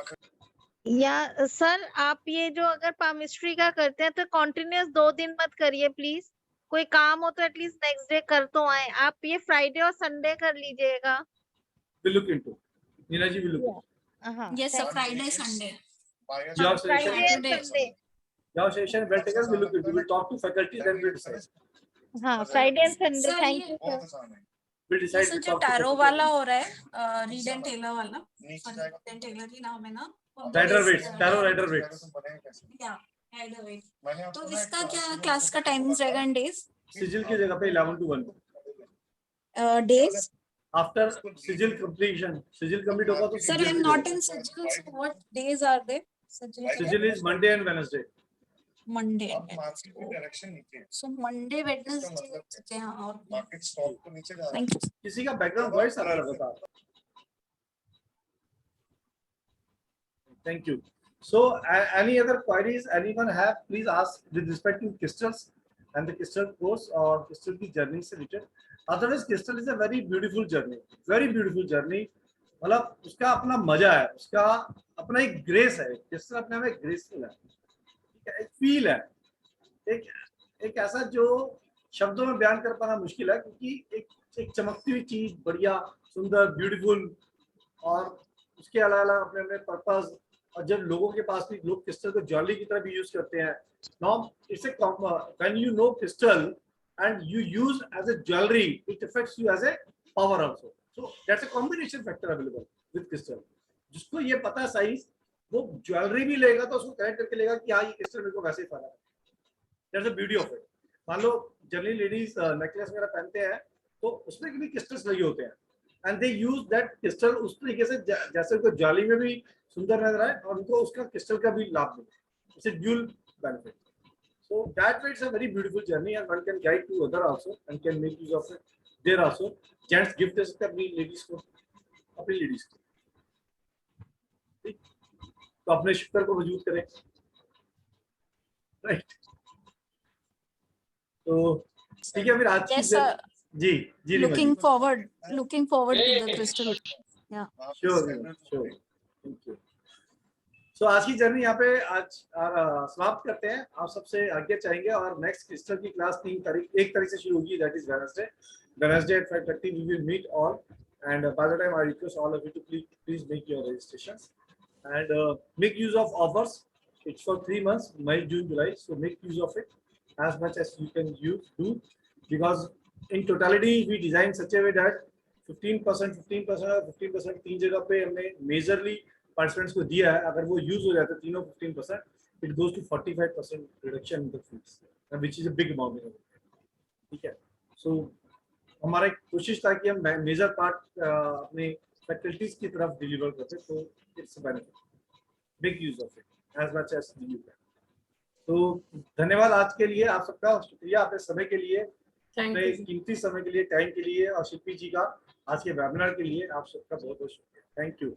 या सर आप ये जो अगर पामिस्ट्री का करते हैं तो कॉन्टिन्यूस 2 दिन मत करिए प्लीज, कोई काम हो तो एटलीस्ट नेक्स्ट डे कर तो आए। आप ये फ्राइडे और संडे कर लीजिएगा। We'll look into. Neena ji will look into. हाँ Yes, sir. Friday, Sunday. Your Friday session, and Sunday. your session well taken. We'll look into. We'll talk to faculty, then we'll decide. हाँ Friday and Sunday. Sir, thank ये- you sir. We'll decide. Sir We'll जो talk to टैरो faculty. वाला हो रहा है, रीड एंड टेलर वाला, रीड एंड टेलर ही नाम है ना? Rider weights, tarot rider weights. या राइडर वेट। तो इसका क्या क्लास का टाइमिंग्स रहेगा एंड डेज? Sigil की जगह पे 11 to 1. Days? After sigil completion, sigil complete होगा तो Sir, I am not in Sigil, so what days are they? sigil is Monday and Wednesday. Monday and Wednesday. So Monday, Wednesday, okay, हाँ, और thank you. किसी का बैकग्राउंड वॉइस आ रहा है बता। Thank you. So any other queries anyone have, please ask with respect to crystals and the crystal course or crystal की journey से related. Otherwise crystal is a very beautiful journey, very beautiful journey. मतलब उसका अपना मजा है, उसका अपना एक ग्रेस है, crystal अपने में ग्रेसफुल है, एक फील है, एक ऐसा जो शब्दों में बयान कर पाना मुश्किल है, क्योंकि एक चमकती हुई चीज, बढ़िया सुंदर ब्यूटीफुल, और उसके अलावा अपने अपने पर्पस, और जब लोगों के पास भी लोग क्रिस्टल को ज्वेलरी की तरह भी यूज करते हैं। Now it's a when you know crystal and you use as a jewellery, it affects you as a power also, so that's a combination factor available with crystal. जिसको ये पता है साइज, वो ज्वेलरी भी लेगा तो उसको कनेक्ट करके लेगा कि हाँ ये क्रिस्टल मेरे को वैसे ही फायदा है। That's the beauty of it. मान लो जनरली लेडीज नेकलेस वगैरह पहनते हैं तो उसमें भी क्रिस्टल्स लगे होते हैं, and they use that crystal उस तरीके से जैसे उनको ज्वेलरी में भी सुंदर नजर आए और उनको उसका क्रिस्टल का भी लाभ मिले, it's a dual benefit. So that way it's a very beautiful journey and one can guide to other also and can make use of it there also. Gents gift दे सकते हैं अपनी लेडीज को, अपनी लेडीज को, ठीक, तो अपने शुक्र को वजूद करें, राइट। तो ठीक है, फिर आज Yes, sir. Ji ji Looking forward to the crystal. Yeah. Sure. Thank you. So आज की जर्नी यहाँ पे आज समाप्त करते हैं। आप सबसे आगे चाहेंगे और नेक्स्ट क्रिस्टल की क्लास 1 तारीख से शुरू होगी, that is Wednesday at 5:30 we will meet all, and by the time I request all of you to please make your registrations and make use of offers. It's for 3 months, May, June, July, so make use of it as much as you can do, because in totality we design such a way that 15% और 15% तीन जगह पे हमने मेजरली पार्टिसिपेंट्स को दिया है। अगर वो यूज हो जाते हैं तीनों 15%, it goes to 45% reduction in the fees, which is a big amount. ठीक है, सो हमारा एक कोशिश था कि हम मेजर पार्ट अपने फैकल्टीज की तरफ डिलीवर करते, तो it's benefit, big use of it as much as you can. तो धन्यवाद आज के लिए, आप सबका शुक्रिया आपके समय के लिए, अपने कीमती समय के लिए, टाइम के लिए, और शिल्पी जी का आज के वेबिनार के लिए आप सबका बहुत बहुत शुक्रिया। Thank you.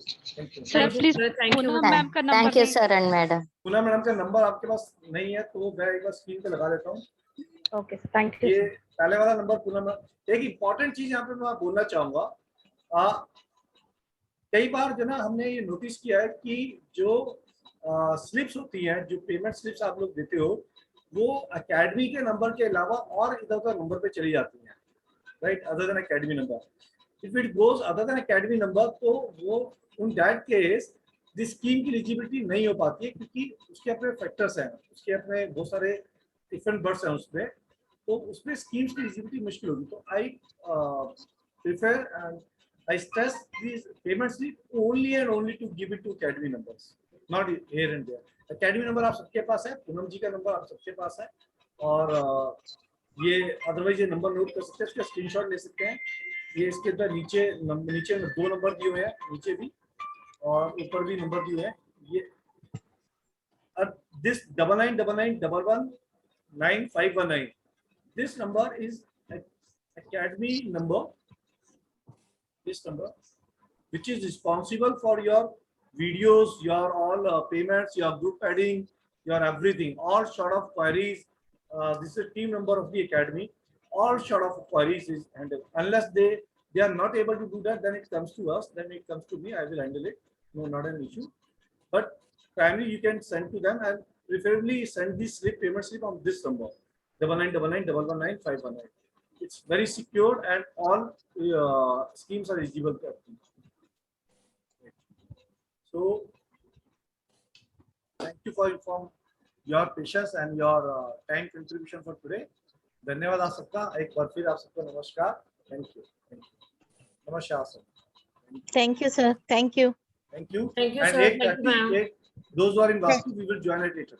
Sir please Poonam ma'am का नंबर। Thank you sir and madam. Poonam madam का नंबर आपके पास नहीं है तो मैं एक बार स्क्रीन पे लगा देता हूँ। Okay thank you. ये पहले वाला नंबर पूनम। एक इम्पॉर्टेंट चीज यहाँ पे मैं बोलना चाहूंगा, कई बार जो ना हमने ये नोटिस किया है कि जो स्लिप्स होती हैं, जो पेमेंट स्लिप्स आप लोग देते हो, वो एकेडमी के नंबर के अलावा और इधर उधर नंबर पे चली जाती हैं, right, other than academy number. If it goes other than academy number, तो वो उन दैट केस द स्कीम की एलिजिबिलिटी नहीं हो पाती है, क्योंकि उसके अपने फैक्टर्स हैं, उसके अपने बहुत सारे डिफरेंट बर्ड्स हैं उसमें, तो उसमें स्कीम्स की एलिजिबिलिटी मुश्किल होगी। तो I prefer and I stress this payment slip only and only to give it to academy numbers, not here and there. Academy number आप सबके पास है, पूनम जी का नंबर आप सबके पास है, और ये अदरवाइज ये नंबर नोट कर सकते हैं, इसका स्क्रीनशॉट ले सकते हैं। ये इसके अंदर नीचे 2 नंबर दिए हुए हैं, नीचे भी और ऊपर भी नंबर दिए हैं। ये this 9999119519. This number is academy number. This number, which is responsible for your videos, your all payments, your group adding, your everything, all sort of queries. This is a team number of the academy. All sort of queries is handled. Unless they are not able to do that, then it comes to us. Then it comes to me. I will handle it. No, not an issue. But primarily you can send to them, and preferably send this slip, payment slip on this number 9999119519. It's very secure and all schemes are eligible. So thank you for your patience and your time contribution for today. धन्यवाद आप सबका, एक बार फिर आप सबको नमस्कार. Thank you. नमस्कार sir. Thank you, sir. Thank you. Thank you. Thank you, And sir. Thank you, ma'am. those who are in Vastu, we will join at 8:30.